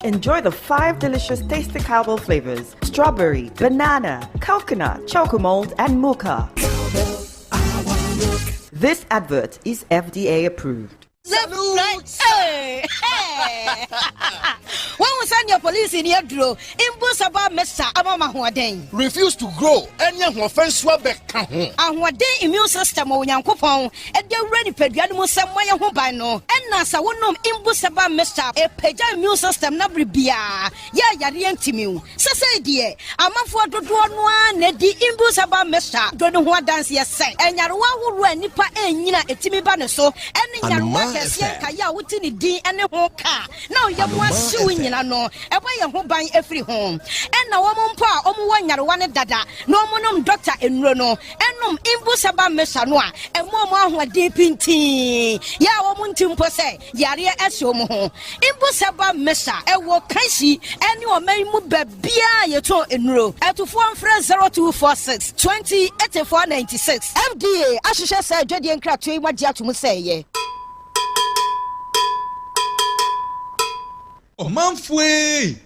Enjoy the 5 delicious tasty cowbell flavors: strawberry, banana, coconut, chocomold, and mocha. This advert is FDA approved. Hey! When we send your police in here, Drew, impose about Mr. Anomaa refuse to grow. Any offense back. And what day immune system on Yankopon, and they're ready for the animal somewhere home by no. And Nasa won't know impose about Mr. A page immune system, not be beer. Yeah, Timu. Say, dear, I'm a for the one, the impose about Mr. Don't know what dance yes say. And you're one who ran Nipa and Yina, a Timmy Banner so, and your workers, Yankaya, within a D and a whole car. Now you want suing. No, a way of home buying every home. And now one pa, one dada, no monum doctor in Rono, and no imbusaba mesanoa, and more who are deep in tea. Ya woman timpo say, Yaria Esomo, imbusaba mesa, and what can she, and you may move bia your toe in row, at to 0246 20 8496. FDA, I should say, Jody and Crab to what Jatu say, ye. Omanfwe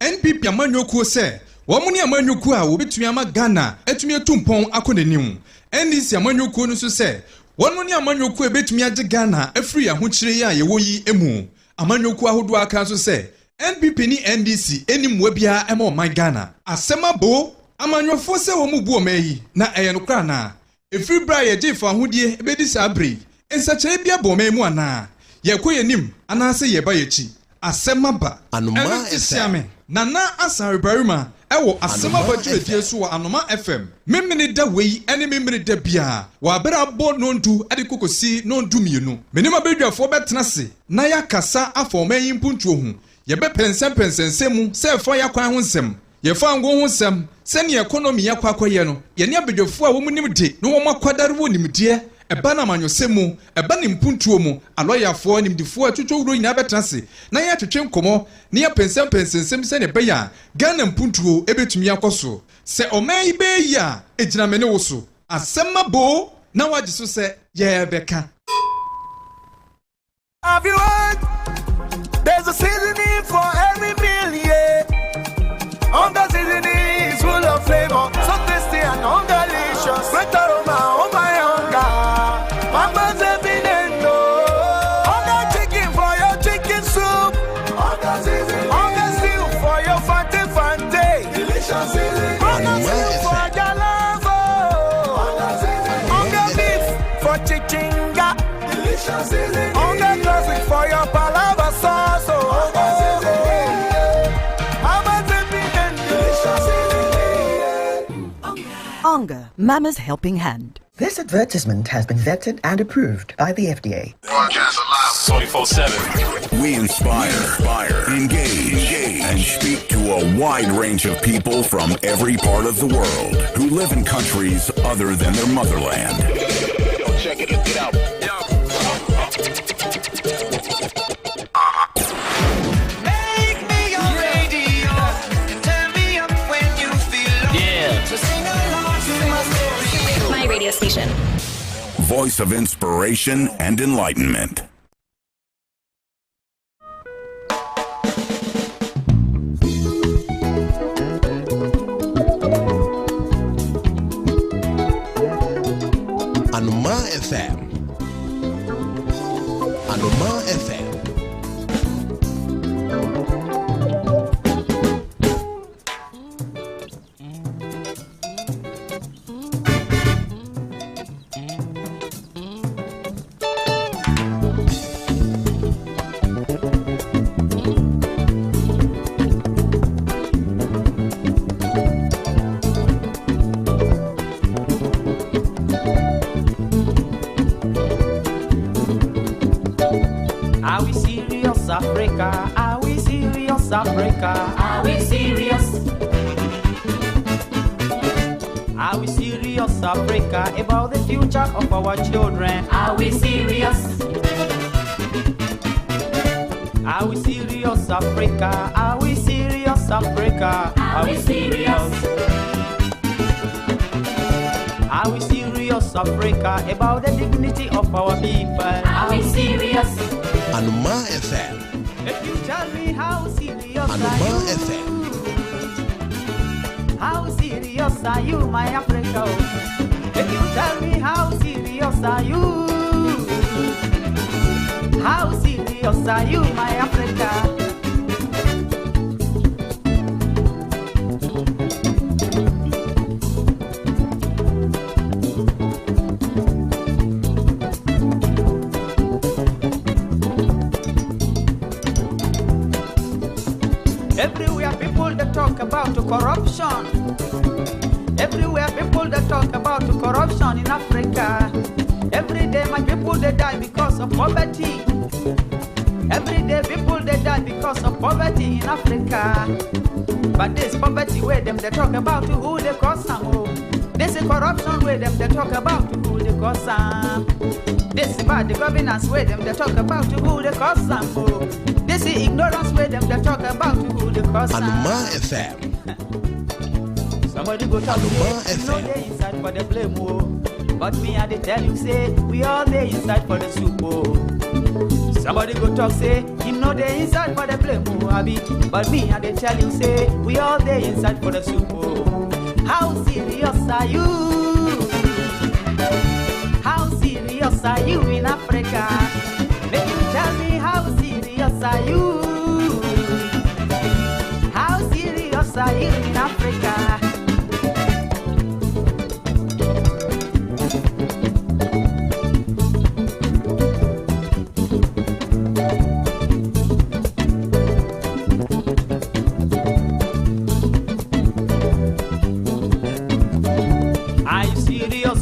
NPP amanyoku se womuni amanyoku a obetumi ama Ghana etumi etumpon akonenim NDC amanyoku no so se wonuni amanyoku ebetumi age Ghana afiri ahokyire ya yewoyi emu amanyoku ahodo aka so se NPP ni NDC enimwa bia ema oman Ghana asemabo amanyofo se wo mu bu omayi na eyenokra na efiri bra ye jefa ahodie ebedi sabre ensachire bia bo omayi mu ana yekoyenim anase yeba yechi Asemaba Anomaa FM Nana Asare Barima ewo Asemaba dwedie so wa Anomaa FM memene da wei ene memene da bia wa bera bo nondu ade kokosi nondu mienu menima bedwafo betena se na yakasa afoma yimpuntuo hu ye be pensensemu se fa yakwan ho nsem ye fa ngo ho nsem se ne economy yakwakoye no ye ne abedwafo a wo munim de no wo makwadare wo nimdie eba na manyosemu eba ni mpuntuo mu aloyafo nimdifo atwetwo wuro nyina betrase na ya twetwe nkomo na ya pensensem se ne beya Ghana mpuntuo ebetumi akoso se oman ibe ya ejina mene wo so asemabo na wajiso se ye beka. Have you heard? There's a seasoning for every meal, yeah. Hunger seasoning is full of flavor, so tasty and delicious. Great aroma, oh my hunger. Mama's evident, oh. Hunger chicken for your chicken soup. Hunger seasoning. Hunger stew for your fante. Delicious seasoning. Hunger stew for jollof. Hunger seasoning. Hunger beef for chichinga. Delicious seasoning. Hunger classic for your palava sauce, oh. Onga, Mama's helping hand. This advertisement has been vetted and approved by the FDA. Broadcast alive 24/7. We inspire, engage, and speak to a wide range of people from every part of the world who live in countries other than their motherland. Check it, get out. Radio station. Voice of inspiration and enlightenment. Anomaa FM. Anomaa FM. Are we serious, Africa? Are we serious, Africa? Are we serious? Are we serious, Africa, about the future of our children? Are we serious? Are we serious, Africa? Are we serious, Africa? Are we serious? Are we serious, Africa, about the dignity of our people? Are we serious? Anomaa FM. If you tell me how serious Anomaa FM. How serious are you, my Africa? Can you tell me how serious are you? How serious are you, my Africa? Everywhere people that talk about corruption. Everywhere people that talk about corruption in Africa. Every day my people they die because of poverty. Every day people they die because of poverty in Africa. But this poverty where them they talk about who they cause some. This is corruption where them they talk about who they cause some. This is bad governance where them they talk about who they cause some. This is ignorance where them they talk about who they cause some. Anomaa FM. Somebody go talk to me, no they inside for the blame, oh. But me I they tell you say, we all they inside for the soup, oh. Somebody go talk say, him no they inside for the blame, oh, Abi. But me I they tell you say, we all they inside for the soup, oh. How serious are you? How serious are you in Africa? Make you tell me how serious are you? How serious are you in Africa?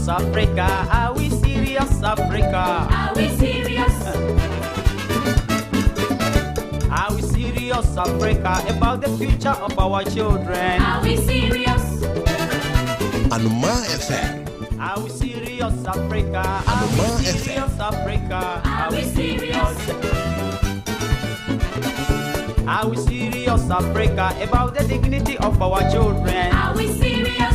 Africa, are we serious, Africa? Are we serious? Are we serious, Africa, about the future of our children? Are we serious? Anomaa FM. Are we serious, Africa? Are we serious, Africa? Are we serious? Are we serious, Africa, about the dignity of our children? Are we serious?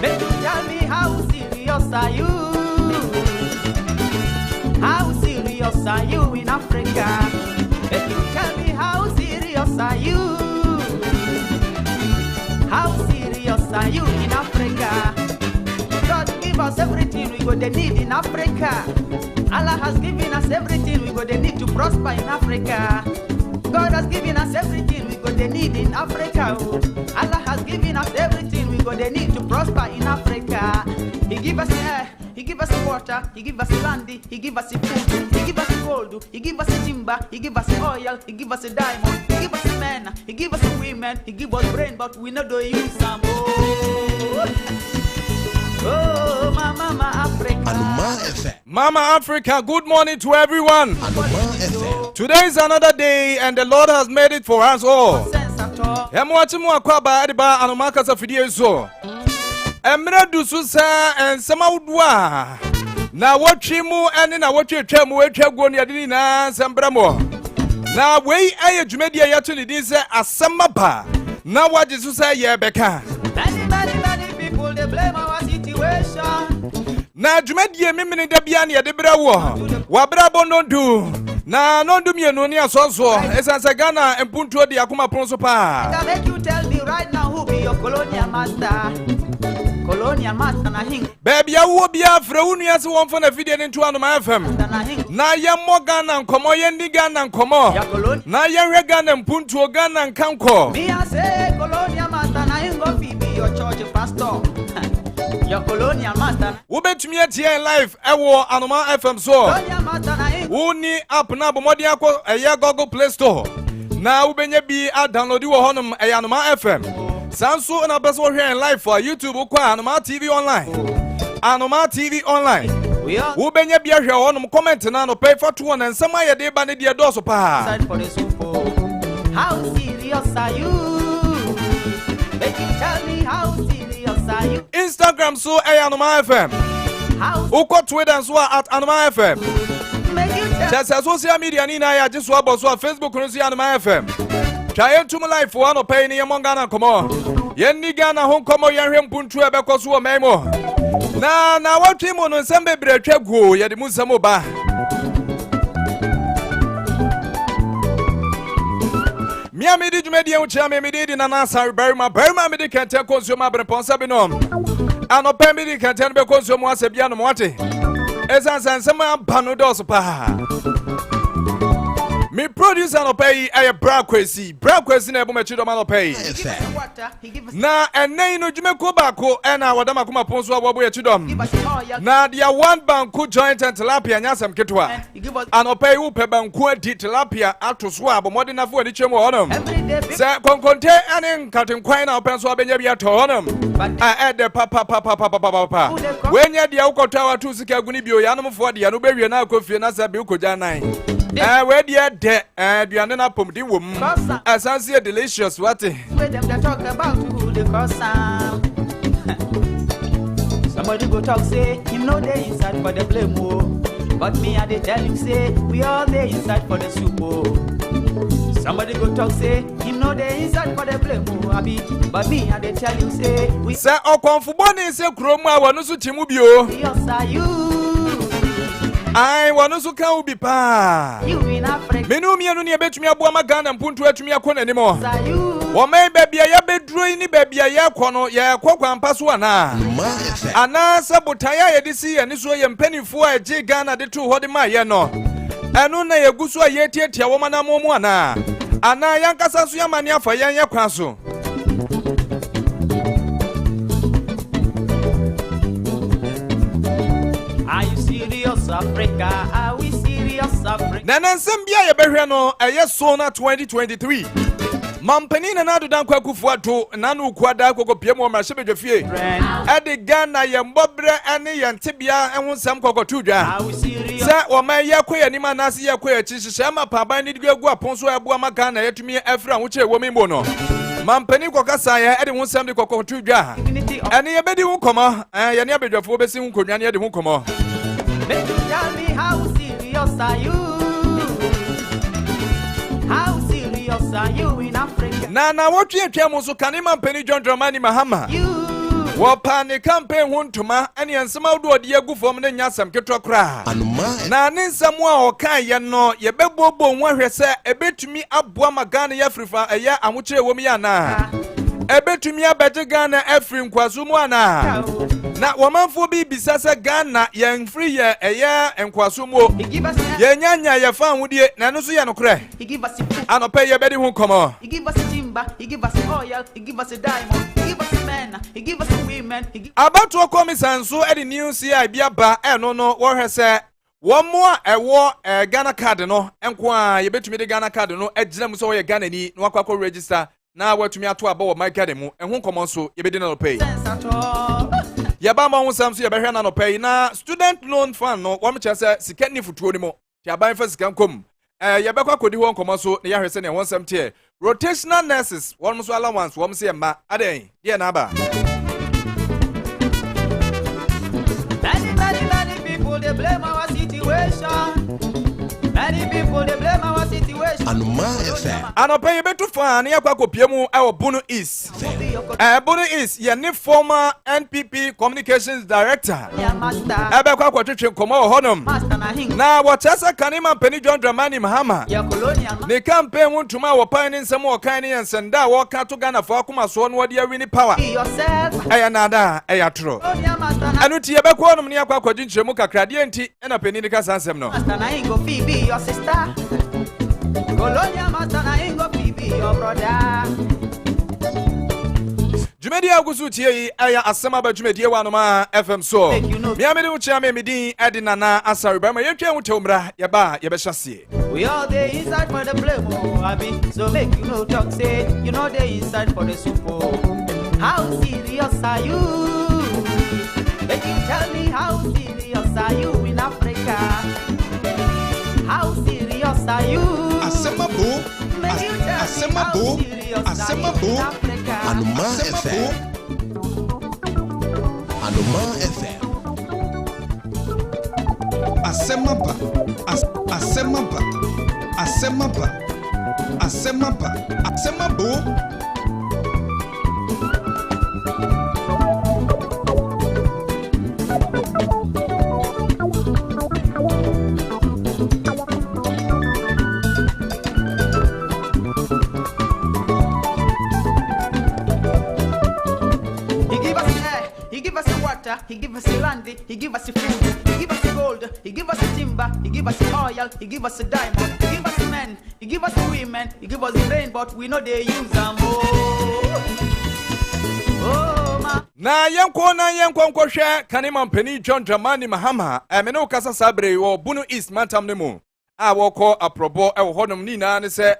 Make you tell me how serious are you? How serious are you in Africa? Make you tell me how serious are you? How serious are you in Africa? God give us everything we got the need in Africa. Allah has given us everything we got the need to prosper in Africa. God has given us everything we got the need in Africa. Allah has given us everything we got the need to prosper in Africa. He give us air, He give us water, He give us land, He give us food, He give us gold, He give us timber, He give us oil, He give us diamond, He give us men, He give us women, He give us brain, but we not do use some. Oh, Mama Africa. Anomaa FM. Mama Africa, good morning to everyone. Anomaa FM. Today is another day and the Lord has made it for us all. Emwachimu akwaba adiba Anomaa kasa fidie so. Emre dusu sa ensema udwa. Na wachimu ene na wachitwemu etwago ne adini na sembramo. Na wei aye dwumedia yato ne din se Asem na wajisu sa ye beka. Many people they blame our situation. Na dwumedia memene da bia ne de brawo. Wa brabo nondu. Na nondu mienu ni asonso. Esanse Ghana empuntuo de akoma pronso pa. I make you tell me right now who be your colonial master. Colonial master na hing. Baby awo bia fra unu ase won fa na video ni nto Anomaa FM. Na ye mo Ghana nkomo ye ndi Ghana nkomo. Na ye hwe Ghana mpuntuo Ghana nkanko. Me I say colonial master na hing go be your church pastor. Your colonial master. Wo betumi atie live ewo Anomaa FM so. Colonial master na hing. Uni app na bomodi akọ eye Google Play Store. Na wo benya bi a download wo honum eye Anomaa FM. Sanso na beso hwe live for YouTube kwa Anomaa TV online. Anomaa TV online. Wo benya bi ahwe honum comment na no pay for 2 na nsema ye de ba ne de do so pa. How serious are you? Make you tell me how serious are you? Instagram so Anomaa FM. Uko Twitter so at Anomaa FM. Just social media ni na ya jiso abo so Facebook no so Anomaa FM. Try to my life for no pay ni among Ghana komo. Yen ni Ghana hon komo yen hwe mpuntu e be koso o memo. Na watwe mo no nsem bebre twagwo ye de musem ba. Mia midi jumedi ucha me midi na Asare Barima midi kente consumer breponsa binom. Anope midi kente be consumer asebia no mwate. Esan sema banu dos pa. Me producer no pay a bra kwesi na ebo mechido ma no pay. Na ene no djume ko bako na wadama kuma ponso abobo ye chidom. Na dia one banku joint and tilapia nyasam ketwa. Anope u pe banku adi tilapia atoso abomode na fo ani chemu honom. Se konkonte ane nkaten kwan na openso abenya bia to honom. Ede papa. Wenya dia ukota watu sika aguni bio ya no fo dia no bewie na akofie na sabe ukoja nan. Where the de Diana Pum di wom as I see delicious what where them they talk about who the cross somebody go talk say him no they inside for the blame but me I they tell him say we all they inside for the soup somebody go talk say him no they inside for the blame but me I they tell him say we say okonfuboni say kroma wanu su timu bio yes are you I wanu su kan ubi pa you in Africa menu mienu ne betumi aboa magana mpuntu atumi akona ni mo you wo mai babia ya bedro ni babia ya kono ya kwakwa mpaso ana sabotaya ye disi ye ni so ye mpanifo a je Ghana de to hode ma ye no enu na ye guso a ye tietia wo mana momu ana yankasa so ya mane afa yan ye kwa so are you serious Africa are we serious Africa nana nsembia ye behwe no eye so na 2023 Mampani na nadu dan kwa kufu ato nanu kwada kokopie mo ma shebe dwafie ade Ghana ye mbobre ene ye ntebia ehun sam kokotu dwa se o ma ye koye ni manase ye koye chihye ma paban ni dwegu aponso ebo ma Ghana yetumi afra ho che wo mimbo no Mampani kokasa ye ede hun sam de kokotu dwa ene ye bedi hu komo ye ne abedwafo besi hu konwa ne ede hu komo tell me how serious are you how serious are you in Africa na wotwe atwa mu so kane Mampani John Dramani Mahama wo pane campaign huntuma ene ensema do ode agufom ne nyasam ketwa kra na ne nsamu a okan ye no ye bebobo nwa hwe se ebetumi aboa magane ya frifa eya amuche wom ya na ebetumi abeje Ghana afri nkwaso mu ana na womanfo bi bisasa Ghana ye free ye eya nkwaso mu ye nyanya ye fa hudie na no so ye no kra anope ye bedi hu komo he give us timber he give us oil he give us a diamond he give us men he give us women about to commission so edi news ya bia ba eno no wo hwese wo mo ewo Ghana card no enko a ye betumi de Ghana card no agina mu so ye Ghana ni no akwa register na watumi ato aba wo my card mu ehun komo so ye bedi na no pay ya ba ma hu sam so ye behwe na no pay na student loan fund no wo mche se sika ni futuo ni mo ya ban fa sika nkom ye bekwa kodi ho komo so ne ya hwese ne won sam tie rotational nurses won so allowance won se ma aden ye na ba many people they blame our situation many people they blame our situation Anope ye betu fa na yakwa kopie mu e Bunu East Bunu East ye ne former NPP communications director ebe kwa kwatwetwe komo honom na wachasa kanima Mampani John Dramani Mahama ne campaign huntuma wo pan ne nsem wo kan ne nsenda wo ka to Ghana fo akoma so no wode awini power eya nada eya tro anu ti ye be kwa honom ne yakwa kwadwinchemu kakrade enti na pani ne kasa nsem no your sister Colonia master na ingo bibi your brother Jumedi agusu tie yi aya asema ba jumedi wa Anomaa FM so mi amede uchi me medin edina na Asare Barima yetwa wutemra ye ba ye be hyasie we all dey inside for the blame abi so make you no talk say you know dey inside for the soup how serious are you make you tell me how serious are you in Africa how serious are you Asemabo Anomaa FM Asemabo water, he give us the land, he give us the food, he give us the gold, he give us the timber, he give us the oil, he give us the diamond, he give us the men, he give us the women, he give us the rain, but we know they use them. Oh, ma. Na yenkwo hwe kanema mpani John Dramani Mahama emene ukasa sabre wo Bunu East Mantam ne mu a woko aprobo e wo honom ni na ne se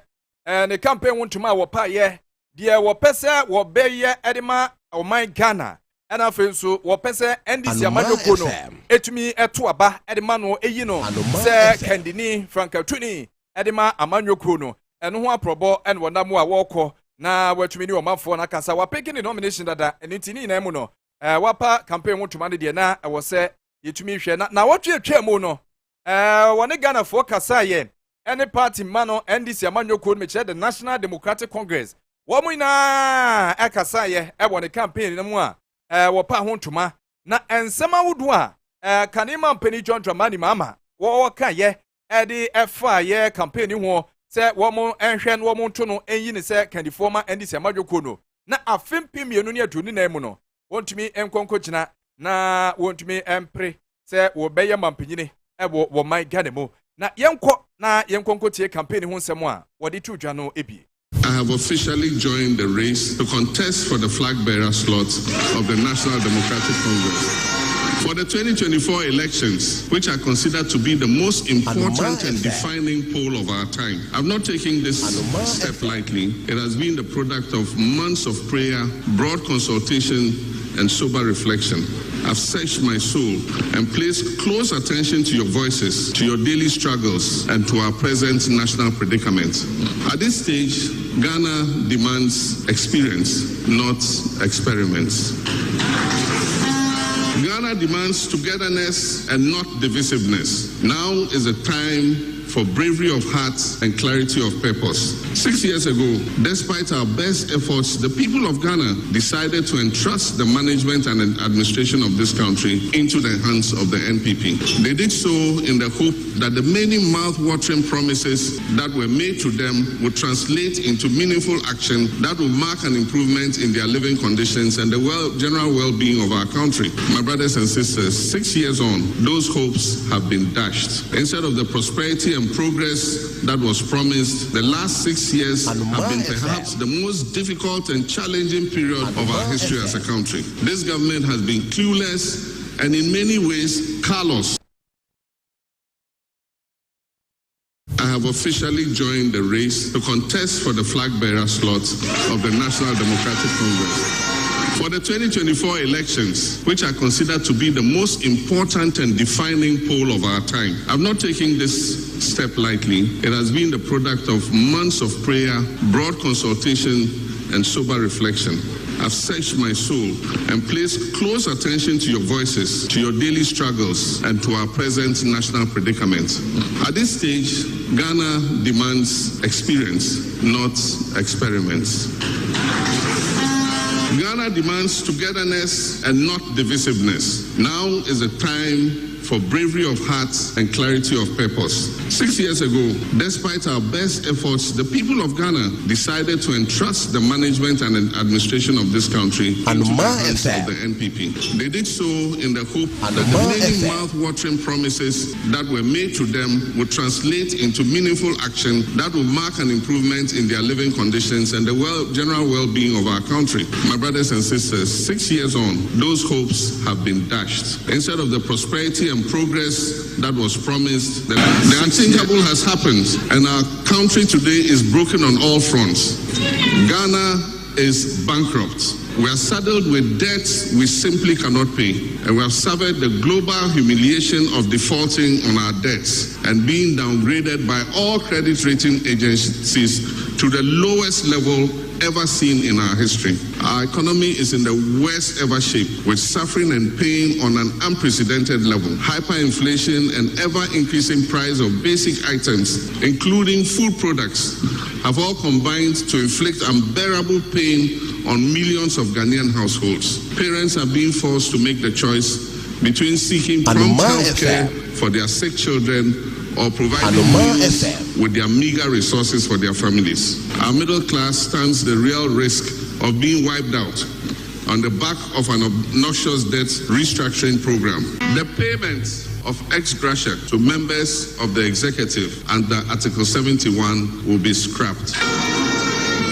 ne campaign wontuma wo pa ye de wo pese wo beye edema o my Ghana and afenso wo pese NDC amadoko no etumi eto aba edema no eyi no se Kandini Frankatuni edema amanyoko no eno ho aprobo en wonam a woko na watumi ni omafo na kasa wa picking the nomination dada enitini na mu no wapa campaign wontuma ne de na wo se yetumi hwe na wotwe atwa mu no wone Ghana for kasa ye any party mano NDC amanyoko no meche the National Democratic Congress wo mu na akasa ye wone campaign na mu a wopa ho ntoma na ensema wudu a kanema mpani John Dramani Mahama wo ka ye de efa ye campaign ho se womo enhwe no womo nto no enyi ne se kandifoma NDC amadwoko no na afempi mienu ne aduni na emu no wontumi enkonko gina na wontumi empre se wo beye mampanyine wo man Ghana mu na yenkonko tie campaign ho nsem a wode tudwa no ebi. I have officially joined the race to contest for the flag bearer slot of the National Democratic Congress. For the 2024 elections, which are considered to be the most important and defining poll of our time, I've not taken this step lightly. It has been the product of months of prayer, broad consultation, and sober reflection. I've searched my soul and placed close attention to your voices, to your daily struggles, and to our present national predicament. At this stage, Ghana demands experience, not experiments. Ghana demands togetherness and not divisiveness. Now is a time for bravery of heart and clarity of purpose. 6 years ago, despite our best efforts, the people of Ghana decided to entrust the management and administration of this country into the hands of the NPP. They did so in the hope that the many mouth-watering promises that were made to them would translate into meaningful action that would mark an improvement in their living conditions and the general well-being of our country. My brothers and sisters, 6 years on, those hopes have been dashed. Instead of the prosperity and progress that was promised, the last 6 years have been perhaps the most difficult and challenging period of our history as a country. This government has been clueless and in many ways callous. I have officially joined the race to contest for the flag bearer slot of the National Democratic Congress. For the 2024 elections, which are considered to be the most important and defining poll of our time, I've not taken this step lightly. It has been the product of months of prayer, broad consultation, and sober reflection. I've searched my soul and placed close attention to your voices, to your daily struggles, and to our present national predicament. At this stage, Ghana demands experience, not experiments. Ghana demands togetherness and not divisiveness. Now is a time for bravery of heart and clarity of purpose. 6 years ago, despite our best efforts, the people of Ghana decided to entrust the management and administration of this country into the hands of the NPP. They did so in the hope that the many mouth-watering promises that were made to them would translate into meaningful action that would mark an improvement in their living conditions and the general well-being of our country. My brothers and sisters, 6 years on, those hopes have been dashed. Instead of the prosperity and progress that was promised, the unthinkable has happened, and our country today is broken on all fronts. Ghana is bankrupt. We are saddled with debts we simply cannot pay, and we have suffered the global humiliation of defaulting on our debts and being downgraded by all credit rating agencies to the lowest level ever seen in our history. Our economy is in the worst ever shape, with suffering and pain on an unprecedented level. Hyperinflation and ever-increasing price of basic items, including food products, have all combined to inflict unbearable pain on millions of Ghanaian households. Parents are being forced to make the choice between seeking prompt health care for their sick children or providing meals with their meager resources for their families. Our middle class stands the real risk of being wiped out. on the back of an obnoxious debt restructuring program. The payment of ex gratia to members of the executive under Article 71 will be scrapped.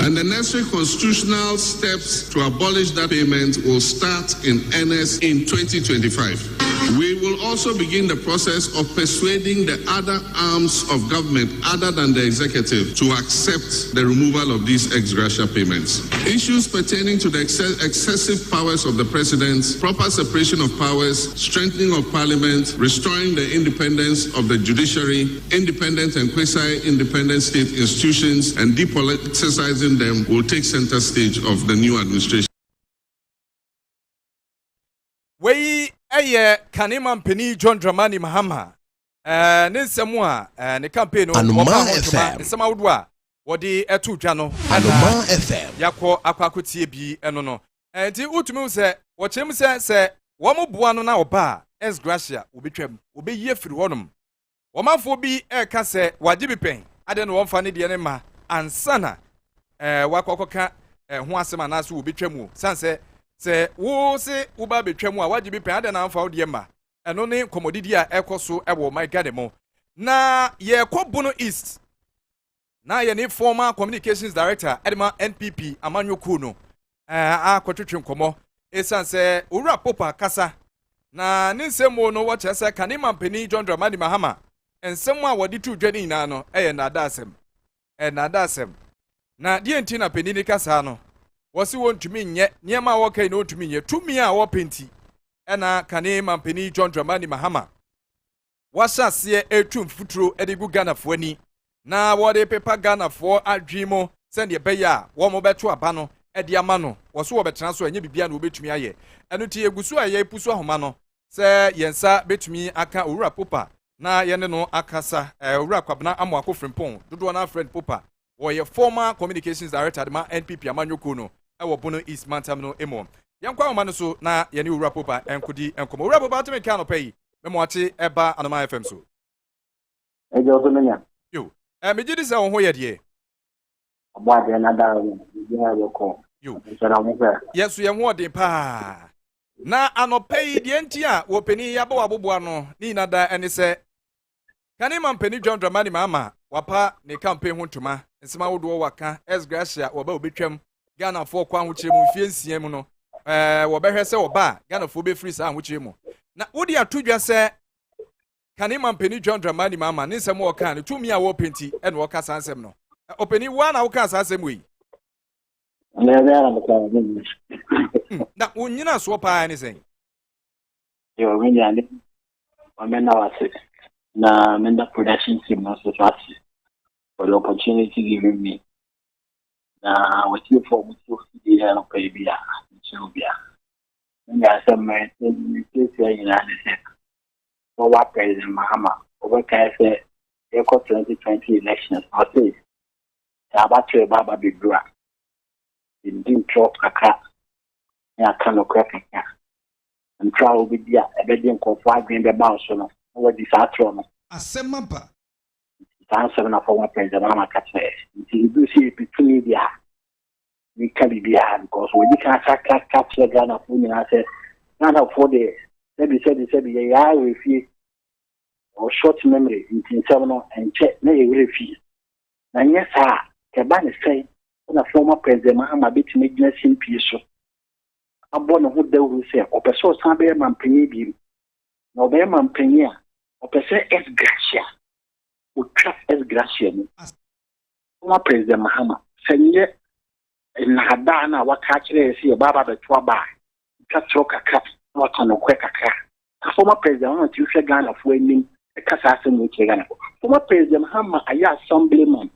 And the necessary constitutional steps to abolish that payment will start in earnest in 2025. We will also begin the process of persuading the other arms of government other than the executive to accept the removal of these ex gratia payments. Issues pertaining to the excessive powers of the president, proper separation of powers, strengthening of parliament, restoring the independence of the judiciary, independent and quasi-independent state institutions, and depoliticizing them will take center stage of the new administration. Kanima Penny John Dramani Mahama. Nisemwa, the campaign Anomaa FM. Samaudwa, Wadi Etu Jano, Anomaa FM. Yako Aquacuti B, and no. And the Utmu say, what him say, Wamo Buano na Oba, as Gracia, will be ye through one. Wama for be a case, Wadibi Pen, I don't want funny the enema, and Sana, Wakoka, Huasema Nasu will be tremu, Sanse. Se wo se uba betwam a waje bi pen ade na amfa wo de ma eno ne commodity a ekoso ewo my gademo na ye kobuno east na ye ne former communications director edema NPP amanyoku no akotwetwe nkomo esanse owura popa kasa na ne nsemo no wo kyese kanima mpani John Dramani Mahama ensemo a wodi tu dwani na no na adasem na die enti na penini kasa no wasi wontumi nye niema wokai no ntumi nye tumi a wopenti ena kane mampeni John Dramani Mahama wasase etum futuro edigu Ghana fo ani na wode pepa Ghana fo adwimo sende beya wo mo beto aba no edi ama no woso wo betena so enye bibia na obetumi aye eno ti egusu aye pusu ahoma no se yensa betumi aka owura popa na yene no akasa owura kwabna amo akofrempon dodo na friend popa wo ye former communications director de ma NPP amanyoko no ewo bono East Mantam no emo yankwa oma no so na ye ne owura popa enkodi enkomo owura popa teme ka no pay memo ate eba Anomaa FM so ejo so menya yo megidi se wo ho ye de abade na da ya yoko yo sera mo fa yeso ye ho de pa na anopay de enti a wo pani ya ba waboboa no ni na da ene se kanima mpani John Dramani Mahama wapa ne campaign ho ntoma nsema wodo waka esgracia wo ba obetwam Ghana for kwa huchire mu mfie nsia mu no wo behwe se wo ba Ghana for be free sa huchire mu na wodi atudwa se kanima mpani John Dramani Mahama ne nsem wo kan ne tumi a wo penti e na wo ka sansem no opani wa na wo ka sansem wi na unyina so pa ne sen yo winya ne amena wase na menda production team no so fast for the opportunity given me na wati for mutu di ya no pay bia so bia nga some this year in the for what president Mahama over say eco 2020 elections or say about to baba bigura in din talk aka ya kan okra and try will be there ebedin ko for green be bounce no over this atro no Asem ba answer na for president Mahama catch you do see between there we can be behind because when you can capture Ghana for me, I said, Ghana for the said yeah, we feel or short memory in 7 and check, no, you will feel. And yes, sir, Caban is saying, when a former president Mahama bit to make in peace. I'm born of who they will say, or person some man penny, no bearman penny, or person as gracia, would trust as gracia. Former president Mahama, saying, in Hadana, what catcher is here, Baba the Twaba, Katroka Cat, what on a quick cat. A former president, you say Ghana of winning a Cassassin with Ghana. Former president Hammer, a young assemblyman,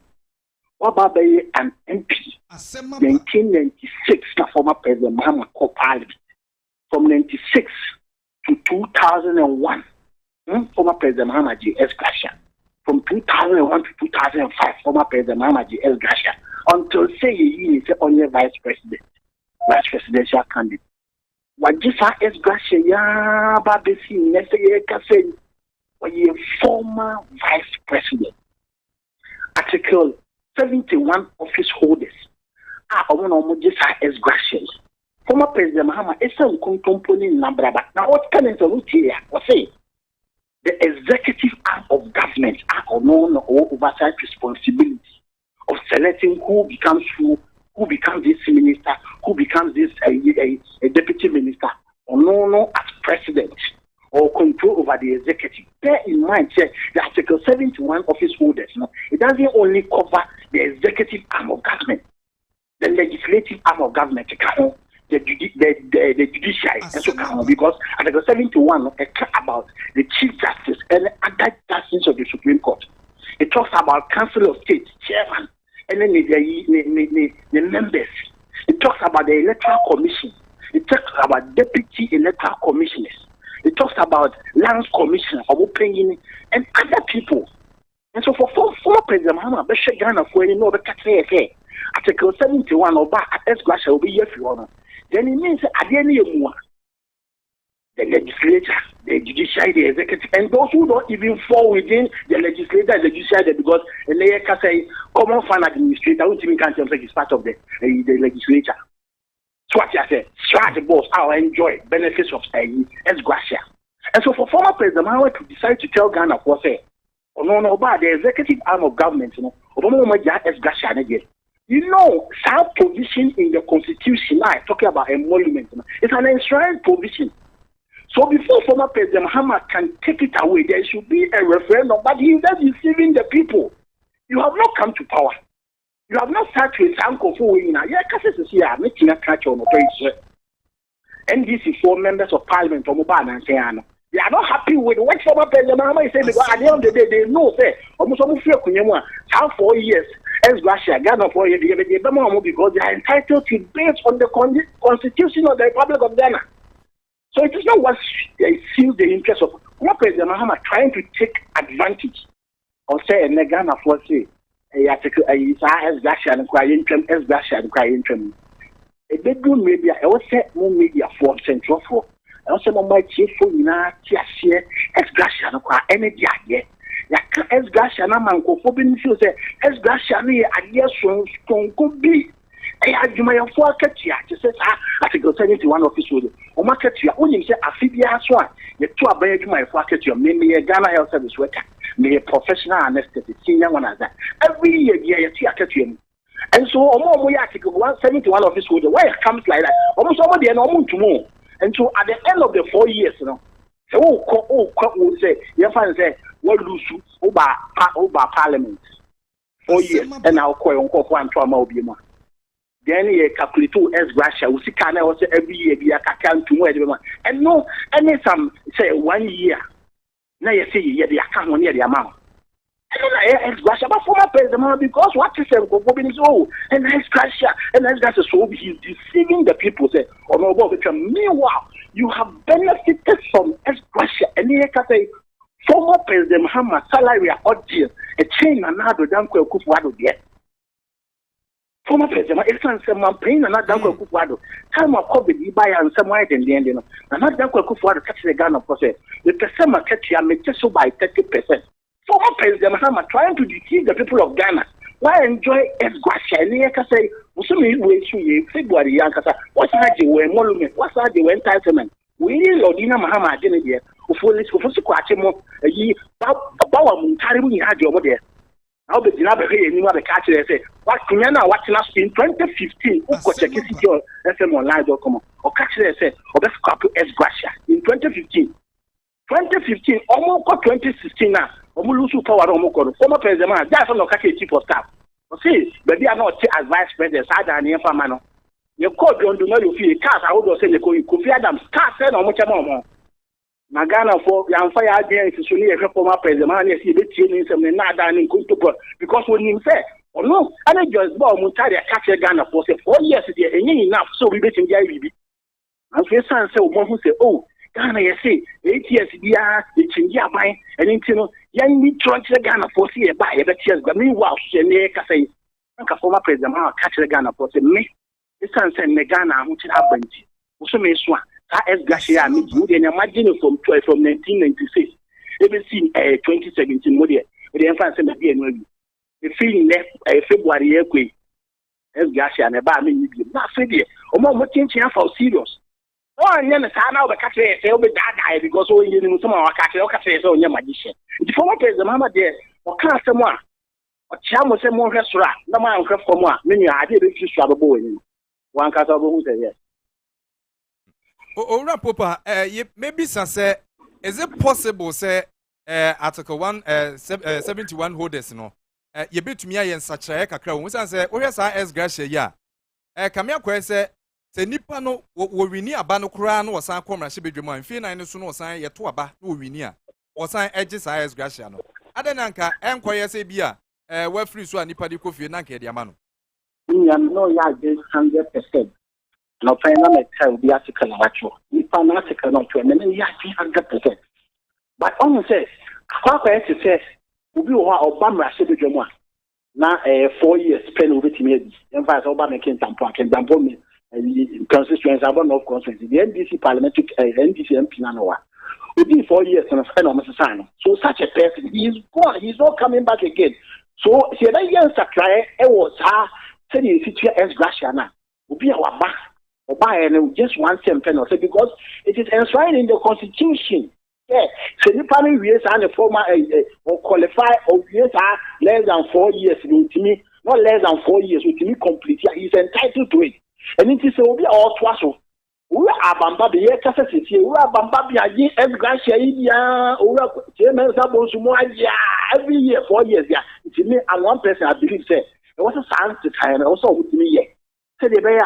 what Baba an MP, 1996, the former president Mahama co-pilot. From 96 to 2001, former president Mahama G.S. Gracia. From 2001 to 2005, former president Mahama G.S. Gracia. Until say he is only vice presidential candidate. What this is Gracia, ya babesi, necessary cafe, or ye former vice president. Article 71 office holders. I want to just as Gracia. former President Mahama is a component number. Now, what can I say here? What say? The executive arm of government are known or oversight responsibility of selecting who becomes this minister, who becomes this a deputy minister, or no as president, or control over the executive. Bear in mind, the Article 71 office holders, it doesn't only cover the executive arm of government, the legislative arm of government, the judiciary, and so on, because Article 71 about the Chief Justice and other justices of the Supreme Court. It talks about Council of State, Chairman, and then the members. It talks about the Electoral Commission. It talks about Deputy Electoral Commissioners. It talks about Lands Commissioner, opinion, and other people. And so for former President Mahama, Ghana for any no Article 71 or back at Esquire will be here for honor. Then it means at the end of the legislature, the judiciary, the executive, and those who don't even fall within the legislature and the judiciary, because the layer can say common fund administrator, who even can't say it's part of the legislature. So what I say, start the boss, I'll enjoy benefits of Esquire. And so for former President Mahama to decide to tell Ghana for say, oh no, but the executive arm of government, Esquire again. You know, some provision in the Constitution, I'm talking about emolument, it's an enshrined provision. So before former President Mahama can take it away, there should be a referendum, but he is not deceiving the people. You have not come to power. You have not started with Sanko for winning. Yeah, because this is here, making a catch on the NDC 4 members of parliament from Obama and Sayano. They are not happy with what former President Mahama is saying because at the end of the day, they know, say, almost 4 years. Russia, Ghana for you, because they are entitled to based on the Constitution of the Republic of Ghana. So it is not what they feel the interest of President Mahama trying to take advantage of say in Ghana for say article Russia and crying Russia and crying. A bedroom media, I was set more media for central for. I also my chief for share Russia and cry energy again. Esquire na manko fo bi nfio se Esquire na ade so tonko bi adwumayefo akatua te se article 71 office wo o makatua onim se afibia so a ye to aban adwumayefo akatua me Ghana Health Service worker me professional anesthetic senior one as that every year ye to akatua mu. And so omo ya article 171 office wo why it comes like that omo so omo de na omo ntumo. And so at the end of the 4 years say you find say what lose over parliament 4 years and now call on one trauma obiema. Then you calculate Russia we see can also every year be a can to and no any some say 1 year now you say you the account near the amount. And then Russia but former president because what is and Russia so he's deceiving the people say oh no but meanwhile you have benefited from Russia and you can say former President Mahama salary audience a chain another danko kufuado there. Former President it's some paying another danko kufuado. Time of COVID buy and some wide in the end, another danko kufuado catch the gun of course. The percent market here may so by 30%. Former President Mahama trying to deceive the people of Ghana. Why enjoy Esquire and you can say February Yankasa, what's that you were emolument, what's that you were entitlement? We need Lordina Mahama again here. Police for Fusuquachimo, a year about Muntari had your there. I'll be never hearing any other catch. They say, what Kunyana watching us in 2015, who check it your FM online.com or catch they say, or best couple Esquire in 2015. 2015, almost 2016 now, Omulusu power Omoko, former president, that's on the chief of staff. See, but they are not as vice president, Sada and Yamano. Your court don't do not feel cars. I would say the Kofi Adams, cars, and how much more. Nagana for Yanfire again is only a former president, and he be training some Nada and Kuntupo because when him say, oh no, I just bought Mutari catch Ghana for 4 years, and enough, so we bet in the IBB. And so, son say, one who say, oh, Ghana, you say, 8 years, the Chingia buying, and into young need to Ghana for see a buy, but yes, but meanwhile, she say, former president, catch the Ghana for me. The son said, Ghana, which happened. Also, Miss Swan. Esquire, you imagine from 1996, even seen 2017 model. The infant the feeling left February. Esgracia and a bar me. Not say, or more changing for serious. Oh, and then the time out the catcher say, be that because all you know some of our catcher so your magician. The former president, Mama dear, or can't someone. Or Chamo say more restaurant, no man craft for more. Many I did if you struggle boy. One cat of who say yes. Oh, Papa, maybe say, is it possible, say, Article 171 holders, no? You bet me and such a crowd. We say, oh, yes, I ask Gracia, yeah. Come here, say, nipa no, we near Bano Crown or San Comra, she be dreaming, Fina and soon or sign yet to a bar, no, we near, or sign edges, I ask Gracia. Adananka, enquire say, Bia, where free so nipa di coffee, Nanka, Diamano. No, yeah, 100%. No, I tell the article actual. If an article not to a minute, yeah, 100%. But on says, Quack says, we will Obama said to Joma. Now, 4 years spent over to me. In fact, Obama came to Tampa and Dampo constituents are one of constituency. The NDC parliamentary NDC MP Nanoa. Within 4 years, and spend on Mr. Sano. So, such a person, he is gone, he's not coming back again. So, see, that young Sakai, it was her, said he is here as Graciana. Will be our back. Or buy and just 1 cent penalty because it is enshrined in the constitution. Yeah, so the family years and the former or qualify or years are less than 4 years with me, not less than 4 years with me complete. He's entitled to it. And it is will be all twice. We are Bambabi, Cassity, we are Bambabi, every Gracia, or German Sabos, every year, 4 years. Yeah, it's me and one person I believe said there was a science to time also with me. Yeah, said the bear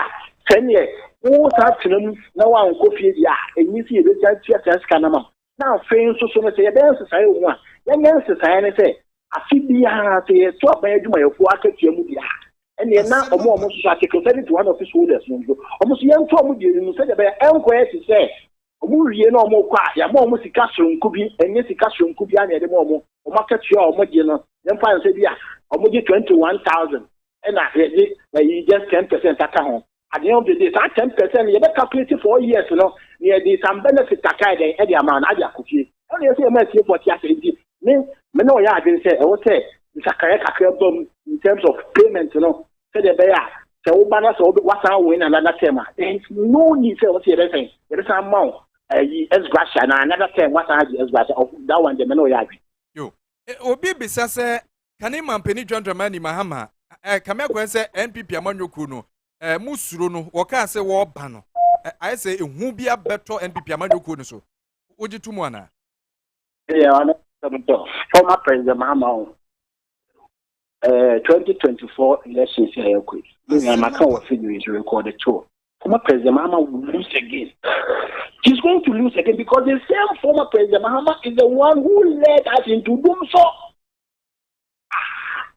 10 years. Oh, that's them. Now I'm coffee. Yeah, and you see the church canama. Now, friends, so much a dance society one. Young society say, I feel the answer to a bed my water to Mudia. And you're now almost article 7 to one of his holders. Almost young Tom you said about Enquire to say, you know more quiet. Your mom was a classroom could be, and yes, a classroom could be any more. Or market your Modiano. Then find said, yeah, or Modi 21,000. And I said, you just 10% at home. At the end of the day, that 10%, you better calculate 4 years, you know, near the some benefits that kind of Eddie amount, I just could see. Only say, I see what you have to do. Me, no, I didn't say, I would say, it's a correct in terms of payment, you know, say the bear, so banners or what's our win another tema. There is no need to say anything. There is a amount, as Gracia, and another term, what I as Gracia of that one, the Meno Yagi. You, Obi Bissase, Kanima Penny John Dramani Mahama, Kamako say, NPP among your kuno. Musuruno, or can say war bano. I say, who be a better NPP Amadu Kunuso? Would you to Mona? Yeah, former President Mahama, 2024 elections here. I'm a couple of figures recorded too. Former President Mahama will lose again. He's going to lose again because the same former President Mahama is the one who led us into doom so.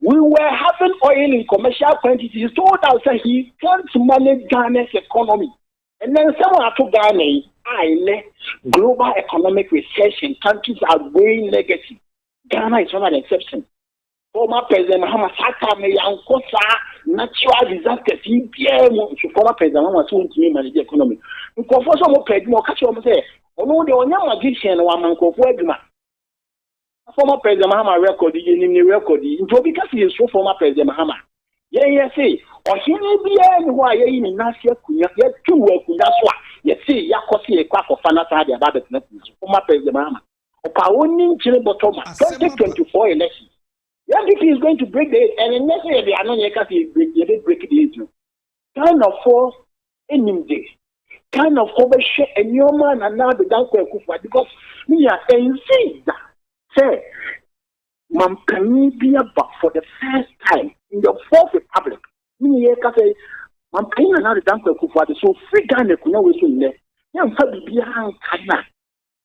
We were having oil in commercial quantities. He told us that he can't manage Ghana's economy. And then someone told Ghana, global economic recession, countries are going negative. Ghana is not an exception. Former President Mahama Sata Meyankosa, natural disasters, former President Mahama soon to manage the economy. Because for some of the catch on say, oh no, the only magician one man called former President Mahama record, because he is so former President Mahama. Yeah, say, or he may be anywhere in Nasia Kunya, yet 2 work with that one. Yet see, Yakosi a quack of Fanata about the former President Mahama. Or Paonin Chilibotoma, 2024 election. Yeah, if he is going to break the age, and next year they are not break the age. Kind of force any day. Kind of overshare a new man and now the Danko Kufa because me are saying that. Say, Mampani be about for the first time in the Fourth Republic. Me say, Mampani and now the Danko Kufa, so free Ghana could not wait in there. Young Fabi behind Kana.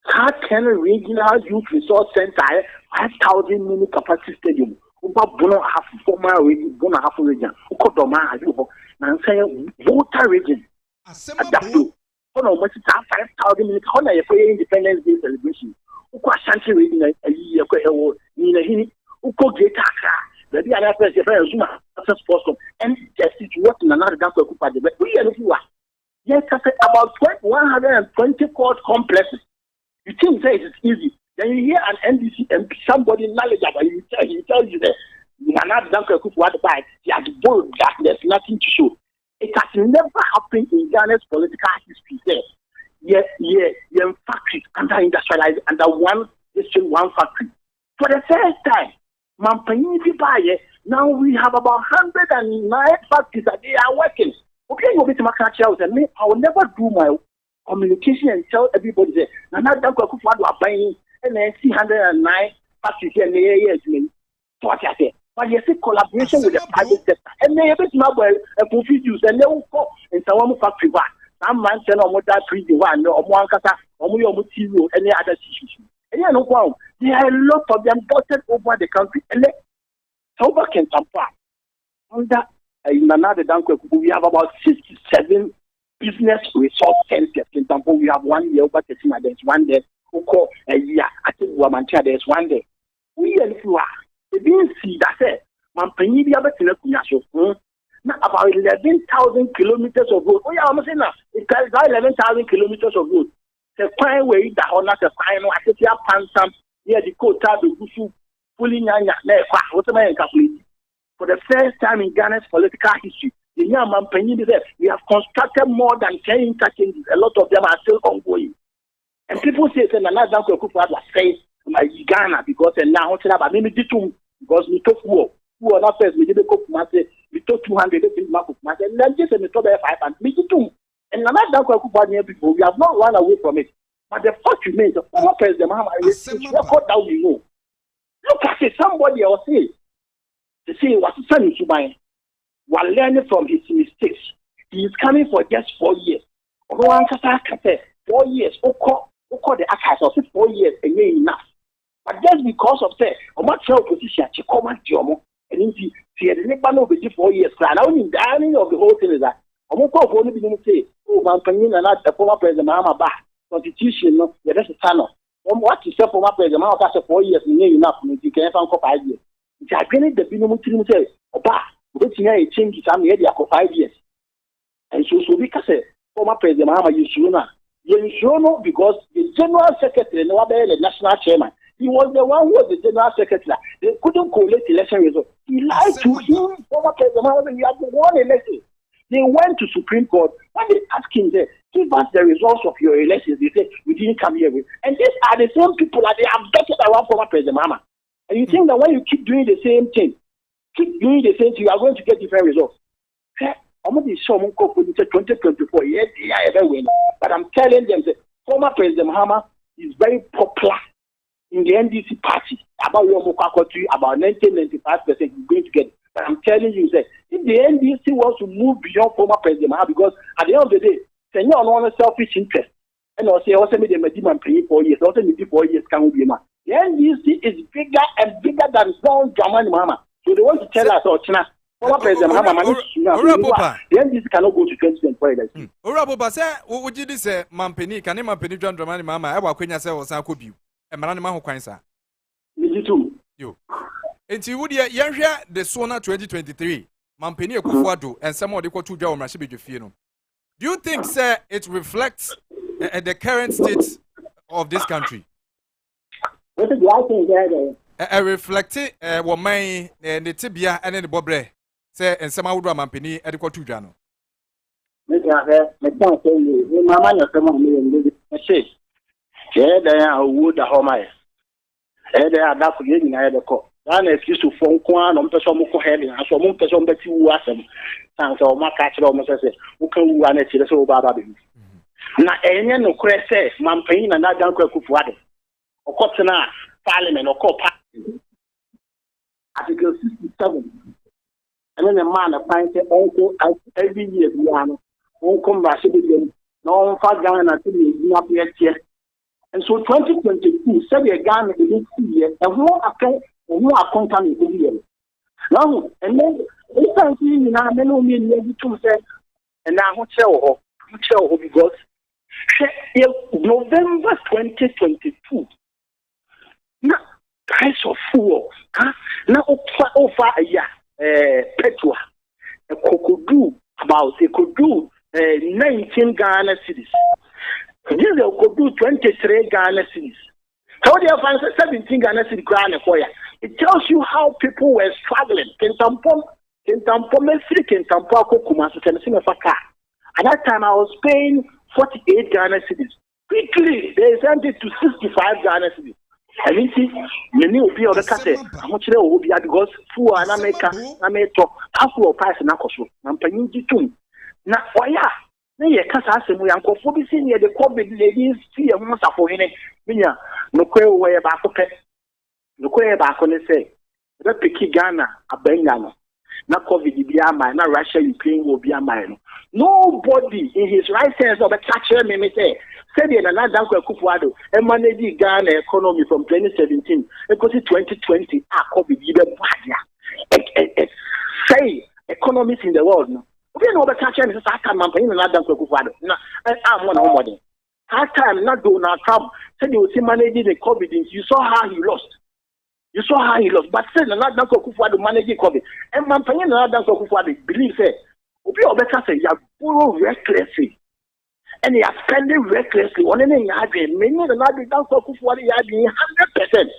Hard 10 regional youth resource center, 5,000 mini capacity stadium. Uba Bono half former region, Bono half region, Ukodoma, and say voter region. Asem Bono must have 5,000 mini Honor for Independence Day celebration. Uko Ashanti region a year ago, Nina Uko Getaka, the other president, Zuma, sports and just it working another Danko Kupa. But we are looking at yes, about 120 court complexes. You think that it's easy. Then you hear an NDC MP, somebody knowledgeable, he tells you that Nana Danko Kufuor by he has bold that there's nothing to show. It has never happened in Ghana's political history there. Factories under industrialized under one district, one factory. For the first time, now we have about 109 factories that they are working. Okay, you'll be to my country. I will never do my communication and tell everybody that Nana Danko Kufuor are buying and then see 109 factories here in the areas. So what I say. But you see collaboration with the private sector. And they have it now a profit use and they will go in some factory back. Some man send on what that 3 1 or one kata or material any other issues. And you know, there are a lot of them dotted over the country. And over can supply. Under in another Danko, we have about 67 business resource centers. In Tampa, we have 1 year over Tesina, there's 1 day. Oko a year at Womancha, there's 1 day. We are they didn't see that Mampany be able to now about 11,000 kilometers of road. Oh, yeah, I'm saying now it carries 11,000 kilometers of road. The fine way that on the final, I said, yeah, Pansam, yeah, the Kota, the Gusu, pulling what am I calculating? For the first time in Ghana's political history, the young Mampany is there. We have constructed more than 10 interchanges. A lot of them are still ongoing. And people say, another Kufuor was saying, Ghana, because now, but maybe because we took war. Who are not first, we didn't cook master, we took 200 mark master, and then just a top 5 we did too. And another before, we have not run away from it. But the fact remains, the former president, record down you know. Look at it, somebody else say, to say what his son is to buy, while learning from his mistakes. He is coming for just 4 years. Although 4 years, call the archives of 4 years, and enough. But just because of say, I'm not sure position, she come at Jomo, and in the next over 4 years, and only the irony of the whole thing is that I'm not going to say, oh, my opinion, and not the former president, Mahama back, constitution, no, the rest of the tunnel. What to say for my president, Mahama 4 years, and enough, and you can have 5 years. It's a great the minimum to say, oh, bah, what's here, it changes some area for 5 years. And so we can say, former president, Mahama, you should know, because the general secretary, the national chairman, he was the one who was the general secretary. They couldn't collect election results. He lied to him. Former president, you have won election. They went to Supreme Court. When they asked him, give us the results of your elections, they said, we didn't come here with. And these are the same people that they have dotted around former president Mahama. And you think that when you keep doing the same thing, you are going to get different results. I'm going to show them 2024. Yes, but I'm telling them that former president Mahama is very popular in the NDC party. About your about 95% is going to get it. But I'm telling you that if the NDC wants to move beyond former president Mahama, because at the end of the day, they don't want selfish interest. And also made them a demand paying 4 years. Also, maybe 4 years can be man. The NDC is bigger and bigger than John German Mahama. So they want to tell us, China. Former president Mahama, the NDC cannot go to 2024 election. Uraboba say, would you say, Mampeni, can Mampeni John Dramani Mama, I will queen yourself or Sankobu, and Manama Quinsa? You. And you would hear the Sona 2023, Mampeni Kufuor, and some of the Kotu Joe Mashibi Fino. Do you think, sir, it reflects the current state of this country? What is the reflecting what my the tibia and the bobre say, and some would Mampeni at the Kotu Jano. There are wood a home. There are that forgetting the call. Then if you to phone Kwan on Pesomoko heading, I saw Moon Pesom Betty Wassam, Sans or Macatcher almost says, who can run it to the soul baby. Now, any no crest says, Mampane and that Dunker Kufuor, or Cotona, Parliament or Cop. Article 67. And then a man appointed uncle every year, Uncle Bassidian, no far down until he not yet here. And so 2022, said a gun in this year, and who are content in the year. Now, and then, this time, now, many million to say, and now, who tell because November 2022, now, price of fuel, now, over a year, petrol, a cocoa about a could do 19 Ghana cities. This could do 23 Ghana cities. How do you find 17 Ghana city crown for you? It tells you how people were struggling. Kentampo Mesri, Kentampo Kumasi, Faka. At that time, I was paying 48 Ghana cedis. Quickly, they sent it to 65 Ghana cedis. And you see, many of you are the cassette. How much they will be at because for an America, half of price and Akoso. I'm paying you too. Now, why? Nay, Cassam, we are conforming near the COVID ladies, see a monster for him. Minya, no queer way about the no queer back on the say. The Piki Ghana, a Bengano. Not COVID be a mine, not Russia, Ukraine will be a mine. Nobody in his right sense of a catcher may say, said in another Kufuado, and managed Ghana economy from 2017, because 2020, COVID even bad. Say, economies in the world. We know the catcher is a time campaign and another Kufuado. I'm one of them. That time, not Donald Trump said he was managing the COVID. You saw how he lost. You saw how he lost. But said another Kufuado managing COVID. And Mampany and another Kufuado believe that. We are better say you have borrowed recklessly. And you are spending recklessly on any yard, many another down for Kufuado yard 100%.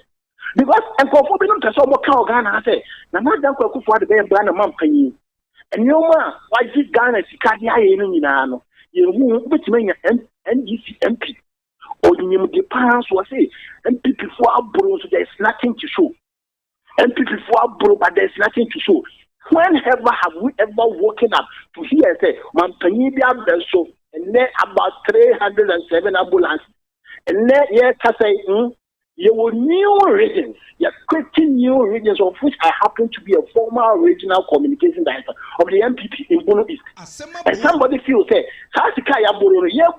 Because and for forbidden to some more Ghana, I say, not down for Kufuado, they brand a Mampany. And no man, why is Ghana Sicadia in Nano? You which mean NDC MP. Or the parents will say, and people for our bros, there's nothing to show. And people for our bro, but there's nothing to show. Whenever have we ever woken up to hear say, Mampanibia Belso, and then about 307 ambulances. And then, yes, I say, you will new regions, you're creating new regions, of which I happen to be a former regional communication director of the MPP in Bono East. And somebody feels, say, Sasikaya Boro, yeah,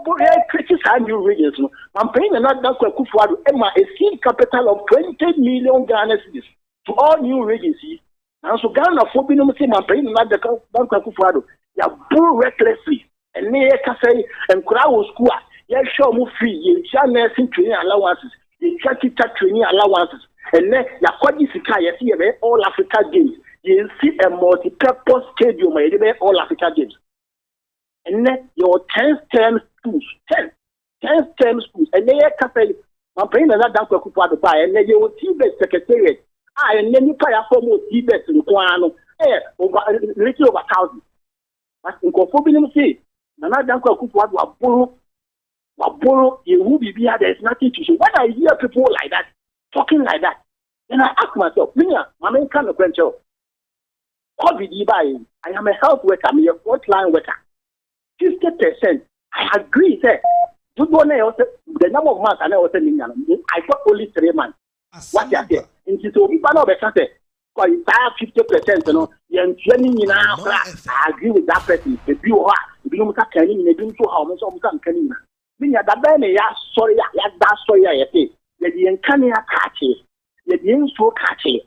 creating new regions. I'm paying another Kufuado, Emma, a seed capital of 20 million Ghana cedis to all new regions. And so Ghana for being I'm paying another Kufuado, you're bull recklessly. And near Casay and Crow School, yeah, show me free, you shall nursing training allowances. You try to training allowances, and then you quite you see all Africa games. You see a multi-purpose stadium where all Africa games, and then your 10 schools, 10 schools, and then I'm paying another for Kupa buy, and then you see the secretariat. And then you pay a form of Tibet to the over little over 1,000. But in Conforming say, another for Kupa borrow, you will be here, there's nothing to show. When I hear people like that, talking like that, then I ask myself, my main kind of venture, COVID, I am a health worker, I'm a frontline worker. 50%, I agree, sir. The number of months I know I got only 3 months. What you say? In so people know better say, because you 50%, you know, you're training in I agree with that person. The view if you look at Kenny, you do so how much I'm Kenny. Minya da ba me ya sorry ya da sorry ya ye ye di enkan ya kache ye di enso kache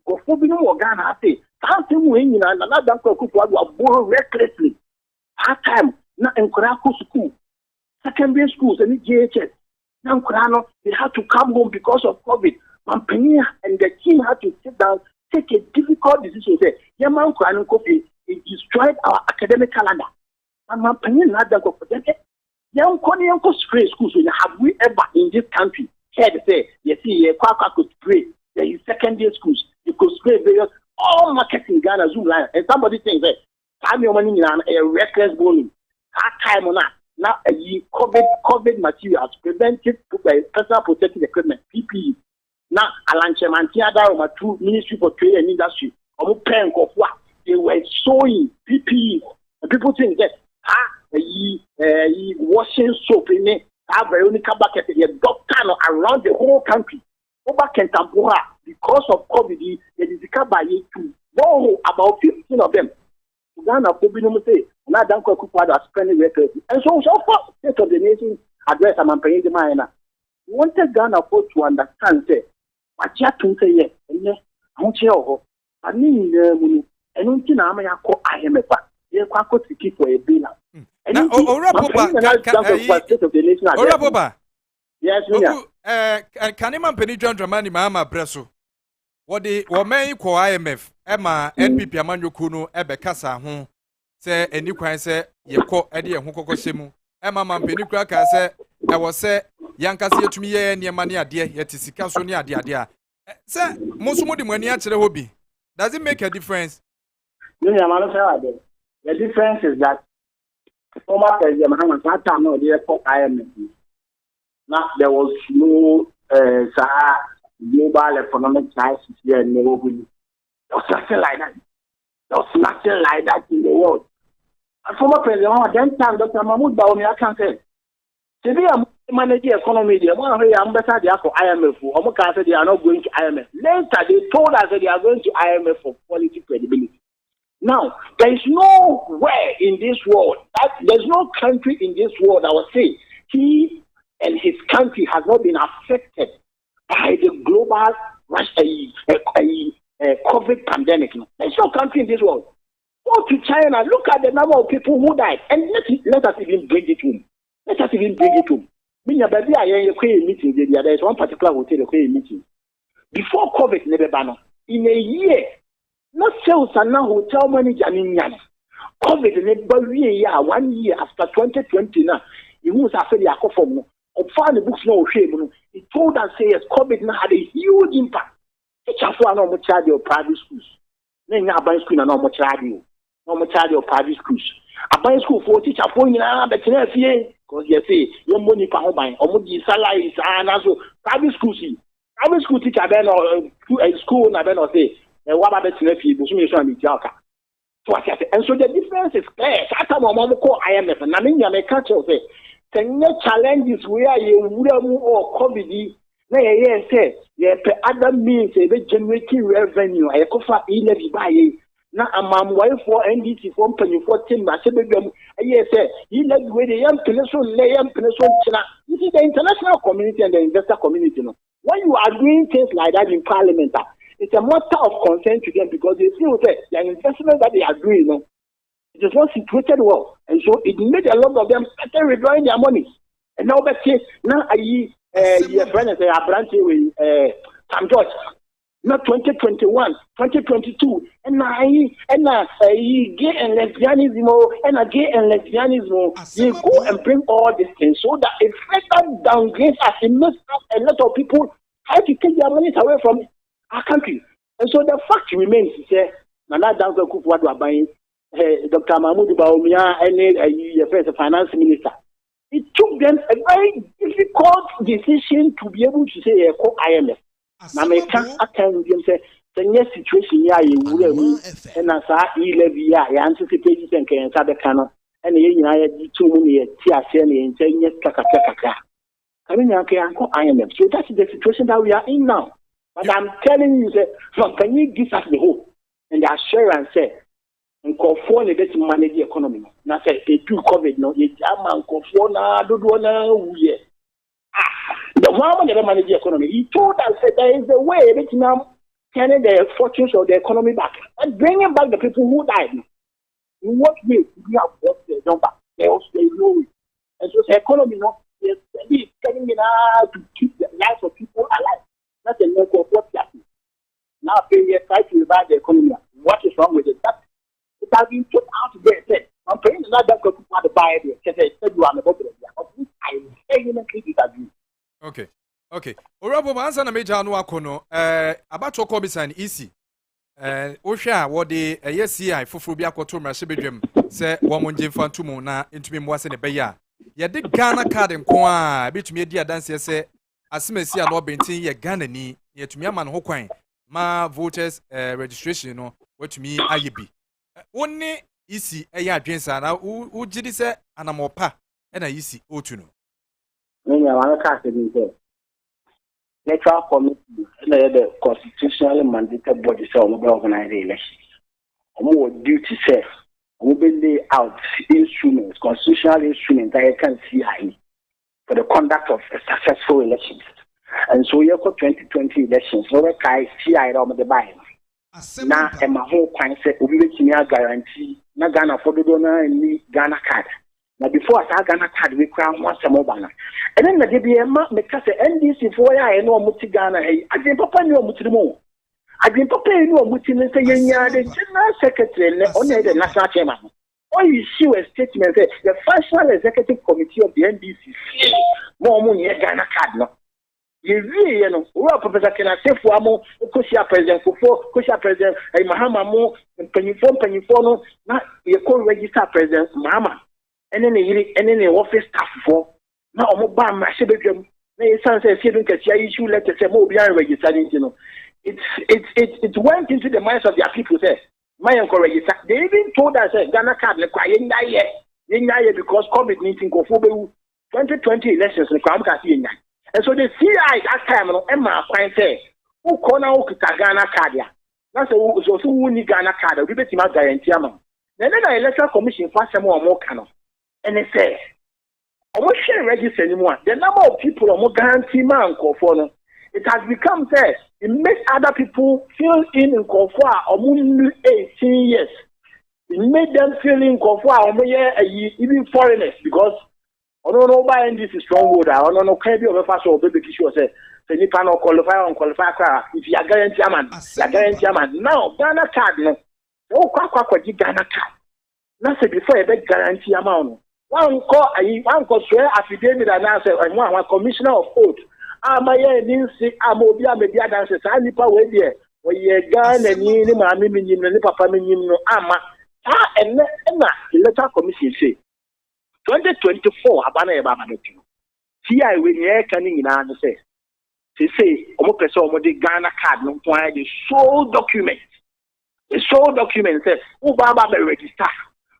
go fo bi no mo Ghana ate sanse mu enyina na dan kwa kuku abo recklessly at time na enkora ko school secondary schools and JHS na enkora no they had to come home because of COVID. Mampania and the team had to sit down, take a difficult decision. Say yaman enkora no kofi, it destroyed our academic calendar. And Mampania na da go forget young spray schools, have we ever in this country heard say, you see, Kwaka could spray, there is secondary schools, you could spray various, all markets in Ghana, Zoom line, and somebody thinks that, time your money in a reckless volume, hard time on that. Now, COVID materials, preventive personal protective equipment, PPE. Now, Alanche Mantiada, my two Ministry for Trade and Industry, or Pen of what they were sewing PPE, and people think that, washing soap in it, have Veronica bucket, a doctor around the whole country. Over Kentampoha, because of COVID, they discovered by it to about 15 of them. Ghana, Pobinum say, and I don't cook for spending records. And so far, state of the nation address I'm paying the minor. We wanted Ghana to understand, say, what you have to say, yes, and yes, I won't tell her. I mean, and until I call I am a fact. For a bill. Now, yes, can man penny John Dramani Mama Bresso? What the woman call IMF, Emma, NPP Amanu Kuno, Ebekasa, whom say a new crime say, ye call Eddie and Hoko Simu, Emma Man Penny Cracker say, I was say, Yankas here to me, near Mania, dear, yet is Casonia, dear. Sir, most of the money actually hobby. Does it make a difference? The difference is that former President Muhammad Sata no they called IMF. Now there was no global economic crisis here in Nairobi. There was nothing like that. There was nothing like that in the world. And former President then time Dr. Mahmoud Bawumia can say, today I'm managing economy. They want to hear better they are for IMF. They are not going to IMF. Later they told us that they are going to IMF for quality credibility. Now, there is nowhere in this world, there's no country in this world that will say he and his country has not been affected by the global COVID pandemic. There's no country in this world. Go to China, look at the number of people who died, and let us even bring it home. Let us even bring it home. There is one particular hotel, a meeting. Before COVID, in a year, not sales and now hotel manager in Yan. COVID, 1 year after 2020 now, he was after the Akofom. Of find the books no shame. He told us yes, COVID now had a huge impact. Teachers who are not much charge of private schools. Then you buy school and not much charge you. No much charge of private schools. I buy school for teacher for you now, but because you say your money for home or money salaries and also private schools. Private school teacher then or school na then or say what about the nephew? So I said, and so the difference is clear. I tell my mom call IMF and I mean you may catch us. The challenges where you would have more COVID. Now, say, other means of generating revenue. I offer e-levy by now. I'm wife for NDT company for Tim. I said, yes, sir. He led with the young China. You see, the international community and the investor community. When you are doing things like that in Parliament, it's a matter of concern to them because they feel that the investment that they are doing, it is not situated well, and so it made a lot of them start withdrawing their money. And now, now your friend is a branch with Sam George. Now 2021, 2022, and gay and lesbianism, and gay and lesbianism, they go and bring all these things so that it further downgrades us. It makes a lot of people try to take their money away from our country. And so the fact remains, Nana Danko Kufu, what we are buying. Dr. Mahmoud Bawumia and the finance minister. It took them a very difficult decision to be able to say IMF. Now, I can't attend them say the situation here you will and as I e-levy, I anticipate and can the cannon and the 2 million TSN and 10 years. I mean, I can call IMF. So that's the situation that we are in now. But I'm telling you, can you give us the hope and the assurance say, and call for the best manage the economy. Now say they do COVID no, it's a man call for na do na the one never manage the economy. He told us that there is a way that now turning the fortunes of the economy back and bringing back the people who died. In what way we have brought the jump back? There was no way. And so the economy now is telling me now to keep the lives of people alive. That's a local what happened. Now they try to revive the economy. What is wrong with it? It has been put out there. I'm praying that that's going to buy it. Said you are about to I vehemently disagree. Okay. Orabo answer na meja no akono. About to come sign easy. Ohwa what the CI foforo bi akoto mrahye bedwam say wo monje fantumu na entumi mwase ne beya. Ye de Ghana card nko a betumi edi adanse say asemasi a no bentin ye Ghana ni ye tumi ama no ho kwan ma voters registration no watumi ayebi. Woni isi eya adwensa na u gidi se anamopa na isi otu no. I want to ask you, electoral committee, the constitutionally mandated body, so we organize the elections. We duty self. We will lay out instruments, constitutional instruments that you can see for the conduct of successful elections. And so you got 2020 elections. So we can see on the buy. Now, and my whole point said, we will guarantee na Ghana for the donor and me Ghana card. Now, before I Ghana card, we crown once a mobile. And then the DBM because the NDC for I know Muti Ghana. I didn't papa no Mutimo. I didn't papa no Mutin and say, the General Secretary, only the National Chairman. All you see a statement that the Functional Executive Committee of the NDC more money Ghana card. No. You know, Professor Kenate Fuamo, Kusia President Kufo, Kusia President Mahama, Penifon, not your co-register President Mahama, and then the office staff for now. Obama, Shibim, may sound say, issue letters, and more beyond registering, you know. It went into the minds of their people, say, my uncle register. They even told us, Ghana card, because COVID-19 go for 2020 elections, and so the CI that time, Emma Quine say, who corner Ghana card? That's a who need Ghana card, we bet him out guarantee. Then the electoral commission for some more canon. And they say, I won't share register anymore. The number of people are more guarantee man call for. It has become said it makes other people feel in Kofa or 18 years. It made them feel in Kofa or even foreigners because I don't know why this is strong word. I don't know can be of a fast or baby issue say you cannot qualify or qualify if you are guarantee man. You are guarantee man. Now Ghana card no. Oh Ghana card. Now say before a big guarantee amount. One call swear affidavit and answer and one commissioner of oath. Amaya Ninsi Amobia Media dances, and Nipa Wedia, where ye gun and ye, Mammy, and Papa Minim, Ama. And the letter commission say 2024 Abana Baba. See, I will hear canning in answer say. They say, Omopeso, the Ghana card, no point, the sole document. The sole document says, Oh, Baba, register.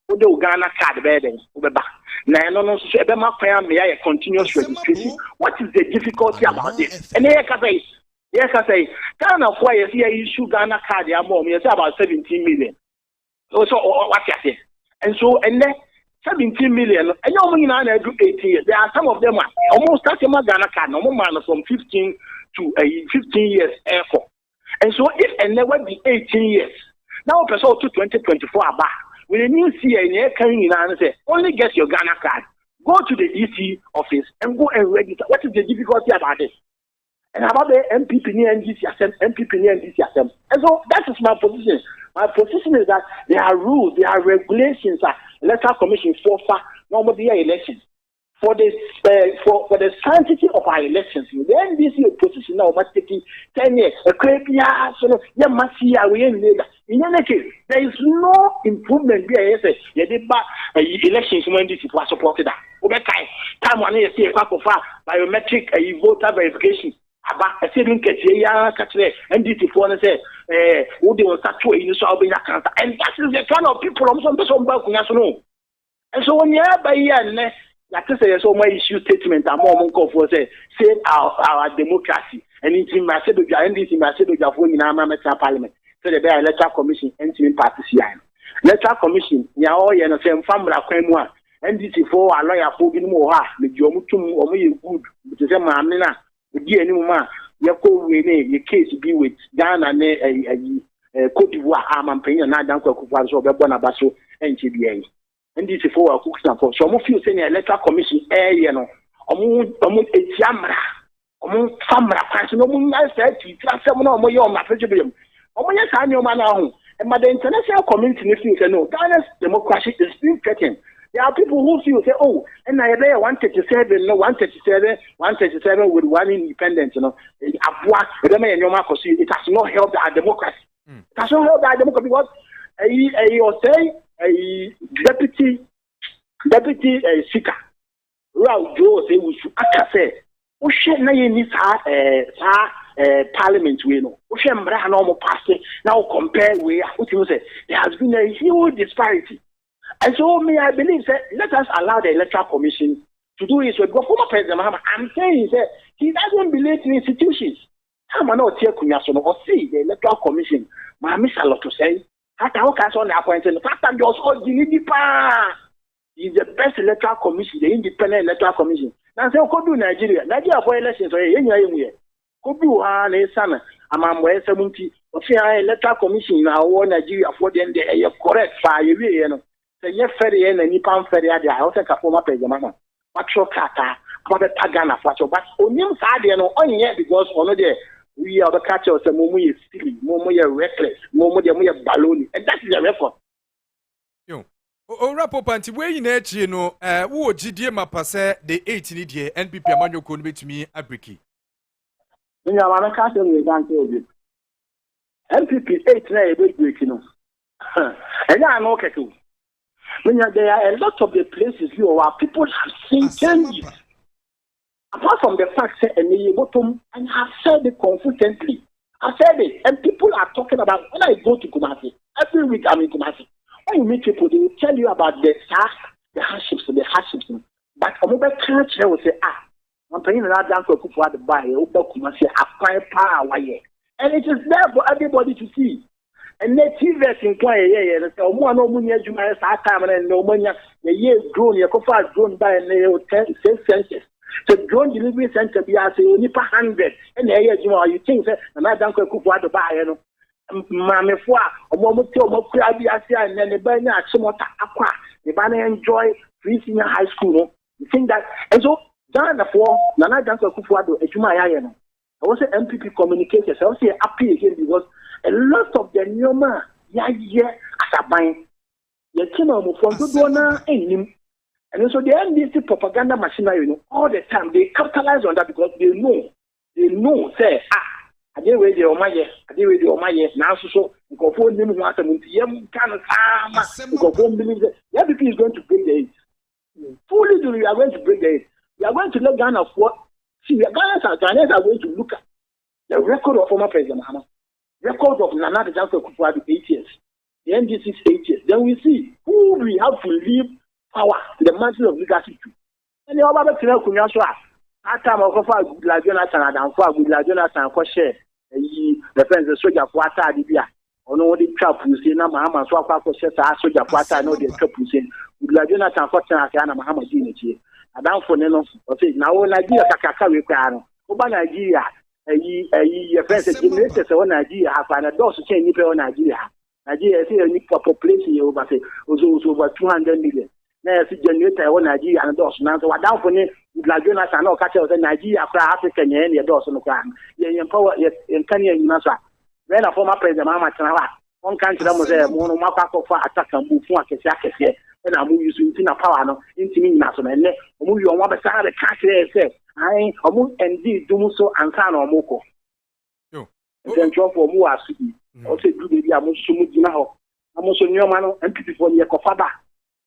The Ghana card bedding, now, no, may continuous registration. What is the difficulty about this? And yes, I say, Ghana, why is here issue Ghana card? Yes, about 17 million. So, what you say? And so, and then 17 million, and you only know 18 years. There are some of them almost starting my Ghana card, no more from 15 to 15 years. And so, if and there will be 18 years, now, person to 2024 about. When a new CA coming in and say, only get your Ghana card, go to the EC office and go and register. What is the difficulty about this? And about the MPP and DCSM, and so that is my position. My position is that there are rules, there are regulations, electoral commission for normal elections. For the sanctity of our elections, the NDC position now must take 10 years. In any case, there is no improvement there. Elections when this was supported. Time one year, biometric voter verification. About a saving NDC for say, who they will start to in the and that is the kind of people national. And so when you are by like I say, so my issue statement, I'm more for say, save our democracy. And it's in my city, and it's in my city of women in our parliament. So the electoral commission and team party. Electoral commission, ya all you know, same family, and this is for a lawyer for in more, the Jomutum or me good, which is a mamma, the dear new man, your co your case be with Ghana and a Cote d'Ivoire, I'm paying another Kupas or Bonabaso and GBA. And this is for a cook for some of you saying electoral commission, you know, it's Yamra, Famra, no one else said to someone on my prejudice. Yes, I know my now. And the international community feels no, Ghana's democracy is being threatened. There are people who feel say, oh, and I there 137, no 137 with one independent, you know. It has not helped our democracy. It has not helped our democracy because you say a deputy speaker, Rao Joe say we should say, oh shit, now you need parliament we know. Normal passing now compare with what you say. There has been a huge disparity. And so I believe that let us allow the electoral commission to do his work. But former President Mahama, I'm saying that he doesn't believe in institutions. I'm not here or see the electoral commission. My miss a lot to say. How can on the appointment? The fact that you also is the best electoral commission, the independent electoral commission. Now say could do Nigeria for elections or anywhere. Could be one son among where 70 of electoral commission now or Nigeria for them they are correct for you know. Say yes ferry and Nippon ferry I also a former president. Patrol Kata, Prophet Pagana Facho, but only Sadiano on yet because on there we are the catcher of the Momo is silly, Momo reckless, Momo de balloon, and that is the record. O rapo panti we yin echi no wo gidie mapase the 18 die NPP amanyo ko no betumi abriki When you are a castle, you can't tell you. MPP 8 na a big break, you know. And I know too. When there are a lot of the places you are, people have seen changes. Apart from the fact that and bottom and have said it consistently. I said it, and people are talking about when I go to Kumasi. Every week I'm in Kumasi. When you meet people, they will tell you about the hardships. But a mobile church they will say, I'm paying another dance for the buy, Kumasi, acquire power, and it is there for everybody to see. And the TV inquire, so one no money as you might have time and no money, the year grown, your coffers grown by and they will 10 census. So drone delivery center be as a nipa 100 and you think that another dance for the buy, Mammy Four, or Momoto, and then the banner at Somota Aqua, the banner enjoy free senior high school. You think that, and so, down the four, Nana Danko Kufuado, a Jumayano. I was an MPP communicators, I was here happy again because a lot of the Noma, as a buying, the Kino from Dudona and him. And so the NDC propaganda machinery, all the time, they capitalize on that because they know, say, I didn't wait the Omaye, now so, go for them, young kind of go home, the MPP is going to break the age. Fully, we are going to break the age. We are going to let Ghana what. See, the Ghanaians are going to look at the record of former President Mahama, record of Nana Danko Kufuor 8 years, the NDC 8 years. Then we see who we have to leave power, the mantle of leadership to. And the other thing at time of Goodluck Jonathan and Goodluck Jonathan for share the friends of Soldier Quata Dibia. Or no, the trap you see, Mahama Swapa for share Soldier Quata, no, the trap you see. Goodluck Jonathan for Tanaka Mahama Unity. Adam for Neno, now Nigeria Kakaka Ricardo, Oba Nigeria, a friend in Nigeria have an adult to change on Nigeria. Nigeria is a population over 200 million. Now, if you generate Nigeria and adults, now, so down for me, like Jonathan, no catch Nigeria, African, and the adults on the ground. You empower in Kenya, Nasa. When a former president, Mama Tanawa, one country that was a monomaka for attack and move for a and I'm using power no intimi naso na ne omu yo nwa besa de ka kire se ai omu endi dum so ansa na omoko yo den chop omu asu o se du bebi amusu mu gina ho amusu nyoma no MPP for ye kofaba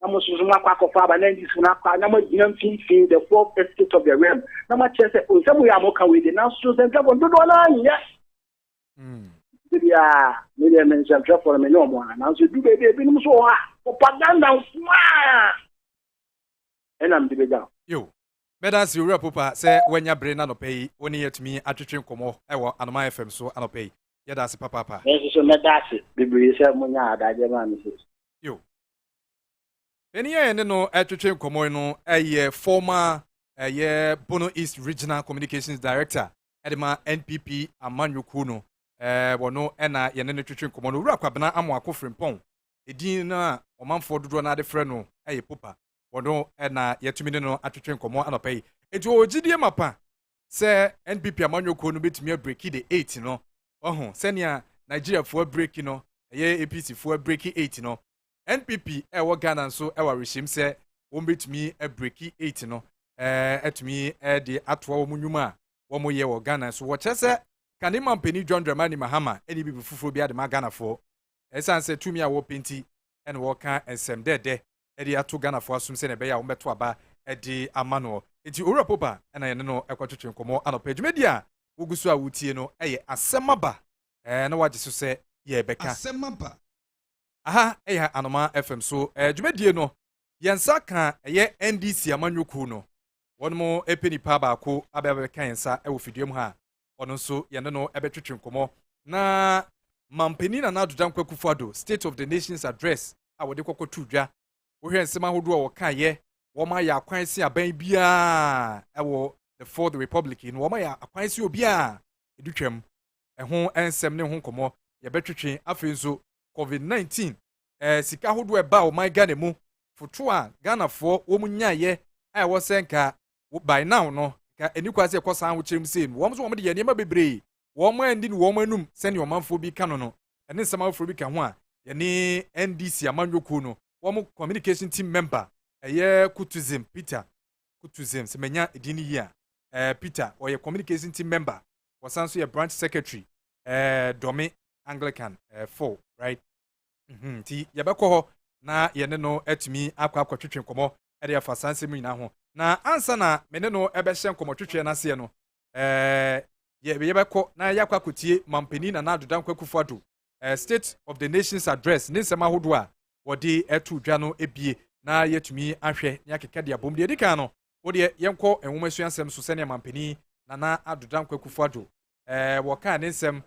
amusu so makwa kofaba na ndi so na kwa na ma gina mfimfin the fourth estate of the realm na ma chese o se mu ya moka we de na so se nka bon do na nya dia media mention drop for me no mo na so du bebi num so ha propaganda and I'm the better. Yo, Medas, you papa say when your brain no pay, only yet me at Trin Como, Anomaa FM so I pay. Yeah, that's papa. Yes, so Medas, Bibi say Munya, Dajaman. Yo. Any year and no at Trin Como, no, a former Bono East Regional Communications Director, Edema NPP, Amanu Kuno, no, and Yanen Trin Como, Rakabana, Amwako Frimpong. Edin na omanfo dodo na de frɛ no popa wono na yetumi no atwetwe nkomo anɔpɛ eti ogidie mapa sɛ NPP amanyoko no betumi break the 8 no oho sɛnia Nigeria fo break no APC fo break 8 no NPP ɛwɔ Ghana nso ɛwɔ reshim sɛ wɔn betumi break 8 no etumi de atoa wɔn nnwuma a wɔn yɛ wɔ Ghana so wɔkyɛ sɛ kanema mpani John Dramani Mahama ɛne bibi fufuro bi ade ma Ghana fo esan se tumi a wo penti ene wo kan ensem dede edi ato Ghana fo asum se ne be ya wo beto aba edi amano enti owura popa ena ye no ekwatwetwe nkomo anopa dwumedi a wogusu a wutie no eye asemaba na wagye so se ye beka asemaba aha eye Anomaa FM so dwumedi no yensa kan eye NDC amanyuku no wonmo epeni pa ba ko abebe kan yensa e wo fidiem ha ono nso ye no ebetwetwe nkomo na Mampeni na Nadu Kufuor State of the Nation's Address a wode kokotu dwa wo hwe nsema hodo a woka ye wo ma ya akwan si aban bia ewo the Fourth Republic in wo ma ya akwan si obi a edutwam ho ensem ne ho komo ye betwetwe afenzo COVID-19 sika hodo e ba o man Ghana mu foto a Ghana fo wo munya ye a wo senka by now no ka enikwase ekosan ho kyerem sei wo mo so wo de ye niam bebre woman ndi ni woman num sene omanfo bi ka no ene nsema afro bi ka ho a ye ne NDC amanyoko no wo communication team member Kutuzim Peter Kutuzim se menya edini yi a Peter or ye communication team member wasanso ye branch secretary Domi Anglican 4 right ti yebekọ ho na ye ne no atumi akwa twetwe nkomo e de afa sanse mu nyina ho na ansa na me ne no ebe hye nkomo twetwe na se no yebekọ na yakwa kotie mampani na adodan kwakufu ado State of the Nation's address ne nsema hodo a wode etu dwa no ebie na yetumi ahwe ne akeka de abom de dika no wode yenko enwomasua nsem so sene mampani na adodan kwakufu ado woka ne nsem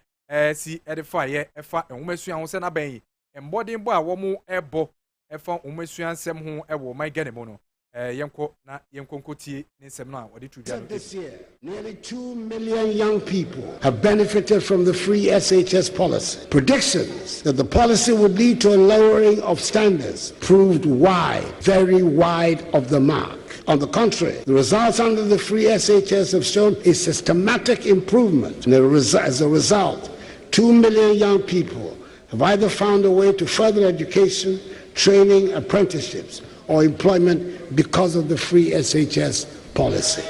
si edifa ye efa enwomasua ho se na ban embodin bo a wo mu ebo efa enwomasua nsem ho ewo man gane mo no yenko na yenkonkotie ne nsem no a wode tu dwa no this year nearly 2 million young people have benefited from the free SHS policy. Predictions that the policy would lead to a lowering of standards proved wide, very wide of the mark. On the contrary, the results under the free SHS have shown a systematic improvement. And as a result, 2 million young people have either found a way to further education, training, apprenticeships, or employment because of the free SHS policy.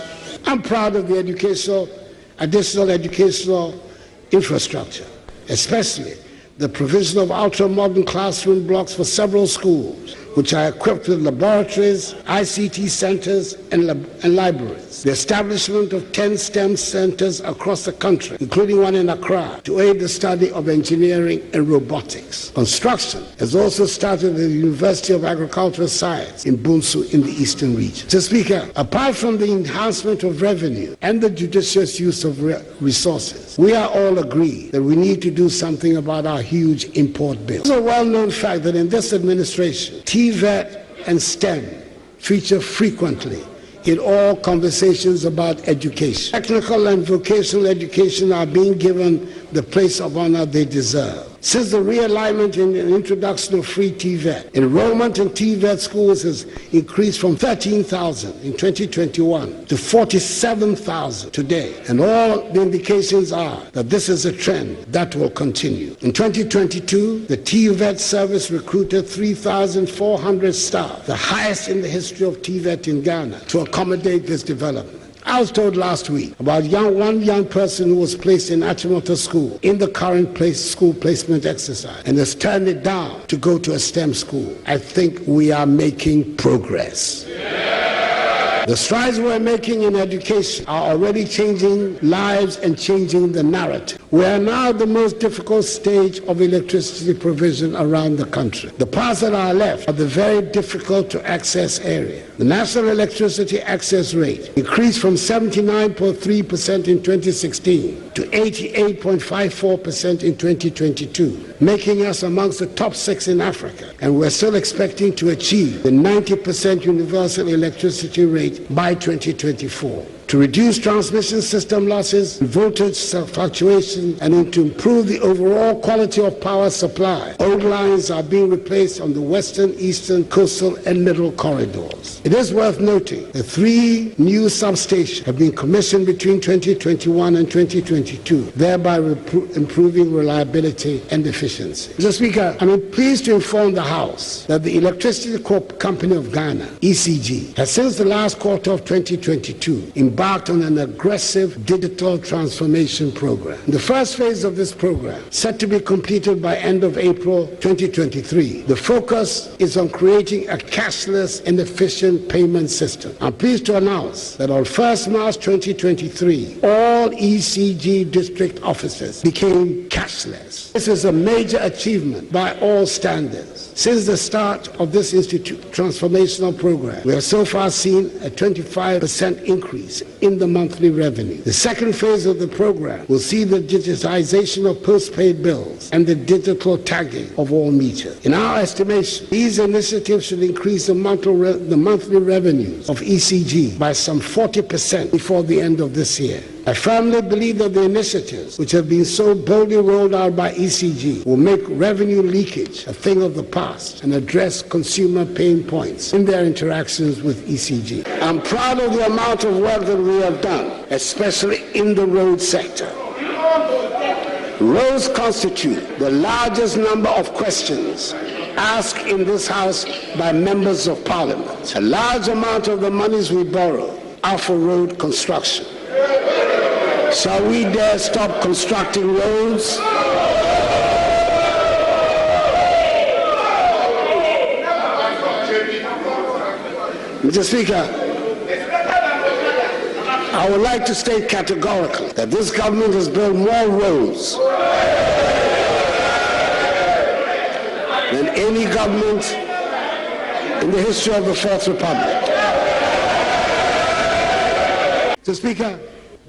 I'm proud of the additional educational infrastructure, especially the provision of ultra-modern classroom blocks for several schools, which are equipped with laboratories, ICT centers, and libraries. The establishment of 10 STEM centers across the country, including one in Accra, to aid the study of engineering and robotics. Construction has also started at the University of Agricultural Science in Bunsu in the Eastern region. Mr. Speaker, apart from the enhancement of revenue and the judicious use of resources, we are all agreed that we need to do something about our huge import bill. It's a well-known fact that in this administration, TVET and STEM feature frequently in all conversations about education. Technical and vocational education are being given the place of honor they deserve. Since the realignment and introduction of free TVET, enrollment in TVET schools has increased from 13,000 in 2021 to 47,000 today. And all the indications are that this is a trend that will continue. In 2022, the TVET service recruited 3,400 staff, the highest in the history of TVET in Ghana, to accommodate this development. I was told last week about one young person who was placed in Achimota School in the current school placement exercise and has turned it down to go to a STEM school. I think we are making progress. The strides we're making in education are already changing lives and changing the narrative. We are now at the most difficult stage of electricity provision around the country. The parts that are left are the very difficult to access area. The national electricity access rate increased from 79.3% in 2016 to 88.54% in 2022, making us amongst the top 6 in Africa. And we're still expecting to achieve the 90% universal electricity rate by 2024. To reduce transmission system losses, voltage fluctuations, and to improve the overall quality of power supply, old lines are being replaced on the western, eastern, coastal, and middle corridors. It is worth noting that 3 new substations have been commissioned between 2021 and 2022, thereby improving reliability and efficiency. Mr. Speaker, I'm pleased to inform the House that the Electricity Company of Ghana, ECG, has since the last quarter of 2022 embarked on an aggressive digital transformation program. The first phase of this program, set to be completed by end of April 2023, the focus is on creating a cashless and efficient payment system. I'm pleased to announce that on 1st March 2023, all ECG district offices became cashless. This is a major achievement by all standards. Since the start of this transformational program, we have so far seen a 25% increase in the monthly revenue. The second phase of the program will see the digitization of postpaid bills and the digital tagging of all meters. In our estimation, these initiatives should increase the monthly revenues of ECG by some 40% before the end of this year. I firmly believe that the initiatives which have been so boldly rolled out by ECG will make revenue leakage a thing of the past and address consumer pain points in their interactions with ECG. I'm proud of the amount of work that we have done, especially in the road sector. Roads constitute the largest number of questions asked in this House by members of Parliament. A large amount of the monies we borrow are for road construction. Shall we dare stop constructing roads? Mr. Speaker, I would like to state categorically that this government has built more roads than any government in the history of the Fourth Republic. Mr. Speaker,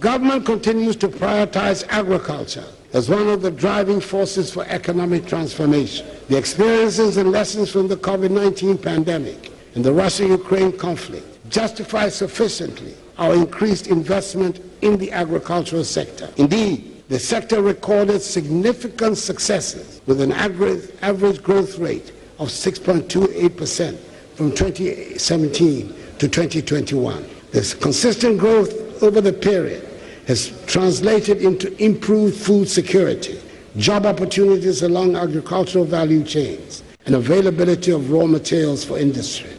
government continues to prioritize agriculture as one of the driving forces for economic transformation. The experiences and lessons from the COVID-19 pandemic and the Russia-Ukraine conflict justify sufficiently our increased investment in the agricultural sector. Indeed, the sector recorded significant successes with an average growth rate of 6.28% from 2017 to 2021. This consistent growth over the period has translated into improved food security, job opportunities along agricultural value chains, and availability of raw materials for industry.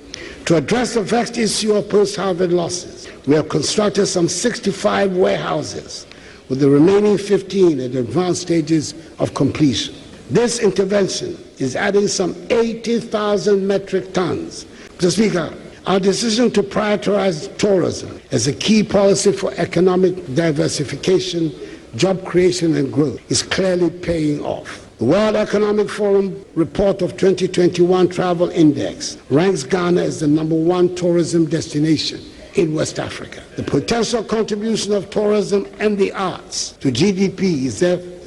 To address the vexed issue of post-harvest losses, we have constructed some 65 warehouses, with the remaining 15 at advanced stages of completion. This intervention is adding some 80,000 metric tons. Mr. Speaker, our decision to prioritize tourism as a key policy for economic diversification, job creation, and growth is clearly paying off. The World Economic Forum report of 2021 Travel Index ranks Ghana as the #1 tourism destination in West Africa. The potential contribution of tourism and the arts to GDP is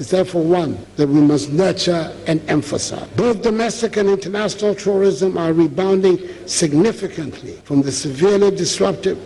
therefore one that we must nurture and emphasize. Both domestic and international tourism are rebounding significantly from the severely disruptive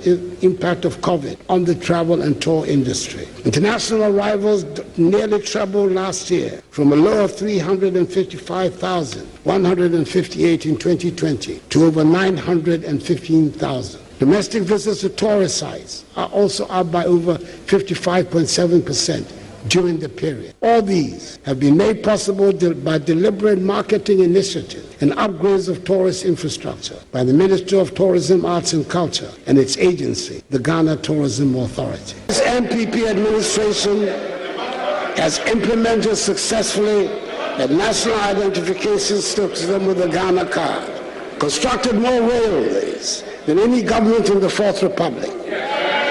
impact of COVID on the travel and tour industry. International arrivals nearly trebled last year from a low of 355,158 in 2020 to over 915,000. Domestic visits to tourist sites are also up by over 55.7% during the period. All these have been made possible by deliberate marketing initiatives and upgrades of tourist infrastructure by the Ministry of Tourism, Arts and Culture and its agency, the Ghana Tourism Authority. This MPP administration has implemented successfully a national identification system with the Ghana card, constructed more railways than any government in the Fourth Republic,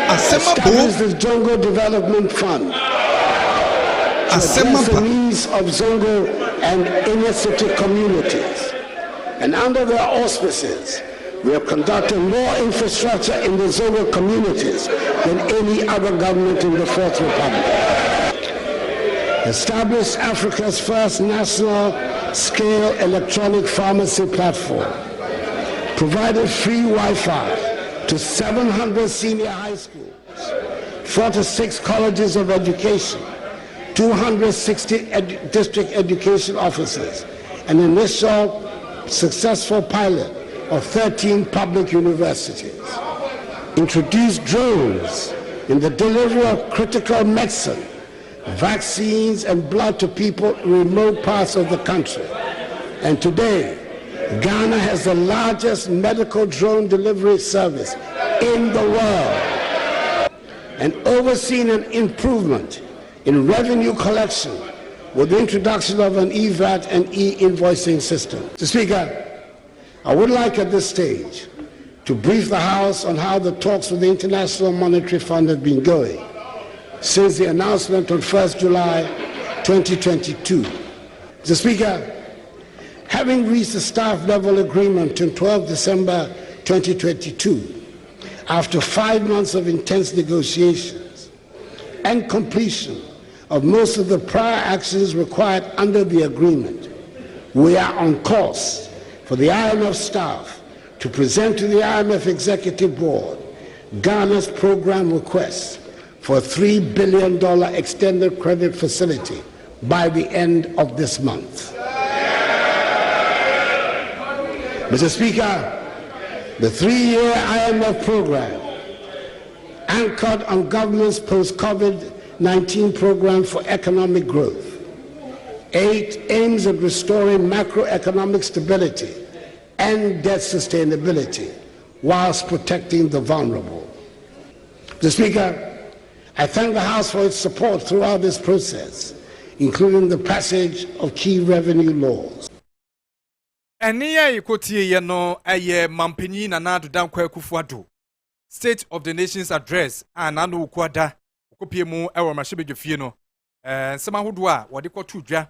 established the Zongo Development Fund to address the needs of Zongo and inner city communities. And under their auspices, we have conducted more infrastructure in the Zongo communities than any other government in the Fourth Republic. Established Africa's first national-scale electronic pharmacy platform, provided free Wi-Fi to 700 senior high schools, 46 colleges of education, 260 district education offices, an initial successful pilot of 13 public universities. Introduced drones in the delivery of critical medicine, vaccines, and blood to people in remote parts of the country. And today, Ghana has the largest medical drone delivery service in the world, and overseen an improvement in revenue collection with the introduction of an e-VAT and e-invoicing system. Mr. Speaker, I would like at this stage to brief the House on how the talks with the International Monetary Fund have been going since the announcement on 1st July 2022. Mr. Speaker, having reached a staff-level agreement on 12 December 2022, after 5 months of intense negotiations and completion of most of the prior actions required under the agreement, we are on course for the IMF staff to present to the IMF Executive Board Ghana's program request for a $3 billion extended credit facility by the end of this month. Mr. Speaker, the 3-year IMF program, anchored on government's post-COVID-19 program for economic growth, aims at restoring macroeconomic stability and debt sustainability whilst protecting the vulnerable. Mr. Speaker, I thank the House for its support throughout this process, including the passage of key revenue laws. Enia ikotie ye no eye mampeni na nadu dan kwa kufuado. State of the Nation's address anano ukwada ukopie mu ewo mashibedwefie no. Nsema hodo a wode kwotu dwa.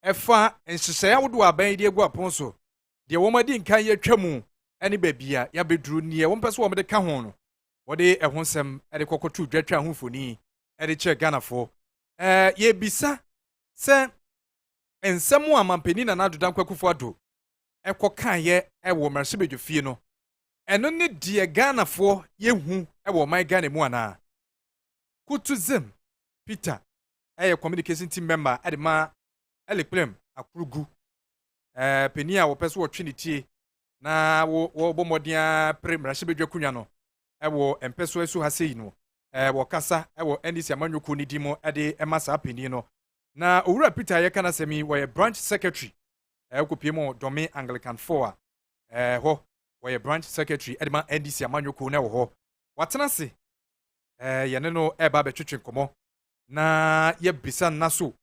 Efa nhyehyɛ hodo a ban de egu apon so. De wo madi nkan ye twamu ene babia ya beduru nie wo mpɛso wo mede ka ho no. Wode ehonsɛm ede kokotu dwa twa ho foni ede che Ganafo. Ye bisa se ensɛm a mampeni na nadu dan kwa kufuado ekokan ye ewo mashibedwefie no. Eno ne die Ganafo yehu ewo man Ghana mu ana. Kutuzem Peter communication team member edema eleklem akurugu penia wo peso wo twinitie na wo bomodia premrashibedwa kunwa no ewo empeso esu hasei no wo kasa ewo NDC amanyoko ni dimo ede emasa peni no na owura Peter ye kana semi wo branch secretary ekopie mo Dome Anglican 4 ho wo branch secretary edema NDC amanyoko na wo ho watena se yene no eba betwetwe komo na ye bisa naso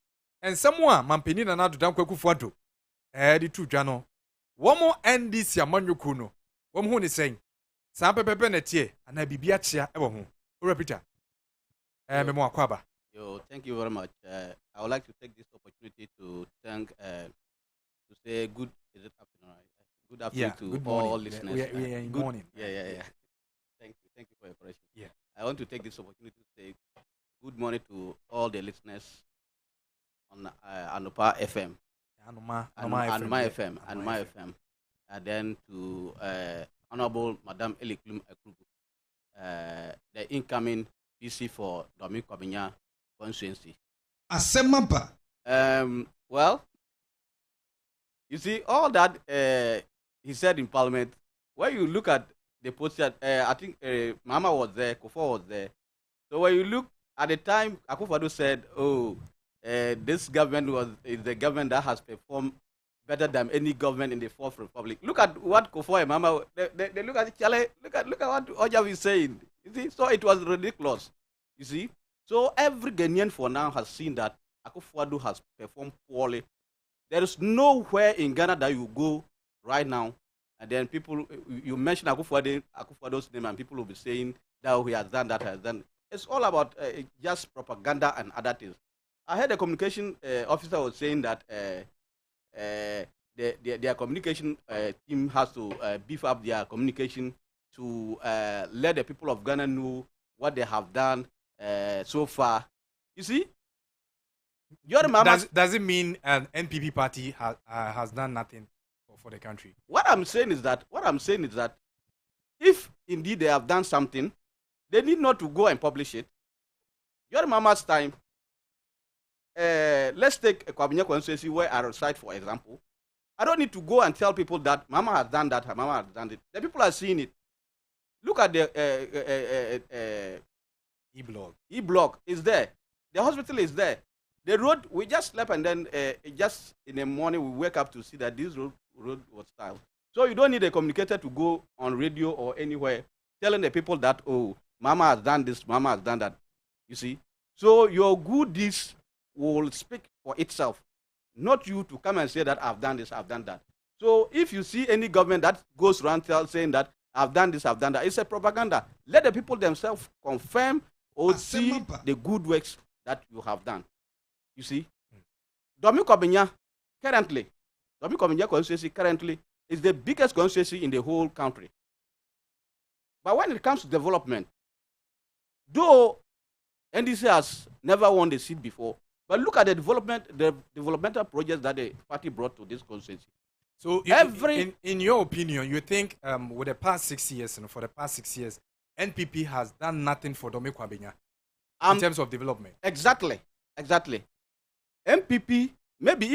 ensɛm a mampeni na nado dan kwaku fuado di tu dwa no womo NDC amanyoko no wom hu ni sen san pepepe na tie ana bibia chia e wo ho ora Peter memo akwaba. Yo, thank you very much. I would like to take this opportunity to thank to say good afternoon to good all morning. listeners. We are in good morning. Yeah. Thank you for your correction. Yeah. I want to take this opportunity to say good morning to all the listeners on Anomaa FM. Anomaa FM. And then to Honorable Madam Eliklum Ekrubu, the incoming PC for Dome Kwabenya constituency. Asem. Well, you see, all that he said in Parliament, when you look at the poster, I think Mama was there, Kofo was there. So when you look at the time, Akufo-Addo said, this government is the government that has performed better than any government in the Fourth Republic. Look at what Kofo and Mama, they look at each other, look at what Ojav is saying. You see, so it was ridiculous. You see, so every Ghanaian for now has seen that Akufo-Addo has performed poorly. There is nowhere in Ghana that you go right now, and then people, you mention Akufo-Addo's name, and people will be saying that he has done that, has done. It's all about just propaganda and other things. I heard a communication officer was saying that their communication team has to beef up their communication to let the people of Ghana know what they have done so far. You see? Does it mean an NPP party has done nothing for the country? What I'm saying is that if indeed they have done something, they need not to go and publish it. Your mama's time. Let's take a Kwabenya constituency where I reside, for example. I don't need to go and tell people that Mama has done that, Mama has done it. The people are seeing it. Look at the E-block is there. The hospital is there. The road, we just slept and then just in the morning we wake up to see that this road was tiled. So you don't need a communicator to go on radio or anywhere telling the people that, Mama has done this, Mama has done that. You see? So your good deeds will speak for itself, not you to come and say that I've done this, I've done that. So if you see any government that goes around saying that I've done this, I've done that, it's a propaganda. Let the people themselves confirm or see the good works that you have done. You see? Dome Kwabenya constituency currently is the biggest constituency in the whole country. But when it comes to development, though NDC has never won the seat before, but look at the developmental projects that the party brought to this constituency. So, in your opinion, you think with the past 6 years, for the past 6 years, NPP has done nothing for Dome Kwabenya in terms of development? Exactly. NPP, maybe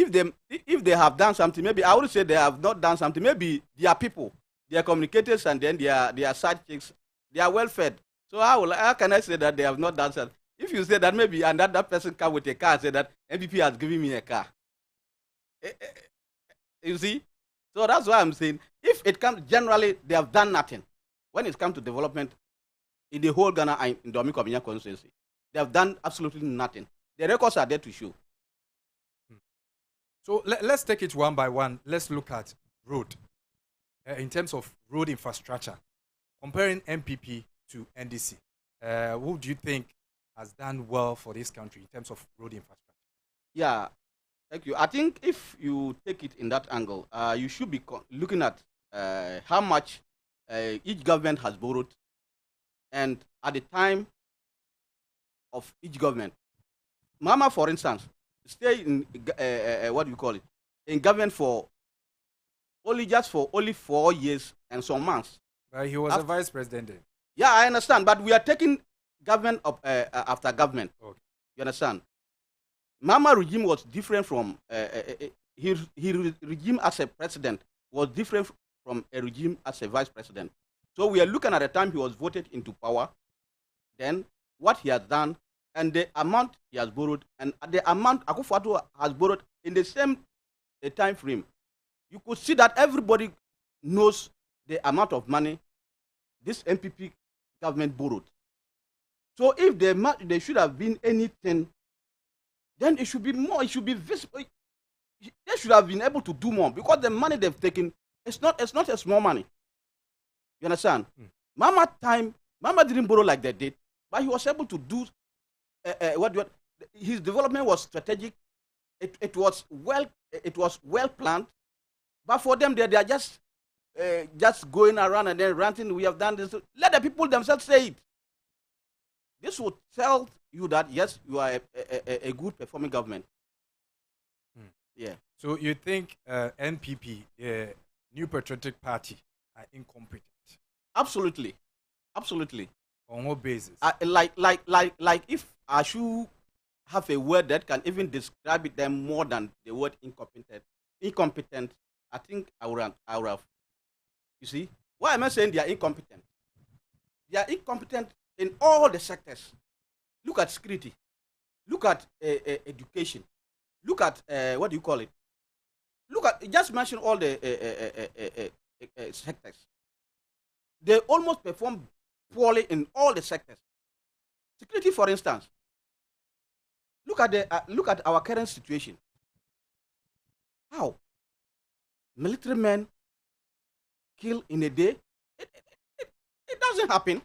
if they have done something, maybe I would say they have not done something. Maybe their people, their communicators, and then their sidekicks, they are well fed. So how can I say that they have not done something? If you say that maybe and that person come with a car and say that NPP has given me a car. You see? So that's why I'm saying if it comes generally they have done nothing when it comes to development in the whole Ghana and in Dome Kwabenya constituency. They have done absolutely nothing. The records are there to show. So let's take it one by one. Let's look at road. In terms of road infrastructure, comparing MPP to NDC, who do you think has done well for this country in terms of road infrastructure? Yeah, thank you. I think if you take it in that angle, you should be looking at how much each government has borrowed, and at the time of each government. Mama, for instance, stay in what do you call it? In government for only 4 years and some months. But he was a vice president then. Yeah, I understand, but we are taking government of, after government. Okay. You understand? Mama regime was different from his regime as a president was different from a regime as a vice president. So we are looking at the time he was voted into power, then what he has done, and the amount he has borrowed, and the amount Akufo-Addo has borrowed in the same time frame. You could see that everybody knows the amount of money this MPP government borrowed. So if there should have been anything, then it should be more. It should be visible. They should have been able to do more because the money they've taken, it's not a small money. You understand? Mama didn't borrow like they did, but he was able to do his development was strategic. It was well planned. But for them, they are just going around and then ranting. We have done this. Let the people themselves say it. This would tell you that yes, you are a good performing government. Yeah. So you think NPP, the New Patriotic Party, are incompetent? Absolutely. On what basis? Like if I should have a word that can even describe them more than the word incompetent, I think I would have. You see, why am I saying they are incompetent? They are incompetent in all the sectors. Look at security. Look at education. Look at what do you call it? Look at, just mention all the sectors. They almost perform poorly in all the sectors. Security, for instance. Look at our current situation. How military men kill in a day? It doesn't happen.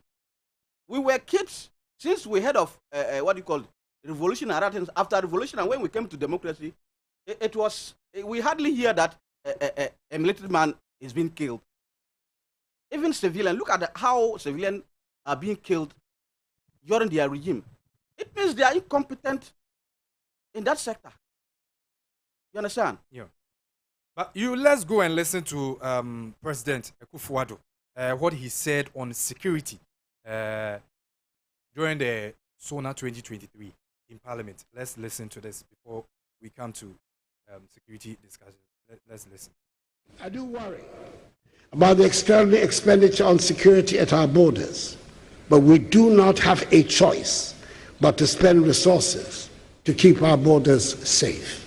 We were kids since we heard of what do you call it? Revolution and after revolution, and when we came to democracy, we hardly hear that a military man is being killed. Even civilian, look at how civilians are being killed during their regime. It means they are incompetent in that sector. You understand? Yeah. But let's go and listen to President Akufo-Addo, what he said on security during the SONA 2023 in Parliament. Let's listen to this before we come to security discussion. Let's listen. I do worry about the extraordinary expenditure on security at our borders, but we do not have a choice but to spend resources to keep our borders safe.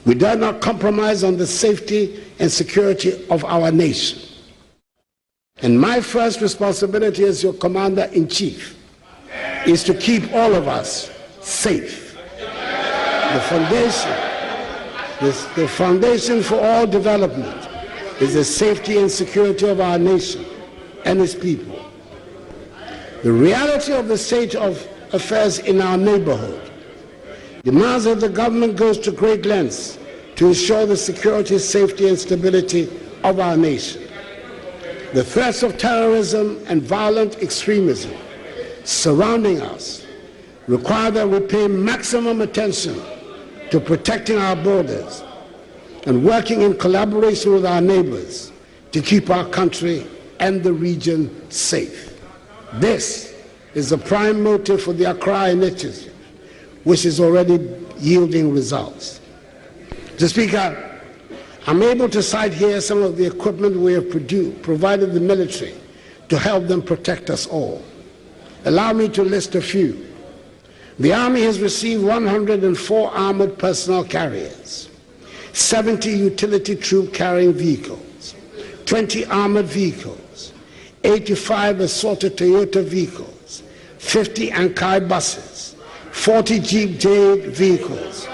We dare not compromise on the safety and security of our nation. And my first responsibility as your commander-in-chief is to keep all of us safe. The foundation for all development is the safety and security of our nation and its people. The reality of the state of affairs in our neighborhood demands that the government goes to great lengths to ensure the security, safety, and stability of our nation. The threats of terrorism and violent extremism surrounding us require that we pay maximum attention to protecting our borders and working in collaboration with our neighbors to keep our country and the region safe. This is the prime motive for the Accra Initiative, which is already yielding results. Mr. Speaker, I'm able to cite here some of the equipment we have provided the military to help them protect us all. Allow me to list a few. The Army has received 104 armored personnel carriers, 70 utility troop carrying vehicles, 20 armored vehicles, 85 assorted Toyota vehicles, 50 Ankai buses, 40 Jeep Jade vehicles.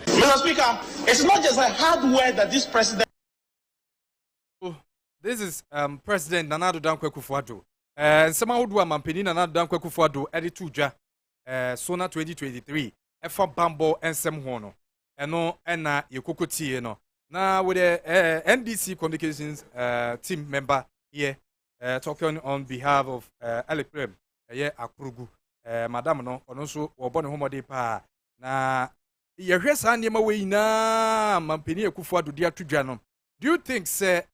Mr. Speaker, it's not just a hardware that this president. This is President Nana Addo Dankwa Akufo-Addo. Nsema wodu amampeni Nana Addo Dankwa Akufo-Addo editu dwa Sona 2023 efa bambo ensem ho no. Eno na yekokotie no. Na with the NDC communications team member here talking on behalf of Elekrem Akurugu. Madam no ono so obo ne homode pa na yehwe sa niema we na mampeni Akufo-Addo dia tudwa no. Do you think say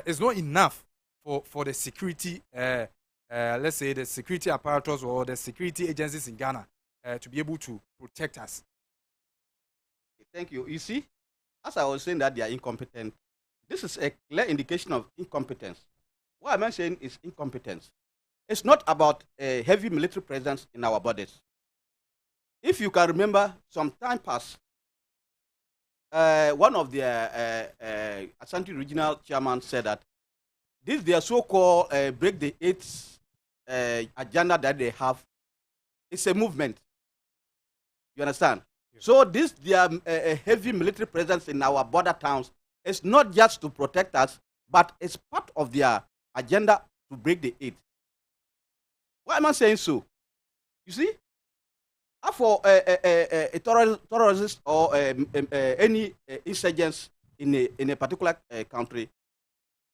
it's not enough for the security, let's say the security apparatus or the security agencies in Ghana to be able to protect us? Thank you. You see, as I was saying that they are incompetent, this is a clear indication of incompetence. What I'm saying is incompetence. It's not about a heavy military presence in our borders. If you can remember, some time past, one of the Ashanti regional chairman said that this their so-called break the eighth agenda that they have is a movement. You understand? Yeah. So this their heavy military presence in our border towns is not just to protect us, but it's part of their agenda to break the eighth. Why am I saying so? You see? For a terrorist or any insurgents in a particular country,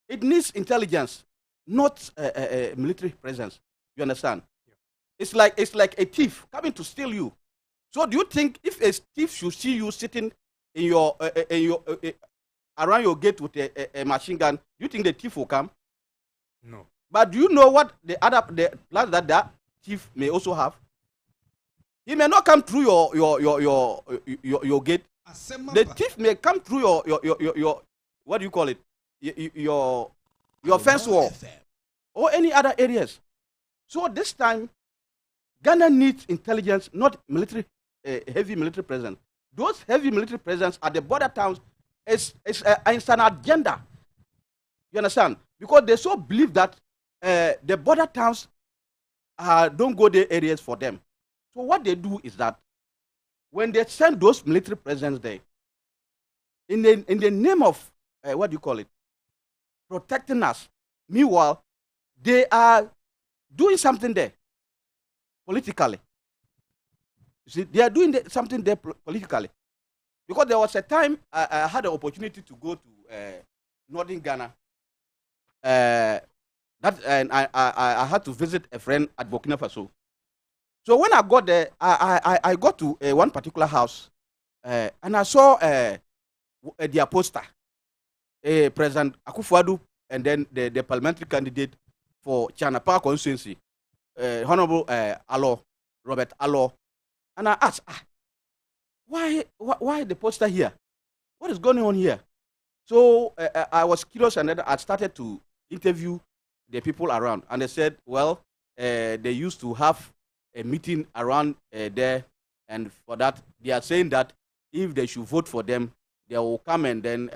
it needs intelligence, not military presence. You understand? Yeah. It's like a thief coming to steal you. So do you think if a thief should see you sitting in your around your gate with a machine gun, do you think the thief will come? No. But do you know what the plans that thief may also have? He may not come through your gate. The thief may come through your what do you call it? Your fence wall or any other areas. So this time, Ghana needs intelligence, not military, heavy military presence. Those heavy military presence at the border towns is an agenda. You understand? Because they so believe that the border towns don't go the areas for them. So what they do is that when they send those military presence there, in the name of what do you call it, protecting us, meanwhile they are doing something there politically. You see, they are doing something there politically, because there was a time I had the opportunity to go to northern Ghana. And I had to visit a friend at Burkina Faso. So when I got there, I got to one particular house, and I saw their poster, President Akufo-Addo, and then the parliamentary candidate for Chanapa constituency, Honorable Robert Allo. And I asked, why the poster here? What is going on here? So I was curious, and then I started to interview the people around, and they said, well, they used to have a meeting around there, and for that they are saying that if they should vote for them, they will come and then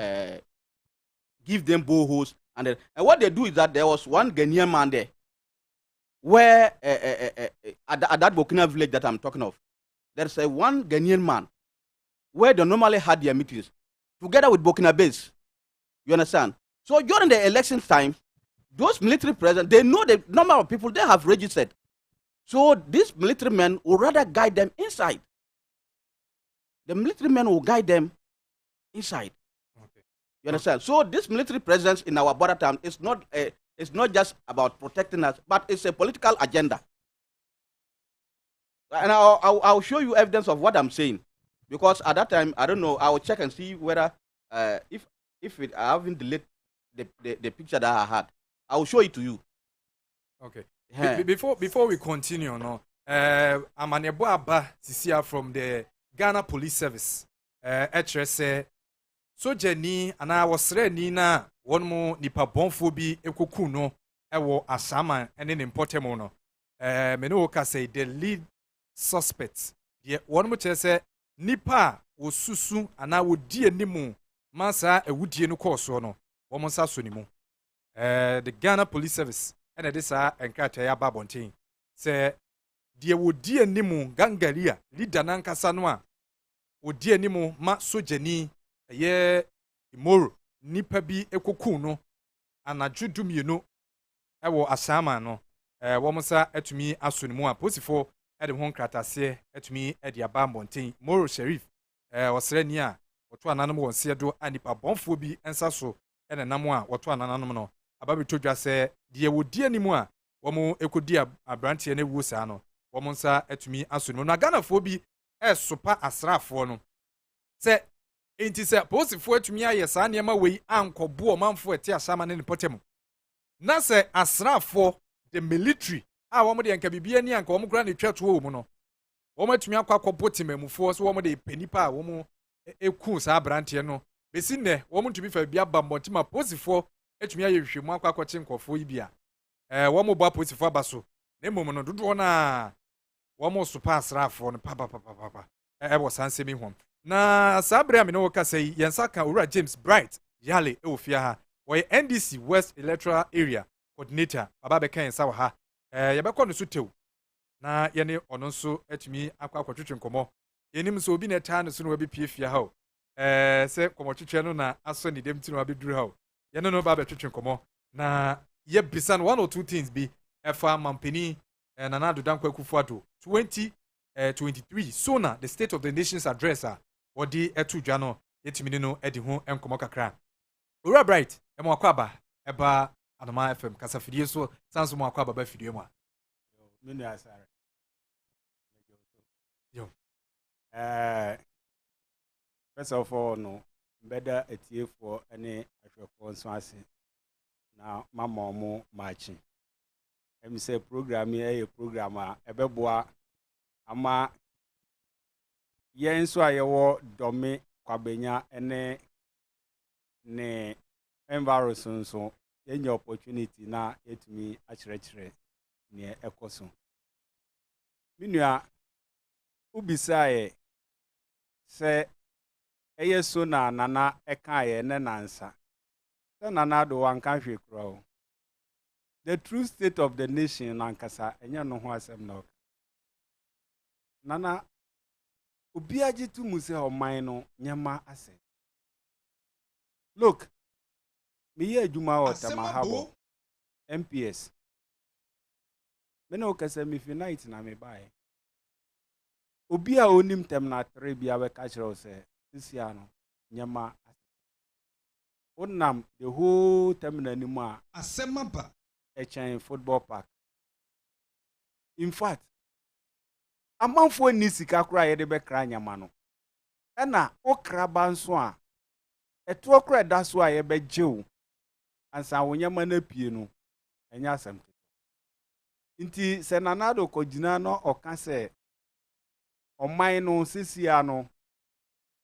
give them boreholes, and what they do is that there was one Ghanaian man there, where at that Burkina village that I'm talking of, there's one Ghanaian man where they normally had their meetings together with Burkina Base. You understand? So during the election time, those military presidents, they know the number of people they have registered. So these military men will rather guide them inside. The military men will guide them inside. Okay. You understand? So this military presence in our border town is not just about protecting us, but it's a political agenda. And I'll show you evidence of what I'm saying, because at that time I don't know. I will check and see whether I haven't deleted the picture that I had. I will show it to you. Okay. Before we continue, no, I'm an Aba Sisia from the Ghana Police Service. HSA. So Jenny and I was ready na one more nipa bonphobi ekukuno ewo Asama and then important mono. Menoka say the lead suspect. The one more say nipa wo susu and I would die nimu masa e wudie no course no. Womonsa sonimu. The Ghana Police Service ɛna de saa enkrata ya ba bonten sɛ de wodi animu gangaria leader nankasa no a wodi animu ma sojani ɛyɛ imoro nipa bi ekoku no anadwo dumienu ɛwɔ asama no wɔn sa atumi aso ne mu a posifo ɛde ho nkratase atumi ɛde aba bonten moro sheriff ɔsrani a wɔto ananom wɔn se do a nipa bɔnfoɔ bi nsa so ɛna nam a wɔto ananom no ababeto dwa sɛ deɛ wodi animu a wɔn ekodi abranteɛ na ewu saa no wɔn nsa atumi aso ne mu na Ghanafoɔ bi ɛsopa asraafoɔ no sɛ enti sɛ posifoɔ atumi ayɛ saa nneɛma wei ankɔbo ɔmanfoɔ ɛte asama ne ne pɔtɛm na sɛ asraafoɔ the military a wɔn de nka bibia ni anka wɔn kura ne twɛ toɔ mu no wɔn atumi akɔbɔ temamufoɔ so wɔn de penipa a wɔn eku saa abranteɛ no besi nnɛ wɔn ntumi fa bia ba mmɔntima posifoɔ atumi ayɛ hwehwɛmu akɔkye nkɔfoɔ yi bia wɔn bɔ posifoɔ aba so na mmom no dodoɔ na wɔn sopa asraafoɔ no papapapapa ɛwɔ saa nsɛm yi ho na saa bere a me ne wo kasa yi yɛn nsa ka owura James Bright Yale ɛwɔ fie ha wɔyɛ NDC West Electoral Area Coordinator aba bɛka yɛn nsa wɔ ha yɛbɛkɔ no so tew na yɛne ɔno nso atumi akɔtwetwe nkɔmmɔ yɛnim sɛ obi na ɛtaa no so na wabɛpie fie ha o sɛ kɔmmɔtwetwe no na asɔ ne dɛm ti na wabɛduru ha o yɛne no ba bɛtwetwe nkɔmmɔ na yɛbisa no 1 or 2 things bi ɛfa mampani Nana Addo Dankwa Akufo-Addo 2023 sona the State of the Nation's address a wɔde ɛto dwa no yɛtumi no ɛde ho nkɔmmɔ kakra owura Bright ɛma wakɔ aba ɛba Anomaa FM kasafidie so sanso mu akɔ aba ba fidie mu a menu Asare yo first of all no mbɛda atiefoɔ ne ahwɛfoɔ nso ase na mama ɔmo maakye ɛmi sɛ program yi ɛyɛ program a ɛbɛboa ama yɛn nso a yɛwɔ dɔme kwabenya ne environs nso yɛnya opportunity na yɛtumi akyerɛkyerɛ nea ɛkɔ so minua ubisae sɛ ɛyɛ so na nana ɛkaeɛ ne nansa sɛ Nana Addo wanka hwɛ kura o the true state of the nation nankasa ɛnyɛ no ho asɛm na nana obi agye to mu sɛ ɔman no nyɛma asɛ look meyɛ adwuma wɔ Tamahabo MPS me ne wokasɛ mefi night na mebaeɛ obi a onim tem na 3 bia bɛka kyerɛ wo sɛ sisia no nyɛma asɛ wonam the whole terminal anim a asɛmaba ɛkyɛn football park in fact amanfoɔ ni sika kora yɛde bɛkra nyama no ɛna okra ba nso a ɛtoɔ kora da so a yɛbɛgye wo ansa wo nyama na pie no ɛnyɛ asɛm nti sɛ Nana Addo kɔgyina no ɔka sɛ ɔman no sisia no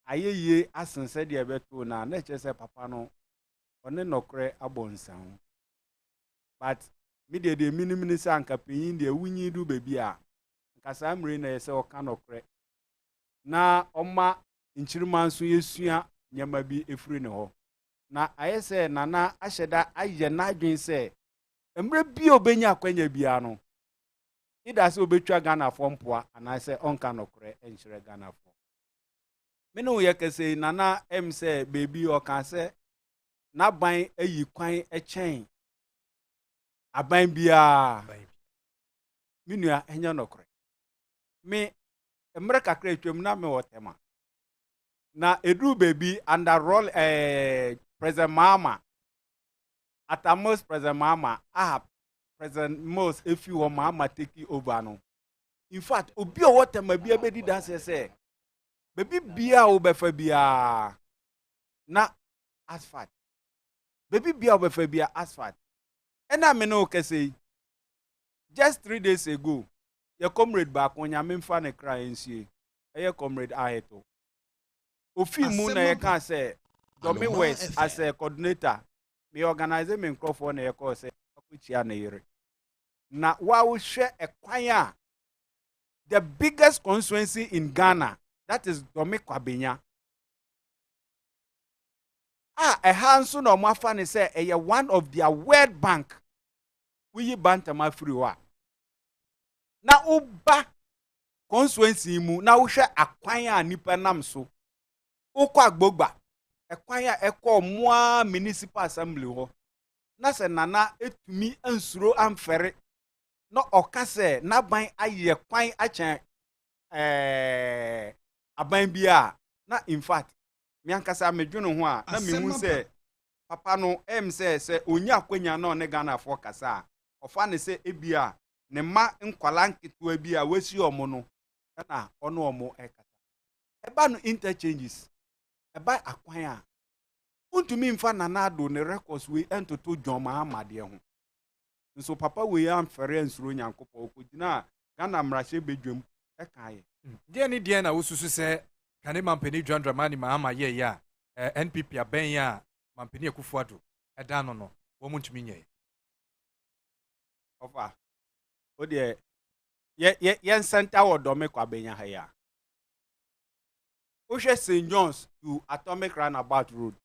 ayɛyie asen sɛdeɛ ɛbɛto na ɛkyɛ sɛ papa no ɔne nɔkorɛ abɔ nsa ho but media de minimini sɛ anka panyin de wunyi du baabi a nka saa mmere na yɛ sɛ ɔka nɔkorɛ na ɔma nkyirima nso yɛsua nyama bi efiri ne hɔ na ayɛ sɛ Nana ahyɛda ayɛ n'adwen sɛ mmere bi obenya akwanya bia no ida sɛ obetwa Ghanafoɔ mpoa anaasɛ ɔnka nɔkorɛ ɛnkyerɛ Ghanafoɔ me ne wo yɛ kɛsɛ Nana ɛm sɛ beebi ɔka sɛ n'aban ayi kwan ɛkyɛn aban bia me nua ɛnyɛ nɔkorɛ me mmere kakra atwam na me wɔ tema na eduru baby under roll President Mahama atamos President Mahama President Mos if you want Mahama take over no in fact obi o tema bia bedi da say baby bia o befa bia na asphalt baby bia o befa bia asphalt ena me no kese just 3 days ago your comrade back on your memfa ne cry nsie eye comrade aheto ofi mu na ye kan say Domi West as a coordinator me organize me microphone na ye call say akuchia na yere na wa wo hwe ekwan the biggest constituency in Ghana that is Domi Kwabenya a hanso no mafa ne say one of their World Bank wuyi bantama free wa na uba constituency mu na wohwe akwan a nipa nam so ukọ agbogba ekwan a ekọ moa municipal assembly ho na se nana etumi ansuro amfere na okase na ban aye kwan achen aban bia na in fact me ankasa medweno ho a na mehu se papa no se onya akwanya na one Ghana for kasa ofa ne se ebia ne ma nkwala nketewa bi a wasi omo no na ono omo ekasa eba no interchanges eba akwan a untumi mfa nanado ne records we entoto John Mahama de ho nso papa we am fere nsuro nyankopɔ okogina Ghana mrahye bedwam ekaye die na wosusu se kane mampani John Dramani Mahama ye ya NPP aben ya mampani Akufo-Addo eda no wo muntumi nye ofa o de ye center wo dome kwa benya ha ya o hwe St John's to Atomic Roundabout Road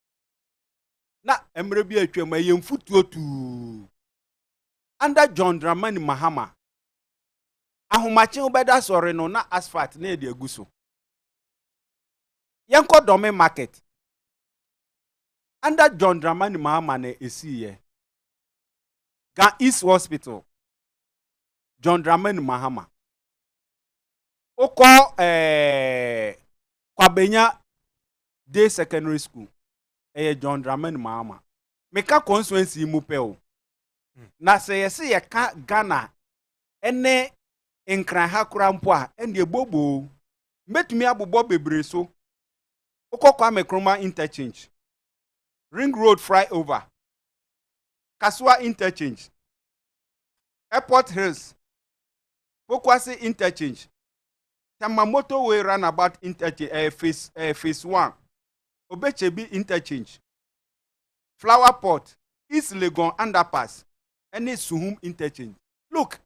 na emre bi atwam ayemfutuo tu under John Dramani Mahama ahomache obeda sore no na asphalt na edi aguso yenko dome market under John Dramani Mahama na esiye Ga East Hospital John Dramani Mahama oko Kwabenya Day Secondary School John Dramani Mahama meka constituency mu pe o na se yesi ye ka Ghana ene nkran ha kura mpo a ende bobo metumi abobọ bebre so okokwa mekroma interchange Ring Road flyover Kasua interchange Airport Hills Pokwasi interchange Tamamoto way roundabout interchange phase 1 Obechebi interchange Flower Port East Legon underpass any Suhum interchange. Look,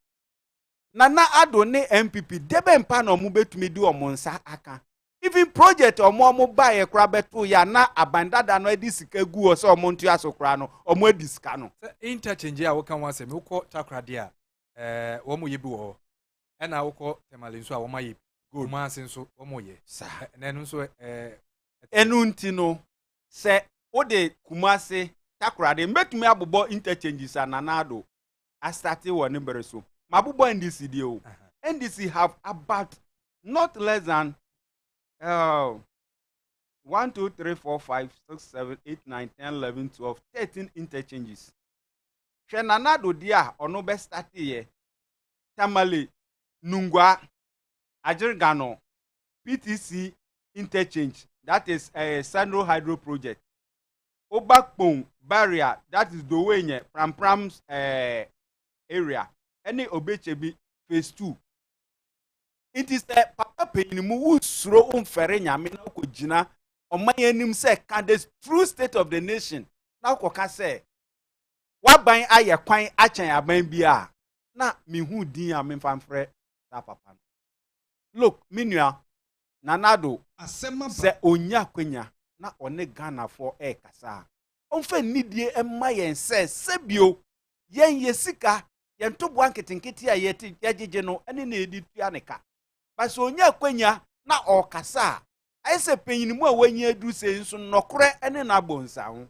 Nana Ado ne MPP debe mpa na omu betumi di omonsa aka. Even project omu buy e kra beto ya na abandada no edi sika gu o se omontu asokra no omu edi sika no. Interchange a woka wan se me ukọ takrade a omu yebi wo e na ukọ temale nso a wo maye go ma se nso omu ye. Na enu nso enu ntino se ode Kumasi takrade mbetumi abobọ interchanges ananado I started one number so mabubo NDC dio NDC have about not less than 1 2 3 4 5 6 7 8 9 10 11 12 13 interchanges Shenanado dia ono be start here Tamale Nungwa Ajirgano PTC interchange that is a Sandro Hydro project Obakpon barrier that is Dowenye Pram's area any Obechebi phase 2 it is the papa penimu usro umfere nyame na okojina omayanim se ka the true state of the nation na okoka se waban aye kwan achen aban bia na mihu din a memfamfre da papa look minua nanado Asem se onya kwenya na one Ghana for kasa onfa nidie emma yen se sebio yen yesika yen to bwanketenketi a yeti yajeje no ene na edi tua ne ka baso onya kwenya na okasa ayese penyinimu a wanyi adu se nso nokore ene na bonsa ho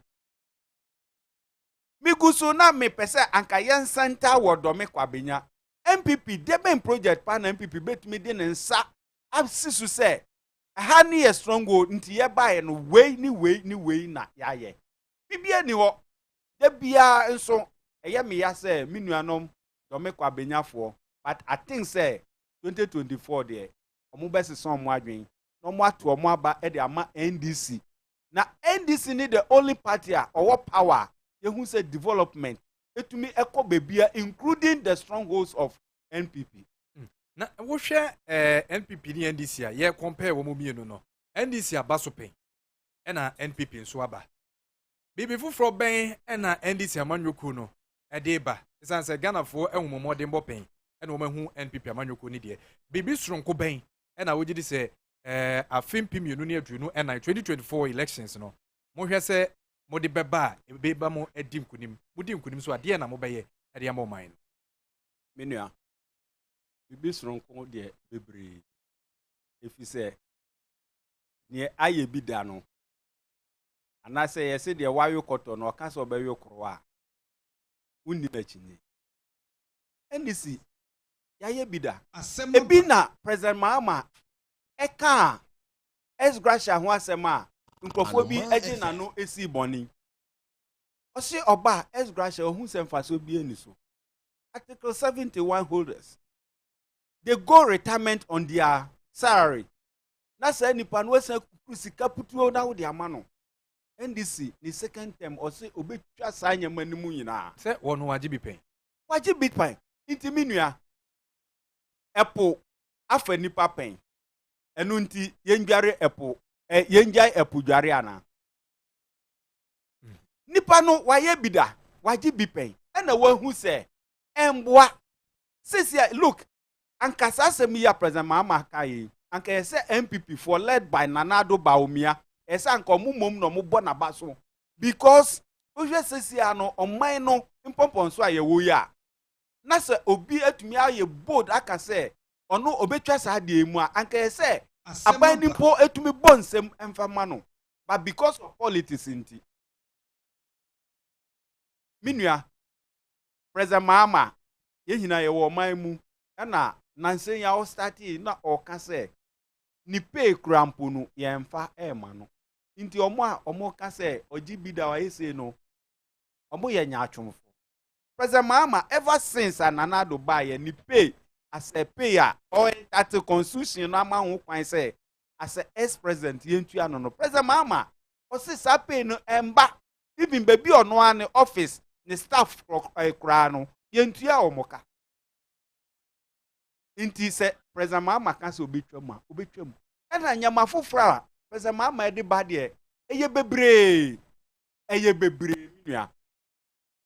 miguso na me pese anka yen santa wodome kwabenya MPP deben project pa na MPP betumi de ne nsa absisu se ha ni ye stronghold nti ye bae no wei na yaye bibia ni ho de bia nso eye me ya se minuanom dome kwa benyafo but I think say 2024 there omo bese son mo adwen no mo ato omo aba e de ama NDC na NDC ni the only party a owo power yehu say development etumi ekọ bebia including the strongholds of NPP. Na wo hwe NPP ni NDC a ye compare wo mo mienu no NDC abaso pen e na NPP nso aba bibi fufuro ben e na NDC amanwoku no e de ba isan se Ghana fo enwomode mbo pen e na wo mahu NPP amanwoku ni de bibi sronko ben e na wo gidi se afimpi mienu ni adunu e na 2024 elections no mo hwe se mo de beba mo edim kunim so ade na mo beye e de ambo man Menua. Bibi sronko de bebre. If you say near aye bi da no. And I say yes de wa yo koto no ka so be yo kroa. Unni na chinye. NDC yaye bi da. Ebi na President Mahama eka Gracia ho asema nkrofo bi eje na no esi boni. Osi oba Gracia ohun semfaso bi eni so. Article 71 holders, they go retirement on their salary. Na say nipa no say sika putuo na wo de amano. NDC ni second term or say obetwa sanya manimu nyina. Say wono waji bi pen. Waji bi pen. Inti minua. Epo afa nipa pen. Enu nti yenjare epo yenjai epo dware ana. Nipa no waye bida, waji bi pen. Ena wahu say Emboa. Sisi, look, Ankasa Asem ya President Mahama kai. Anka yese MPP for led by Nanado Baumia. Ese anka mumom no mubo na baso. Because uje sisi ano omai no impompon so ayewo ya. Na se obi etumi aye bold aka se ono obetwa sa de emu a anka yese aban nimpo etumi bonsem emfama no. But because of politics inti. Minua President Mahama ye hina ye wo man mu na nansen ya o start na o ka se ni pay krampo no ye mfa e ma no nti omo ka se oji bida wa yese no omo ye nya atwomfo President Mahama ever since Ananado buy ye ni pay as a payer or at the constitution na ma ho kwan se as a ex president ye ntua no President Mahama o se sa pay no emba even baby ono an office ni staff kra no yentua omoka inti se President Mahama kan se obetwam ena nyama fofra President Mahama de ba de eye bebre nua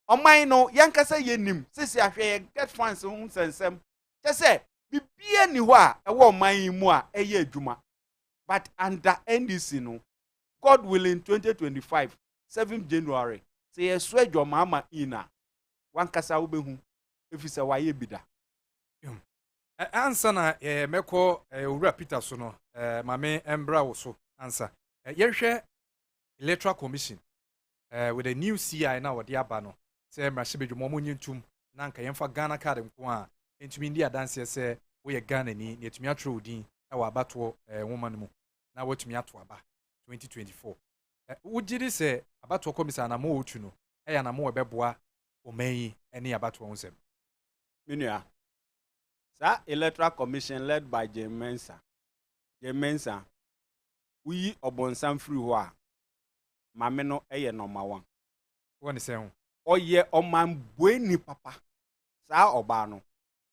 oman no yankasa yenim sisi ahwe get fans hu sensem che se bibie ni ho a ewo oman mu a eye adwuma but under NDC no God willing 2025 7th January say yeso adwo Mahama ina wankasa wo behu efise waye bida ansa na meko owura Peter so no mame embra wo so ansa yehwe electoral commission with a new CI na wode aba no say mrahye bedwuma mo nyintum na nka yemfa Ghana card nko a entumi ndi adanse se wo ye Ghana ni na etumi atro odin e wa abato nwoma no mu na watumi ato aba 2024 wujiri se abato commission na mo otu no ya na mo beboa omeyi ene abato ho sem minua sa electoral commission led by James Mensa we obonsam free ho a mame no eye number 1 woni se ho oye oman bueni papa sa oba no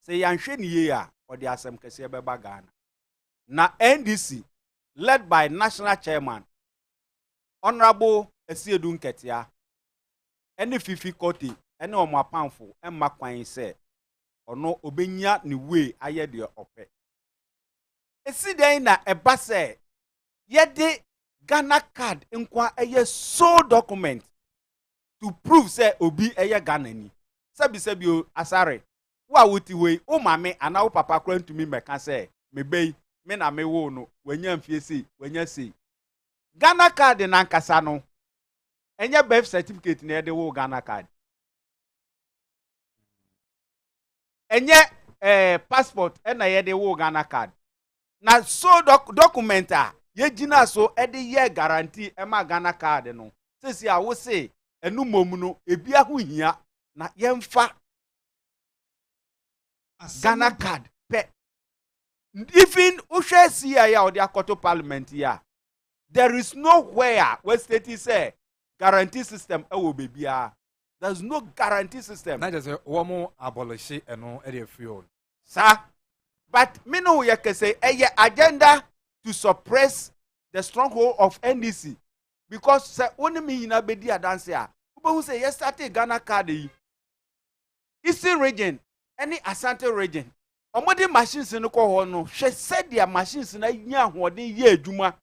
se yanhwe ni ye a odi asem kese beba Ghana na NDC led by national chairman honorable Esiedu Nketia ene fifi koti ene omapanfo emma kwan se ono obenya ni we aye de ope esiden na eba se ye de Ghana card nkwa eye so document to prove say obi eye Ghana ni sabi o Asare wa wuti we o mame ana o papa kra ntumi meka say me bei me na me wo no wanya mfiesi wanya sei Ghana card na nkasa no enye birth certificate na de wo Ghana card enye passport na ye de wo Ghana card na so document a ye gina so e de ye guarantee e ma Ghana card no sesi a wo se enu mom no ebi ahohia na yemfa Ghana card pe even uhwe sia ya odi akoto parliament ya there is nowhere where state say guarantee system e wo bebia there's no guarantee system na just womo abolish eno e dey fuel sir but me no ye can say agenda to suppress the stronghold of NDC because say only me na bedi adanse a who say yes started Ghana card yi Eastern region any Asante region omodi machines no ko ho no hwe said their machines na nya hoden ye adwuma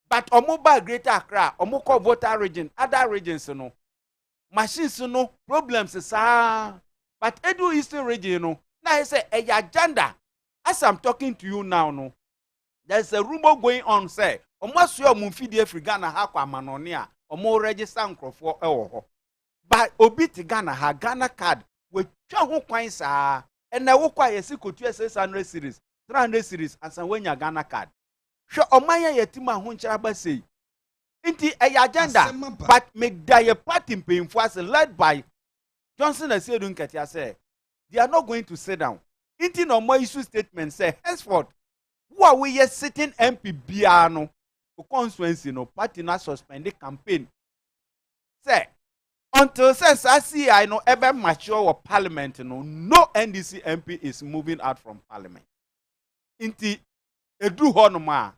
but omoba Greater Accra omoko voter region other regions no machines no problems sa But Edo Eastern region, no, now I say a agenda. As I'm talking to you now, no, there's a rumor going on, say, almost your Mufidi Africana Hakwa Manonia, or more register for oh. But Obiti Ghana ha Ghana card with Chahu coins and I walk by a secret 600 series, 300 series, and some when your Ghana card. Sure, Omaya Yatima Hunchaba say. Inti a agenda, but make dia party paying for us led by Johnson and Sedun Katia say. They are not going to sit down. Inti no more issue statement say, henceforth, who are we yet sitting MP Biano? Constituency no party not suspend the campaign. Say, until says I see I know ever mature or parliament no NDC MP is moving out from parliament. Inti Edu Honoma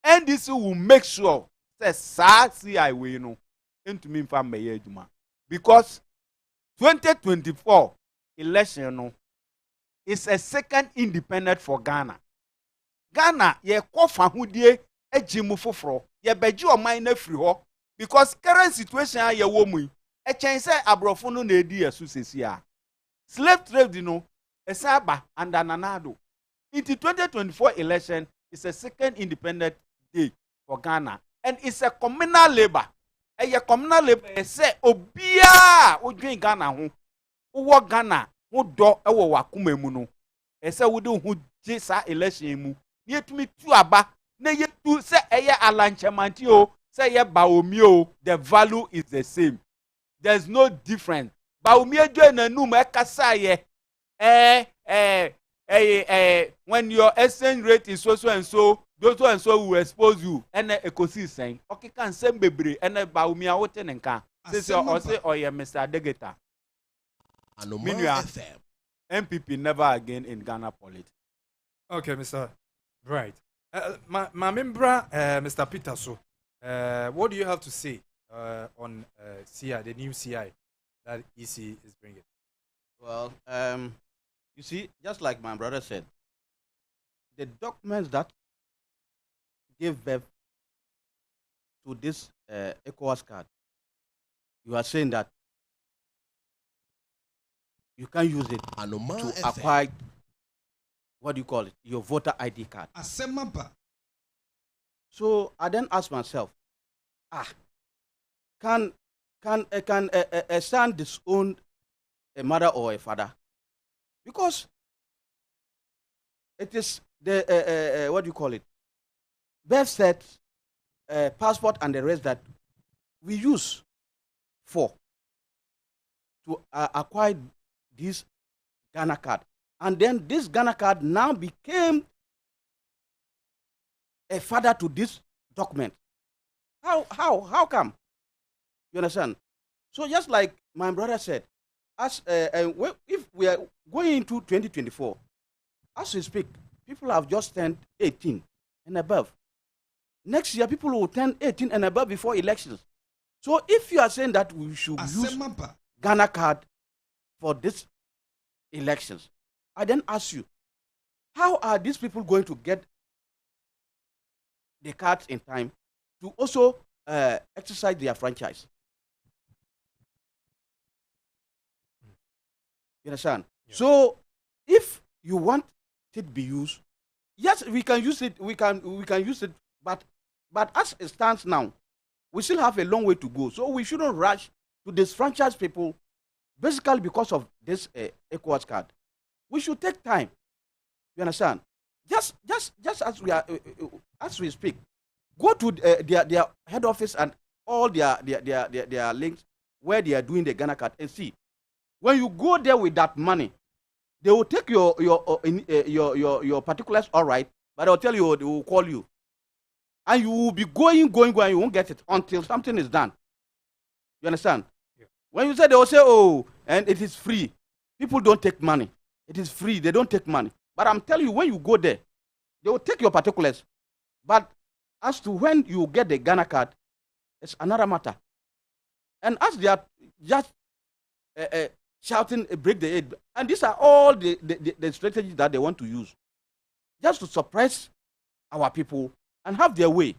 NDC will make sure says sa see I will know into me from Mayor Juma because 2024 election no is a second independent for Ghana. Ghana ye kofa hudie ejimu foforo ye beji o man na free ho because current situation ye wo mu e chen say abrofo no na edi asu sesia slave trade no esaba and ananado into 2024 election is a second independent day for Ghana and it's a communal labor e communal labor say obia odwen Ghana ho wo Ghana wo do e wo wakuma mu no e say wo do hu je sa election mu yetumi tu aba na yetu say eye alanchemanti o say ye baomi o the value is the same. There's no difference. Baomi ejo na num e kasa ye when your exchange rate is so and so those and so will expose you and ekosi sen okay kan sem bebre and baomi a wote nka say o say oye Mr. Degeta Anomaa FM MPP never again in Ghana politics. Okay, Mr. Right. My member, Mr. Peter, so, what do you have to say on CI, the new CI that EC is bringing? Well, you see, just like my brother said, the documents that give birth to this ECOWAS card, you are saying that you can use it to acquire, what do you call it, your voter ID card. Asem. So I then ask myself, can a son disown a mother or a father? Because it is the what do you call it, birth cert, passport, and the rest that we use for to acquire this Ghana card. And then this Ghana card now became a father to this document. How come? You understand? So just like my brother said, as if we are going into 2024, as we speak, people have just turned 18 and above. Next year, people will turn 18 and above before elections. So if you are saying that we should use Ghana card for this elections, I then ask you, how are these people going to get the cards in time to also exercise their franchise? You understand? Yeah. So if you want it to be used, yes, we can use it. We can use it, but as it stands now, we still have a long way to go. So we shouldn't rush to disfranchise people, basically because of this ECOWAS card. We should take time. You understand? Just as we are, as we speak, go to their head office and all their links where they are doing the Ghana card and see. When you go there with that money, they will take your particulars, all right, but they'll tell you, they will call you, and you will be going. You won't get it until something is done. You understand? Yeah. When you say, they will say, oh, and it is free. People don't take money. It is free. They don't take money. But I'm telling you, when you go there, they will take your particulars. But as to when you get the Ghana card, it's another matter. And as they are just shouting, break the aid, and these are all the strategies that they want to use, just to suppress our people and have their way.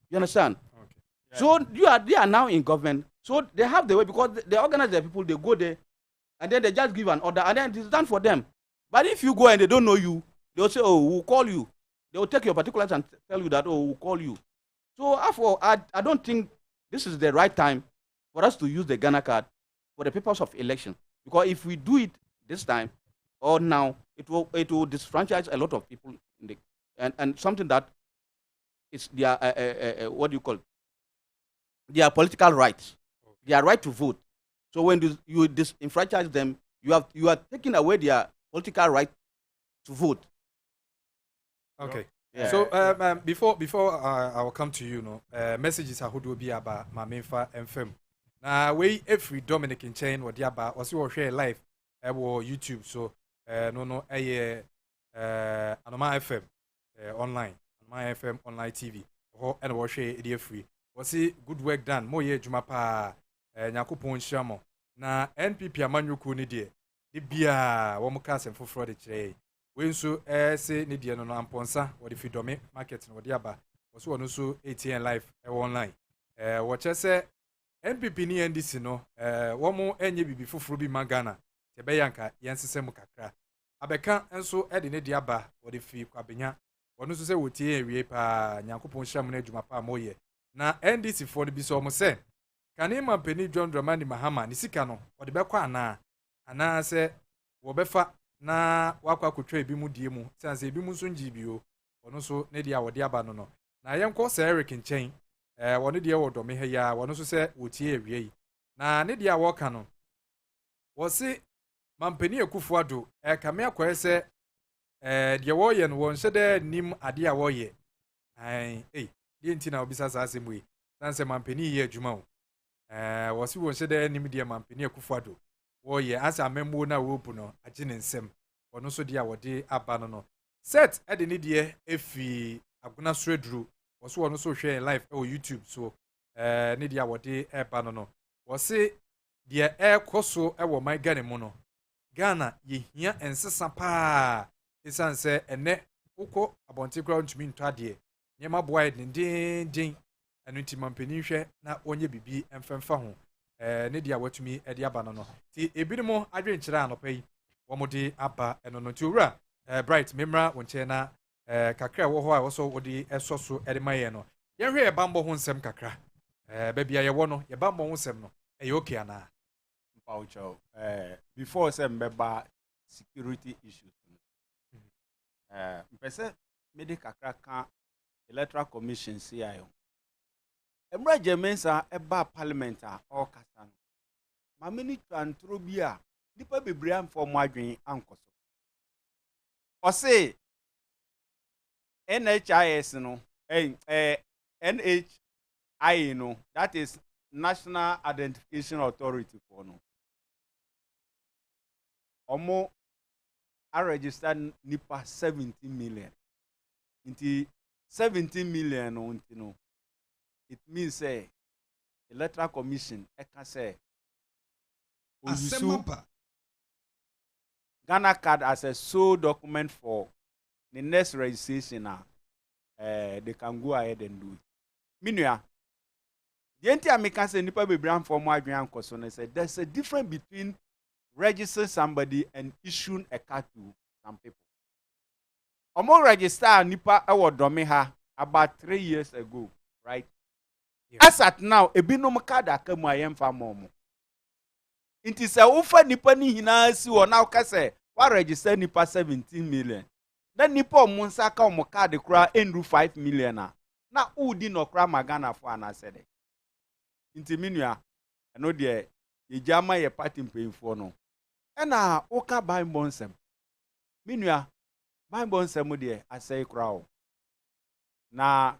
You understand? Okay. Yeah. So they are now in government. So they have the way because they organize their people. They go there and then they just give an order, and then it's done for them. But if you go and they don't know you, they'll say, oh, we'll call you. They will take your particulars and tell you that, oh, we'll call you. So I don't think this is the right time for us to use the Ghana card for the purpose of election. Because if we do it this time or now, it will disfranchise a lot of people and something that is their what do you call it? Their political rights, their right to vote. So when you disenfranchise them, you are taking away their political right to vote. Okay. Yeah. So before I will come to you, messages I would be about my main FM. Now we every Dominic in chain or diaba or see or share live or YouTube. So Anomaa FM online, Anomaa FM online TV. And we share it free. We see good work done. Mo ye jumapa nyakupon shamo. Na NPP amanyu ku ni de. Di bia wo mo ka sem foforo de kire. We nso say ni de no amponsa wo de fidome market no de aba. Wo so no so ATN live online. Wo che se NPP ni NDC no wo mo enye bibi foforo bi magana. Te be yanka yensesem kakra. Abeka nso de ne de aba wo de fi kwabenya. Wo no so se wo tie ewie pa nyakupon shamo na adwuma pa moye. Na NDC for the biso mo se kanema peni John Dramani Mahama ni sika no o de bekwa ana se wo befa na wakwa kotwa ebi mu die mu sanse ebi mu so njibio ono so ne dia wo de aba no na yenko se Eric nchen wono de wo do me he ya wono so se wotie awie yi na ne dia wo ka no wo se mampeni ekufu ado kame akwa se de wo ye no won hye nim ade a wo ye die nti na obisa sa asem yi sanse mampeni ye adwuma o wasi won hye nim de mampeni ekufu ado wo ye asa memmo na wo pu no agye ne nsem wono so de a wo de aba no set de ne de efi aguna sredru woso wono so hwe live o YouTube so ne de a wo de eba no wose de koso wo my Ghana mu no Ghana ye hia ensesa pa esanse ene ukọ abonte kra ntumi nto ade nyema boy dindindin anu nti mampeni hwe na onye bibi emfemfa ho ne dia watumi e dia aba no ti ebinimo adwenkyere anopai wo mode aba eno no ti owura bright memra wonche na kakra wo ho a wo so wodi esoso e de maye no ye hwe e bambo ho nsem kakra babia ye wo no ye bambo ho nsem no e okay ana paucho before sem beba security issues mpese mede kakra ka electoral commission CIO Emra Jemensa eba parliament a all kasa no ma meni twantro bi a nipa bebre am for mo adwen ankoso o say NHIS no NHI no that is National Identification Authority for no omo a registered nipa 17 million inti 17 million no inti no it means say electoral commission eka say Asem Ghana card as a sole document for the next registration they can go ahead and do it. Minua the entire make say nipa bebrand for more adwan koso no say there's a difference between registering somebody and issuing a card to some people. Omo register nipa e wodome ha about 3 years ago, right? As at now, ebinom card akamu ayemfa momo. Inti se ufa nipa ni hina si wo na ka se wa register nipa 17 million. Then nipa omunsa ka omo card kura endu 5 million na udi no kura magana fo ana sede. Inti minua eno de ye jama ye party mpemfo no. Ena uka buy bonsem. Minua buy bonsem de asai kura o. Na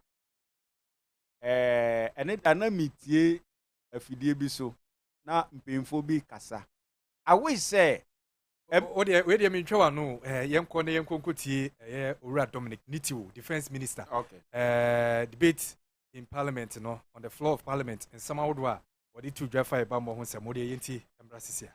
ene dana mitie afidie bi so na mpemfo bi kasa I wish say we dey me twa no yenko na yenko nkotie Owura Dominic Nitiwo defense minister debate in parliament no on the floor of parliament in Samawodoa what it to drive by mo ho sem dey yenti embrasisia.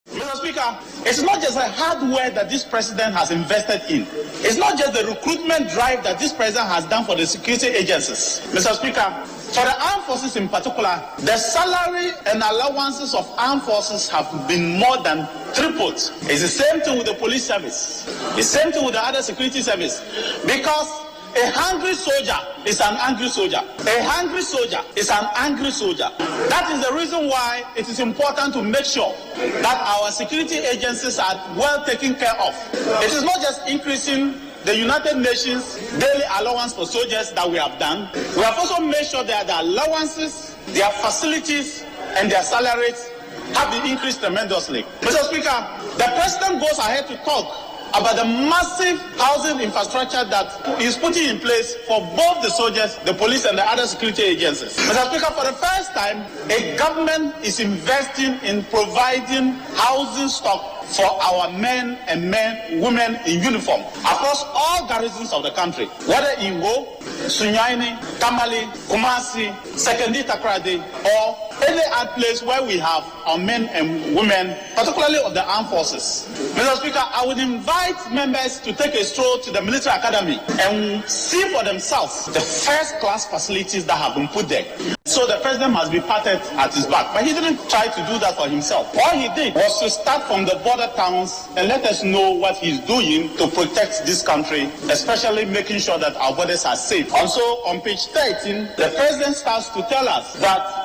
Mr. Speaker, it's not just the hardware that this president has invested in. It's not just the recruitment drive that this president has done for the security agencies. Mr. Speaker, For the armed forces in particular, the salary and allowances of armed forces have been more than tripled. It's the same thing with the police service. The same thing with the other security service. Because a hungry soldier is an angry soldier. A hungry soldier is an angry soldier. That is the reason why it is important to make sure that our security agencies are well taken care of. It is not just increasing the United Nations daily allowance for soldiers that we have done. We have also made sure that their allowances, their facilities, and their salaries have been increased tremendously. Mr. Speaker, the President goes ahead to talk about the massive housing infrastructure that is putting in place for both the soldiers, the police, and the other security agencies. Mr. Speaker, for the first time, a government is investing in providing housing stock for our men and women in uniform across all garrisons of the country, whether in Wo, Sunyaini, Tamale, Kumasi, Sekendi Takrade, or any other place where we have our men and women, particularly of the armed forces. Mr. Speaker, I would invite members to take a stroll to the military academy and see for themselves the first-class facilities that have been put there. So the president must be patted at his back. But he didn't try to do that for himself. All he did was to start from the border towns and let us know what he's doing to protect this country, especially making sure that our borders are safe. Also, on page 13, the president starts to tell us that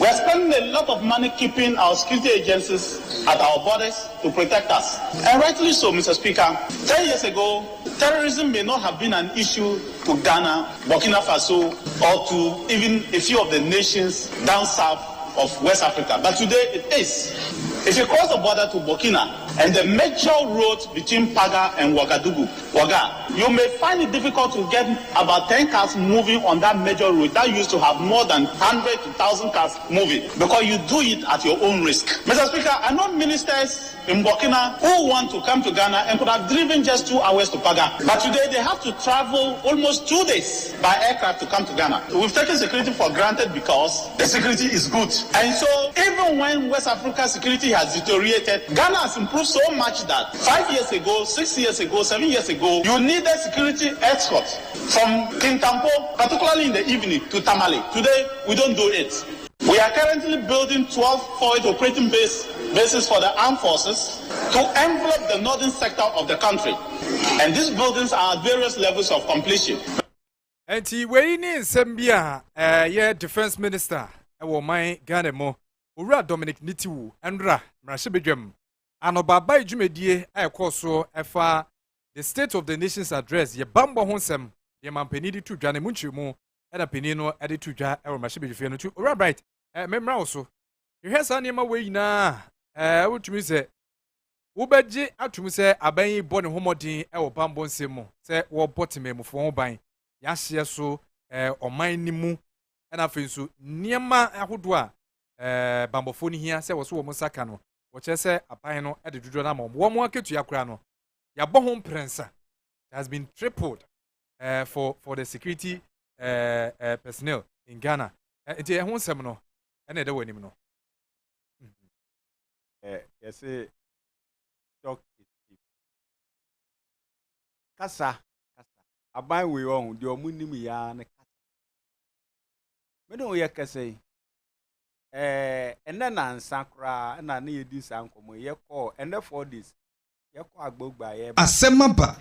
we are spending a lot of money keeping our security agencies at our borders to protect us. And rightly so, Mr. Speaker. 10 years ago, terrorism may not have been an issue to Ghana, Burkina Faso, or to even a few of the nations down south of West Africa. But today it is. If you cross the border to Burkina and the major road between Paga and Ouaga, you may find it difficult to get about 10 cars moving on that major road that used to have more than 100 to 1,000 cars moving because you do it at your own risk. Mr. Speaker, I know ministers in Burkina who want to come to Ghana and could have driven just 2 hours to Paga. But today they have to travel almost 2 days by aircraft to come to Ghana. We've taken security for granted because the security is good. And so even when West Africa security has deteriorated, Ghana has improved so much that 5 years ago, 6 years ago, 7 years ago, you needed security escort from Kintampo, particularly in the evening, to Tamale. Today, we don't do it. We are currently building 12 forward operating bases for the armed forces to envelop the northern sector of the country. And these buildings are at various levels of completion. And we need Zambia, defense minister, my Ghana mo, Ura Dominic Nitiwu, Andra, Mrashibijum, Anomaa by Jumedie, so efa the State of the Nation's address, ye bamba honsem, ye mampenidi to Jane Munchimu, and a penino added to Ja, or Mashibiju to Ura Bright. Memra also. You hear Sanima way na, what you say? Ubeji atumu say abayi born homodin e wo bambon semu say wo botime mu fo ban yahye so oman ni mu na afin so niema ahodo a bambofo ni hia say wo so wo musaka no wo che say aban no e de dodo na mo mo aketu yakura no ya bo ho prensa has been tripled for the security personnel in Ghana. Enti ho nsem no e na de wanim no yes talk kasa aban we on de omunim ya ne kasa me no ye kasa ene na nsa kra na na ye di sankomo ye call ene 4 days ye call agbogba ye asemaba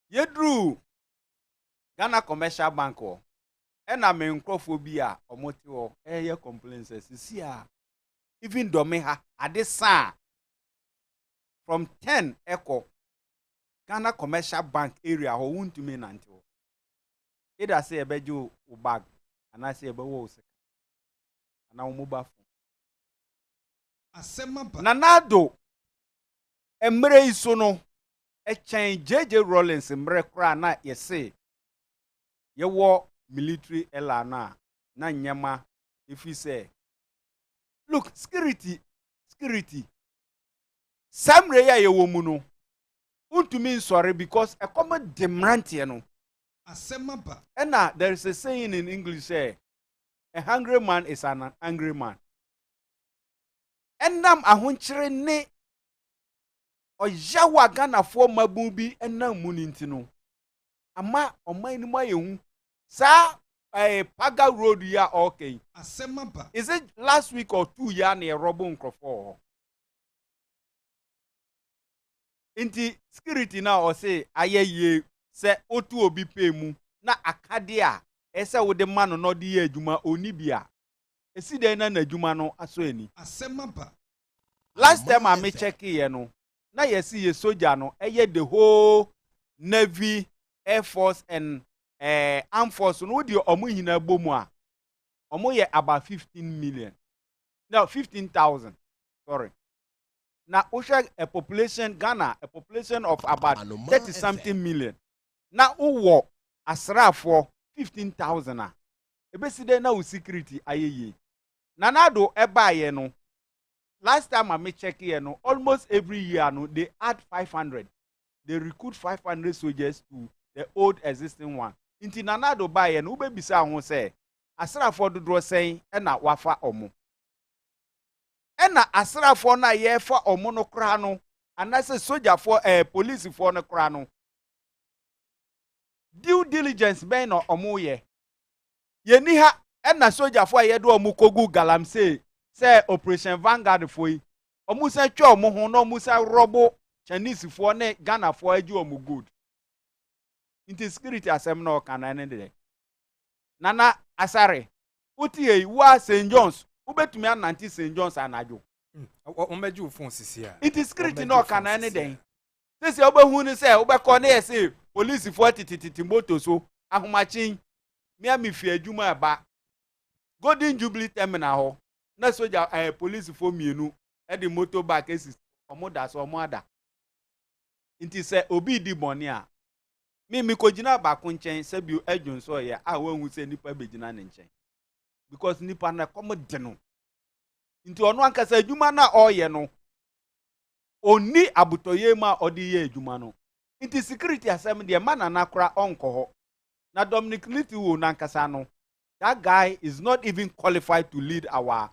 ye dru Ghana Commercial Bank o ena me nkrofo bi a omoti o ye complaints sisi a even do me ha adesa from 10 echo Ghana Commercial Bank area ho wuntumi nante ho either say ebejo o bag and I say ebewo o ana o mobile phone asemaba nanado emre iso no echen JJ Rollins emre kra na yese ye wo military elana na nyama if you say look security samre ya ye wo mu no untumi sorry because a common demand no asemaba and there is a saying in English say a hungry man is an angry man enam ahonkyere ne oyawa Ghana fo mabu bi enam mu ninti no ama oman ni mayehu sa Paga Road ya okay. Asemaba. Is it last week or 2 years near Robin Crawford? Inti security now or say aye say otu obi pay mu na akade a ese wo de ma no de ye adwuma oni bia esi den na adwuma no aso ani Asemaba. last time I me check here no na yesi ye soldier no eye the whole navy, air force and armed force no de omo hina bomu a omo ye about 15 million, no 15,000, sorry. Now, a population Ghana, a population of about 30 something million. Now, who Asra for 15,000. Ebesi de na security ayeye. Nanado eba ye no. Last time I me check here no, almost every year no, they add 500. They recruit 500 soldiers to the old existing one. Inti nanado ba ye no, ube bisa ho say Asra for do saying na wafa omo. Ena asrafo na ye fa omo no kra no anase soldier for police for no kra no due diligence ben no omo ye ni ha ena soldier for ye do omo kogu galamsey say operation Vanguard for yi omo se twa omo ho no omo se robo Chinese for ne Ghana for aju omo good into security asem na okana ne de nana Asare uti ye wa St. John's ubetumi ananti St. John's anajo omeju phone sisia it is security no can anything say obehu ni say obekọ na yesi police for tititi moto so ahomachin me fi adwuma ba Golden Jubilee terminal ho na soja police for mienu e di motor back esi omo da so omo ada nti say obi di boni a mi kogina ba ko nchen se bi adwun so ye a wanhu se nipa begina ne nchen because nipa na komo de no nti ono ankasa adwuma na oye no oni abutoye ma odi ye adwuma no nti security asem de mana na kora onko ho na Dominic Litiwo na ankasa no that guy is not even qualified to lead our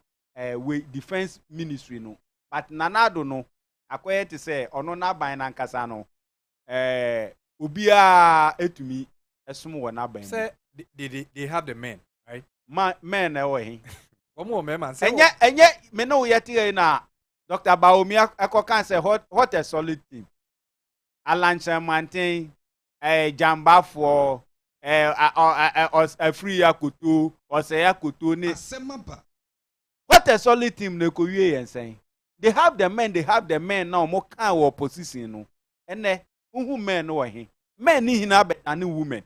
defense ministry no but nanado no akoye te say ono na ban na ankasa no obia etumi esum wo na ban say they have the men, right? Men he Omo man say enye me no yeti na Dr. Baomi akokan say what a solid team. Alanche Mantin jamba for a free yakutu or say yakutu ni Asemaba. what a solid team ne ko wie and saying they have the men now mo kan wo position no ene who men no he men ni hina be ani women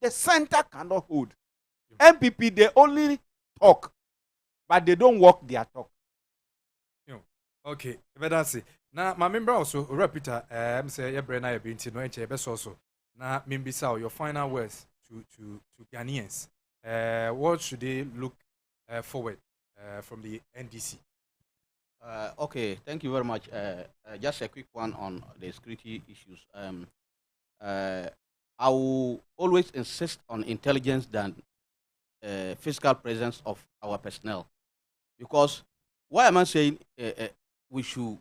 the center cannot hold. MPP they only talk but they don't walk their talk. Okay, but that's it. Now my member also repeater say ya brena ya binti no enche be so na mimbisa your final words to Ghanaians. What should they look forward from the NDC? Okay, thank you very much. Just a quick one on the security issues. I will always insist on intelligence than physical presence of our personnel, because why am I saying we should?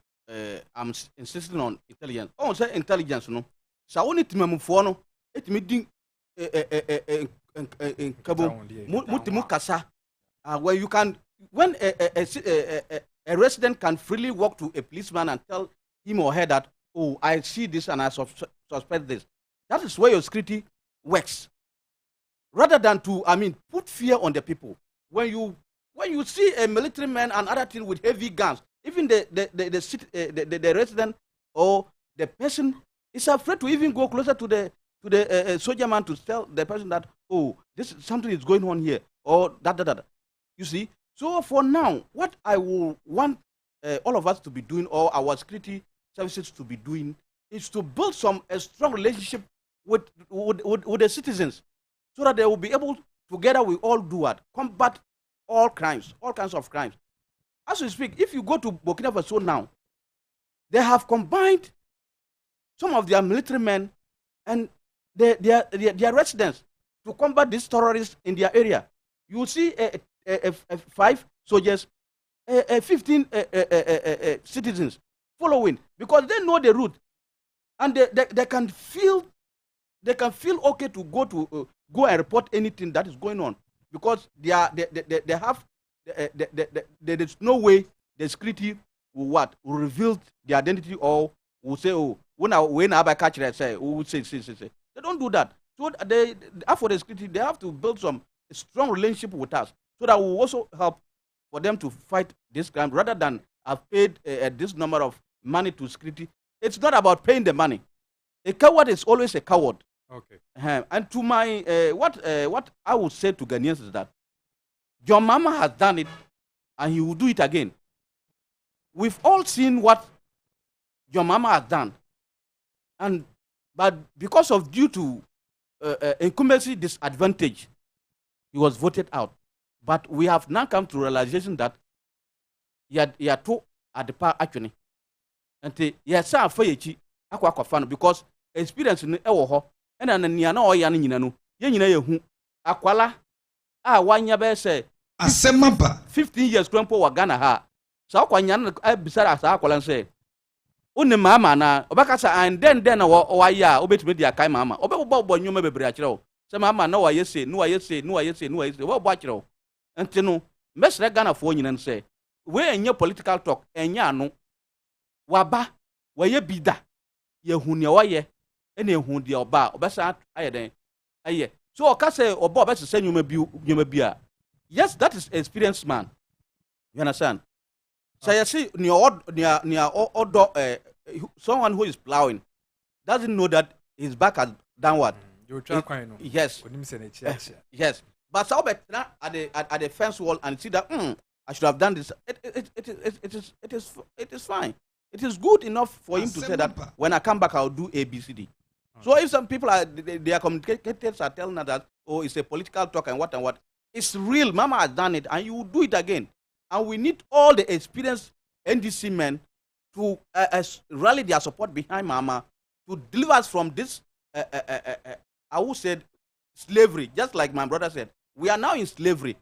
I'm insisting on intelligence. Oh, say intelligence, no. So I want to me for no. It me ding kabo mutimu kasa. Where you can when a resident can freely walk to a policeman and tell him or her that, oh, I see this and I suspect this. That is where your security works. Rather than to, put fear on the people. When you see a military man and other thing with heavy guns, even the resident or the person is afraid to even go closer to the soldier man to tell the person that, oh, something is going on here or that. You see. So for now, what I will want all of us to be doing, or our security services to be doing, is to build a strong relationship with the citizens, so that they will be able, together we all do what? Combat all crimes, all kinds of crimes. As we speak, if you go to Burkina Faso now, they have combined some of their military men and their residents to combat these terrorists in their area. You see 5 soldiers, 15 citizens following, because they know the route and they can feel okay to go to go and report anything that is going on because they have there is no way the security will reveal the identity or will say when I catch it say who will say they don't do that. So they for the security they have to build some strong relationship with us so that we will also help for them to fight this crime rather than have paid this number of money to security. It's not about paying the money. A coward is always a coward. Okay. And to my what I would say to Ghanaians is that your mama has done it, and he will do it again. We've all seen what your mama has done, but because of due to incumbency disadvantage, he was voted out. But we have now come to realization that he had two at the power actually, and yes, sir, for you because experience in ewo and then nia na oya no nyina no ye nyina ye hu akwala a wanya be say Asem ba 15 years krampo wa Ghana ha so akwanya na bisara asa akwala say unne mama na obakasa and then na wa ya obetumi dia kai mama obebo nyoma bebre akire o say mama na wa yese no wa yese wo bo akire o enti no mesre Ghana fo nyina no say we enye political talk enya ano waba wa ye bida ye hu ne wa ye ene hu dia oba obesa ayeden aye so oka say oba obesa say nyoma bia yes that is experienced man you understand so you see someone who is plowing doesn't know that his back is downward you try quite no yes yes but so better at the fence wall and see that I should have done this it is fine. It is good enough for him to say that when I come back, I'll do A, B, C, D. So if some people their communicators are telling us that, oh, it's a political talk and what, it's real. Mama has done it, and you will do it again. And we need all the experienced NDC men to rally their support behind Mama to deliver us from this, I would say, slavery. Just like my brother said, we are now in slavery.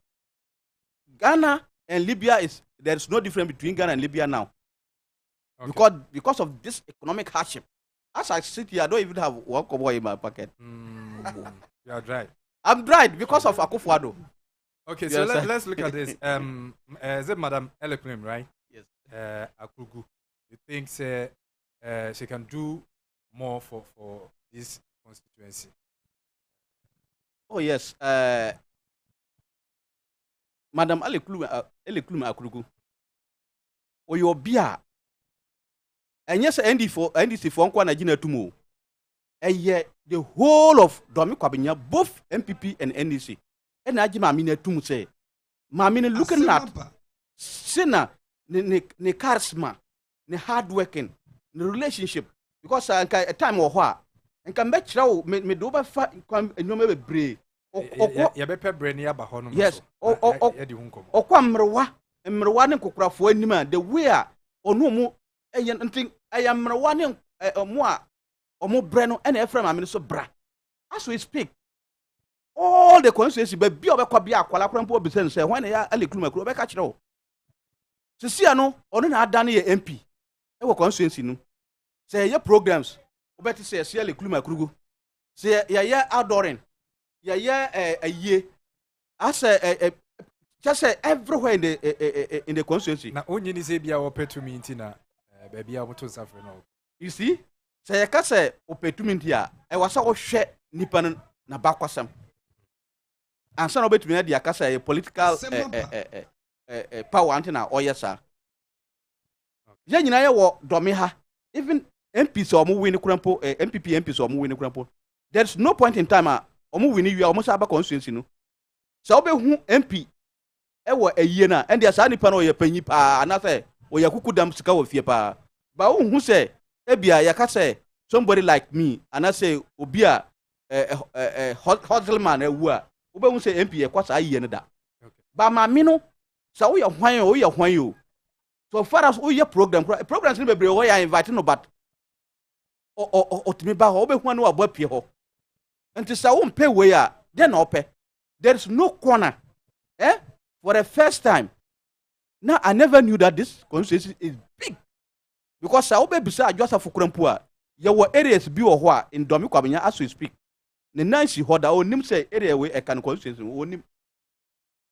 Ghana and Libya there is no difference between Ghana and Libya now. Okay. Because of this economic hardship. As I sit here, I don't even have one kobo in my pocket. You are dry. I'm dried because of Akufo-Addo. Okay, so let's look at this. Is it Madam Eleklem, right? Yes. Akugu. You think she can do more for this constituency? Oh yes. Madam Eleklem Akugu. Oyobia. And yes, NDC for Nkwa Najina Tumo. And yet the whole of Domi Kwabinya, both MPP and NDC. And Najima Mine Tumu say, Mamine looking at Sina, ne charisma, ne hard working, ne relationship. Because a time or what, and can bet you me do by fat and you may be yes, or Quamroa and Mrowan Kokra for any man, the way or no more. I am one more or more breno and Ephraim, I mean, so bra. As we speak, all the constituency, but be over Quabia, Qualacrampo, Bisen, say, when they are Alicuma, catch it all. Ceciano, or not done a MP. Our constituency, no. Say your programs, or better say, see Alicuma Krugu. Say, yeah, outdooring. Yeah, a year. I say, just say everywhere in the constituency. Now, only say be our pet to me in baby, I want to suffer now. You see, say a cassa opportunity. I was all share Nippon Nabakwasam. And some of it me the Akasa a political power antenna or yes, sir. Janina or Domiha, even MPs or moving crampo, MPP MPs or moving crampo. There's no point in time or moving you almost have a constituency, no. So be who MP a year and there's any panel your penny pa another. Or ya kuku dam sika wo fie pa ba who say ebia ya ka say somebody like me and I say obia hustleman ewu a wo be say MP e kwasa ayi ne da ba ma me no sa wo ya hwan yo so far as wo ya programs ni bebre wo ya invite no but o timi ba ho be hwan no abo pie ho enti sa wo mpe we a then na ope there is no corner for the first time. Now, I never knew that this constituency is big. Because I will be beside Joseph Kukrampua. There were areas in Domi Kwabanya as we speak. ne nan si hɔ da onim sɛ area we ɛka no constituency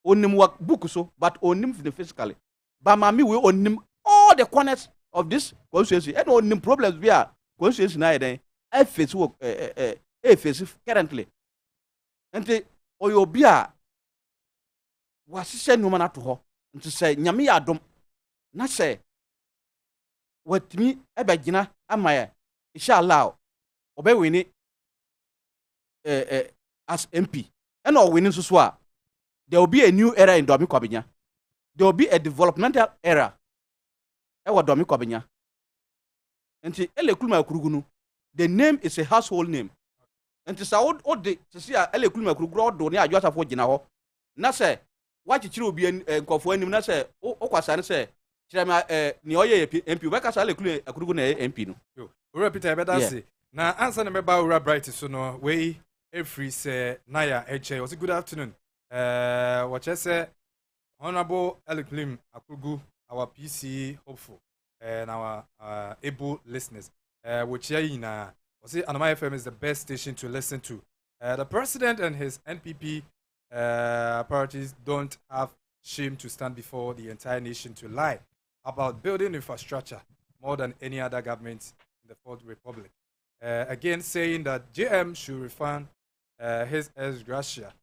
onim wa book so but onim physically but maame we onim all the corners of this constituency and onim problems bi a constituency na yɛn face wo face currently nti oyo bi a wasihye nnoma na to hɔ nti sɛ nyame yɛ adom na sɛ watimi ɛbɛgyina ama yɛ inshallah ɔbɛwini as MP and or winning so there will be a new era in Domi Kwabenya. There will be a developmental era. Ewa Domi Kwabenya. And ele kulma kurugunu. The name is a household name. And to say de to see ele kulma kuruguru do ne adwasa fo gina ho. Na say what chiri obi nkofo anim na say o kwasa ne say kirama ne oye MP we ka say ele kulma kurugunu na MP no. Yo, we repeat e better say. Na answer na meba ura bright so no we every say Naya Eche. Was good afternoon. What I say, Honorable Eliklim Akugu, our PC hopeful, and our able listeners. Which was it? Anomaa FM is the best station to listen to. The president and his NPP parties don't have shame to stand before the entire nation to lie about building infrastructure more than any other government in the Fourth Republic. Again, saying that JM should refund his ex gratia.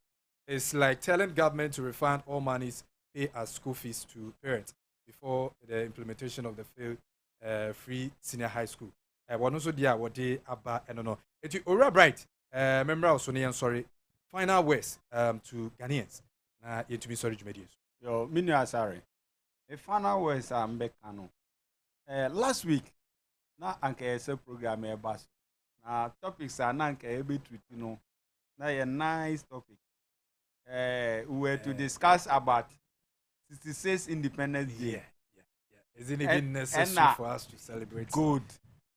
It's like telling government to refund all monies paid as school fees to parents before the implementation of the failed free senior high school. One also dia what they about and no. It Ora Bright. Member also sorry. Final words to Ghanaians. Na yet to be sorry Jumedius. Yo, mini Asare. A final words Mbekano. Last week na anke ese program e bas. Na topics are na anke ebe treat na a nice topic. We were to discuss about 66 Independence Day. Yeah. Is it even necessary for us to celebrate? Good.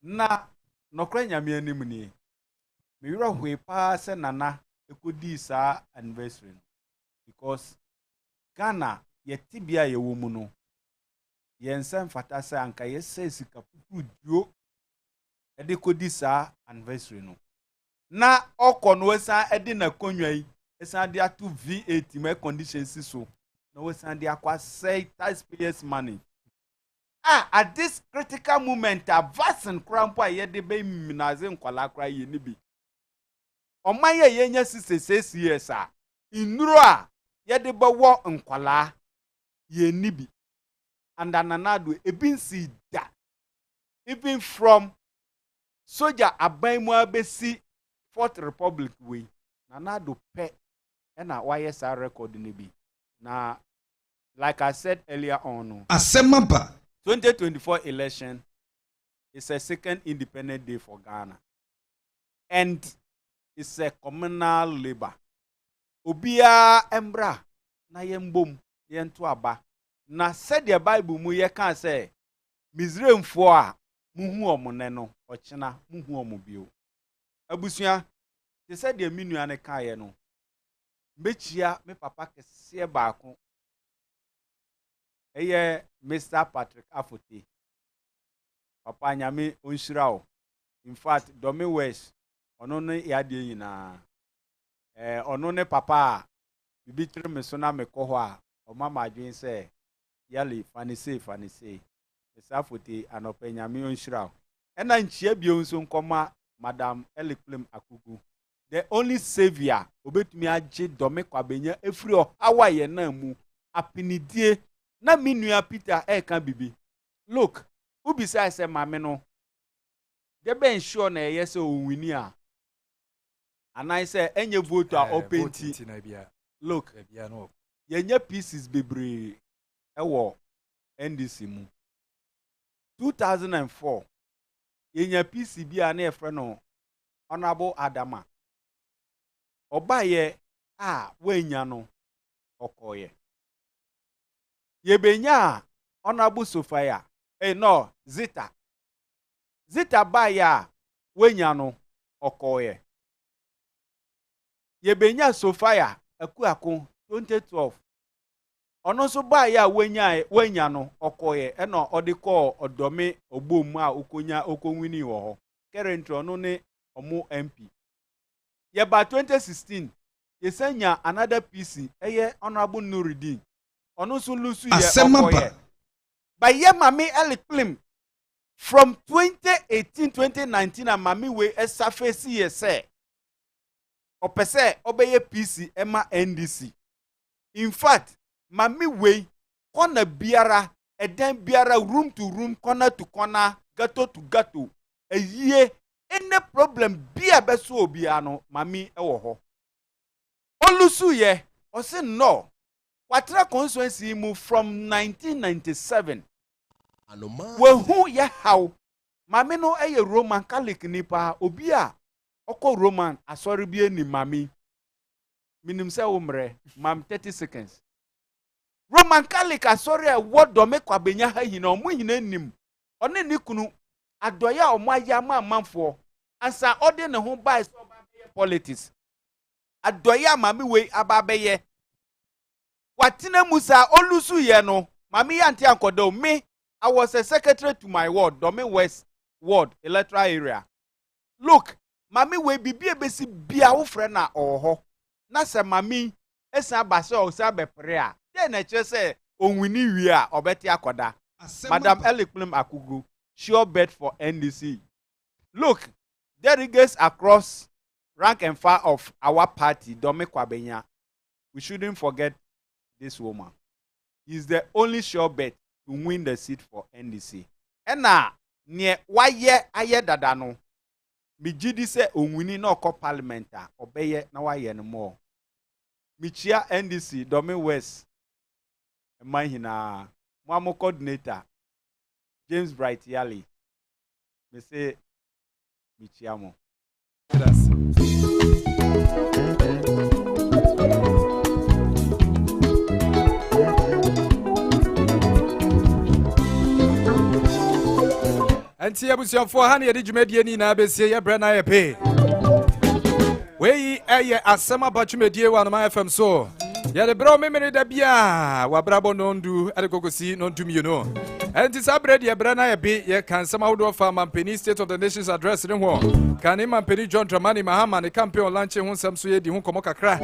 Na nokra nyame anim ni. Me wura hwe pa se nana ekodi sa anniversary because Ghana yetibia ye wo mu no. Yensen fata se anka yese sika pupu duo ede kodi sa anniversary no. Na okono esa ede na konwa yi esa de atu V8 my conditions so na esa de akwa say taxpayers money at this critical moment a vaccine crampo ye de be immunize nkwala kra ye ni bi oman ye nya 66 years a inuro a ye de be wo nkwala ye ni bi and ananado ebinsi da even from soldier abaimu abesi Fourth Republic way nanado pe na why sa record ni bi na like I said earlier on Asem 2024 election is a second independent day for Ghana and it's a communal labor obia embra na yembom yento aba na said the Bible mu ye kan say Misraimfo a muhu omone no ochina muhu omobio abusua te said the minua ne kan ye no mechia me papa kese baako eye Mr. Patrick Afote papa nyame onhyira o in fact Domi West ono ne yade nyina ono ne papa bibi tire me so na me kɔ hɔ a o mama adwen sɛ yali fanise Mr. Afote anopa nyame onhyira o ɛna nkyia bio nso nkɔma Madam Eliklem Akugu the only savior obetumi agye Domi Kwabenya efiri o awaye na mu apinidie na minua Peter eka bibi look ubi say mame no de ben sure na yes o wini a anai say enye vote a openti look yenye pieces bebre ewo NDC mu 2004 yenye PC bia na efre no honorable Adama obaye a wenya no okoye yebenya honorable Sofia no Zita baya wenya no okoye yebenya Sofia akuako 2012 ono so baya wenya no okoye eno odiko odome ogbom a okonwini wo ho currently ono ne omo MP ye ba 2016 ye senya another PC eye honorable Nuruddin ono so lusu ye okoye by ye mami eliklim from 2018-2019 and mami we surface ye say opese obeye PC ema NDC. In fact, mami we corner biara eden biara room to room, corner to corner, gato to gato. A year any problem bia beso obiano mami ewo ho. Olusu ye o say no. Watra constituency move from 1997. Anomaa. We who ye how mami no eye Roman Catholic nipa obia oko Roman asori bie ni mami. Minim se umre mam 30 seconds. Roman Catholic asori e wodo me kwa benya ha hina omo hina nim. One ni kunu adoya omo aya ma manfo ansa ode ne ho bai so ba be politics. Adoya mami we ababeye. Watina musa olusu ye no mami yanti ankodo me I was a secretary to my ward, Domain West Ward, electoral area. Look, mami we bibi ebesi bia wo frɛ na oho. Na se mami esa base o sa be prayer. Then na che say onwini wi a obeti akoda. Madam Elikplum Akugu, sure bet for NDC. Look, delegates across rank and file of our party, Dome Kwabenya. We shouldn't forget this woman. He's the only sure bet to win the seat for NDC. And now, near why ye aye dadano. Mi jidi se onwini no ko parliamenta obeye na wa ye no more. Michia NDC Domain West Mahina Mwamo coordinator James Bright Yali. Me say Michia mo. Anti abusiafo ha na ye dwumadie ni na besie ye bre na ye pe. Wei eye asema batwumadie wa Anomaa FM so. Ye de bro memene da bia wa brabo nondu ade kokosi nontum you know. Anti sabre ye bre na ye be ye kan sema wodo fa Mampeni State of the Nations address ne ho. Kan Mampeni John Dramani Mahama ne campaign launch ho nsam so ye di ho komo kakra.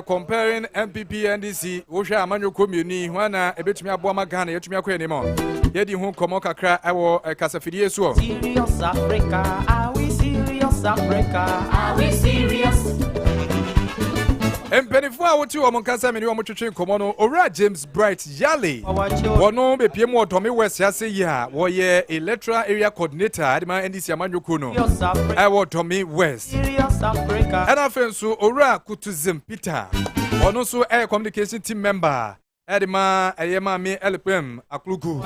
Comparing MPP NDC wo hwe amanyo komiuni ho na ebetumi abo ma Ghana yetumi akwa ni mo. Yedi hu komo kakra ewo kasafidie so. Serious Africa, are we serious Africa? Are we serious? Empenifo a woti wo monkasa meni wo motwetwe komo no Owura James Bright Yali. Wono be piem wo Domain West ase yi a wo ye electoral area coordinator adima NDC amanyoku no. Ewo Domain West. Serious Africa. And afenso Owura Kutuzim Peter. Wono so communication team member. Edima Ayema me LPM Aklugu.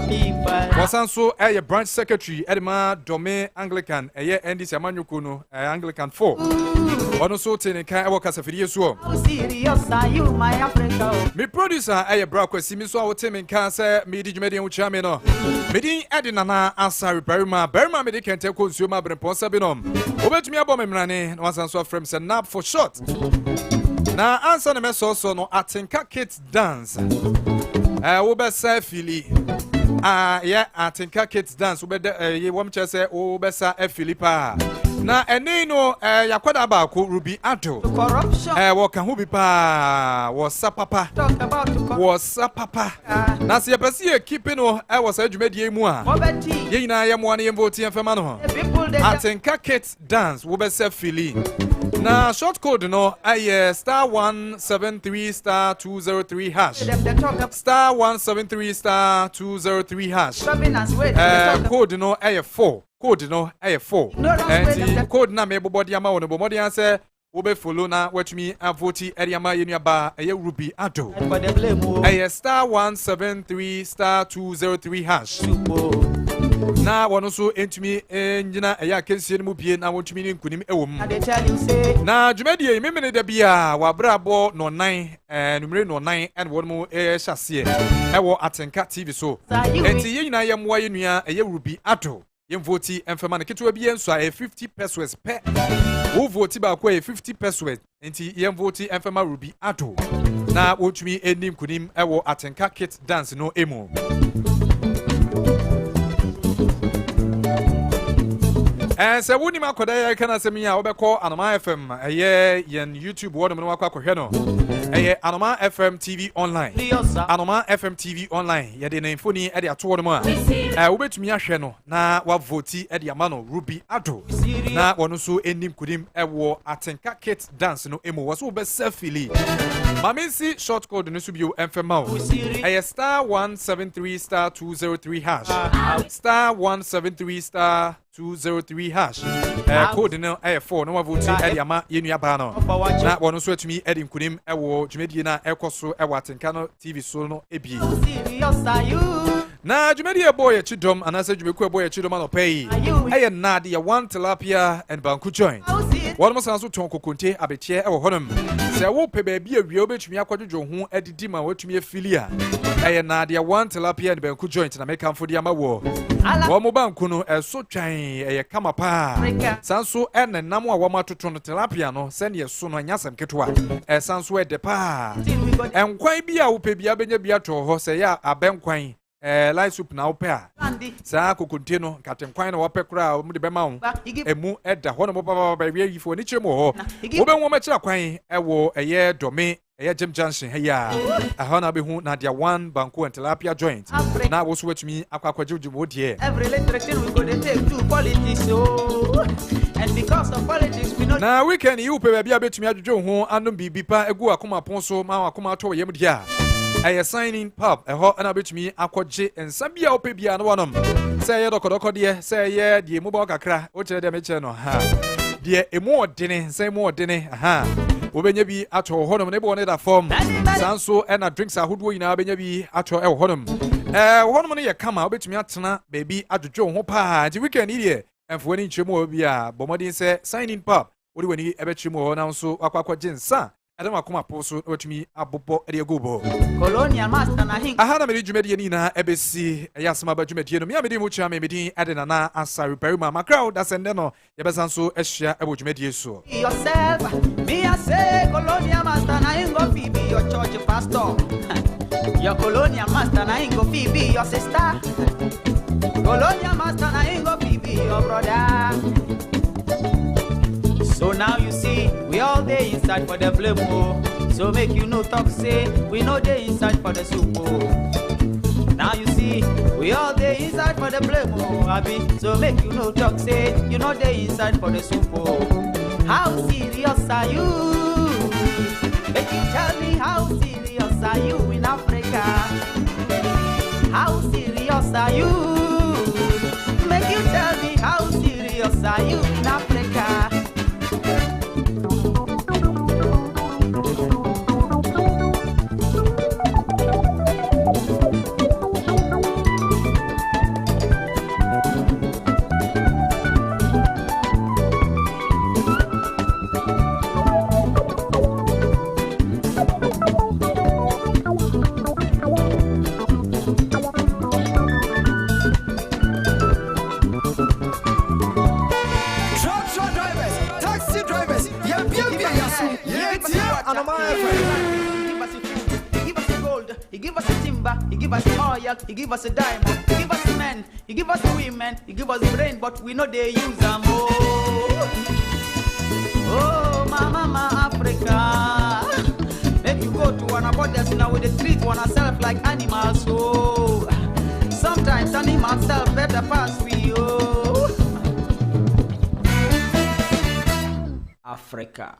Wasanso branch secretary Edima Domain Anglican NDC Amanyuku no Anglican 4. Ono so tenika ewo kasafidie so. Serious are you my Africa? Me producer bra kwasi mi so a wote me kan se me di dwumade nwucha me no. Me din Nana Asare Barima me di kente ko nsuo ma bremponsa bi no. Obetumi abɔ me mrane na wasanso frem se nap for short. Na answer na meso so no Atinka Kids Dance. Wo be sa fili. Atinka Kids Dance wo be ye wom che se wo be sa Philippa. Na eni no yakwada ba ko Ruby Ado. Corruption. Wo kan hu bi pa wo sapapa. Talk about Wo sapapa. Na se yepesi e keep no wo sa dwumadie mu a. Ye nyina ye mo na ye vote en fema no. Atinka Kids Dance wo be sa fili. Na short code no star 173 star 203 hash. Star 173 star 203 hash. Code no 4. Code no 4. And code na me bobodi ama wono bomodi answer wo be follow na watumi avoti area ma yenu aba Ruby Ado. Star 173 star 203 hash. Na wono so entumi enjina kensie no mu bie na wotumi ni nkunim ewom. Na dwumadie memene da bia wa brabo no 9 numere no 9 and wono mu hyase ewo Atinka TV so. Enti yenyina yemwa yenua Ruby Ado. Yemvoti emfema ne ketewa bi enso 50 pesos pe. Wo voti ba kwa 50 pesos. Enti yemvoti emfema Ruby Ado. Na wotumi enim kunim ewo Atinka Kids Dance no emo. And so when you make a can say me, I will call Anomaa FM. Yen YouTube word no akwa kwohwe no. Anomaa FM TV online. Anomaa FM TV online. Ye de na infoni e de ato no a. Wo betumi ahwe no na wa vote e de ama no Ruby Ado. Na wono so enim kudim e wo Atenka Kit dance no emo wo so be selfie. Mamisi short code no so bio emfema o. Star 173 star 203 hash. Star 173 star 203 hash. Code no 4 no wa vote e de ama yenu aba no. Na wono so atumi e de nkunim e wo dwumedie na ekoso e wo Atenka no TV so no ebie. Na dwumedie boy e chidom anase dwumeku boy e chidom no pay. Na de one tilapia and banku joint. One mo sanso ton kokonte abetie e wo honom. Se wo pe ba bia wie obetumi akwadwo ho adidi ma watumi afilia. Na de one tilapia and banku joint na make am for the ama wo. Wo mo banku no so twan kama pa. Sanso na nam a wo matoto no tilapia no se ne so no anyasem keto a. Sanso e de pa. Enkwan bia wo pe bia benya bia to ho se ya abenkwan light soup na ope a sa kokonte no katenkwan na wope kura o mu de bema wo emu eda ho no mo baba wie yifo ni chiremo ho wo be nwoma kira kwan wo dome Jim Junction heya ahona be hu na dia one banku and tilapia joint na wo so watumi akwakwajuju mo die every little thing we go dey take to politics and because of politics we know na weekend you pe bia betumi adwudwo ho anom bibi pa egu akoma pon so ma akoma to yem dia signing pub ho na betumi akogye ensa bia ope bia no wonom say ye dokodoko de say ye die mobile kakra o kire de me kire no ha de emu odene say mu odene aha obenya bi ato honom ne bo ne da form sanso na drinks ahodo yina obenya bi ato honom honom ne ye kama obetumi atena baby adwodwo ho pa di weekend ile emfoni nchemu obi a bomodin say signing pub odi wani ebetchemu ho na nso akwakwaje nsa Adam akoma poso otumi abobo ede agubo colonial master na hin aha na me dwumedie ni na ebesi yasema ba dwumedie no me amedi mu chia me medin ade na na Asare Barima ma crowd asende no yebesan so ehia ebo dwumedie so yourself me I say colonial master na hin go be your church pastor your colonial master na hin go be your sister colonial master na hin go be your brother. So now you see, we all day inside for the blame, so make you no talk say, we know they inside for the soup. Now you see, we all day inside for the blame, Abby, so make you no talk say, you know they inside for the soup. How serious are you? Make you tell me how serious are you in Africa? How serious are you? Make you tell me how serious are you in Africa? He give us a timber, he give us oil, he give us a diamond, he give us men, he give us women, he give us brain, but we know they use them. Oh, mama, Africa. Make you go to one about us now with the treat one ourselves like animals. So sometimes animals self better pass we. Oh, Africa.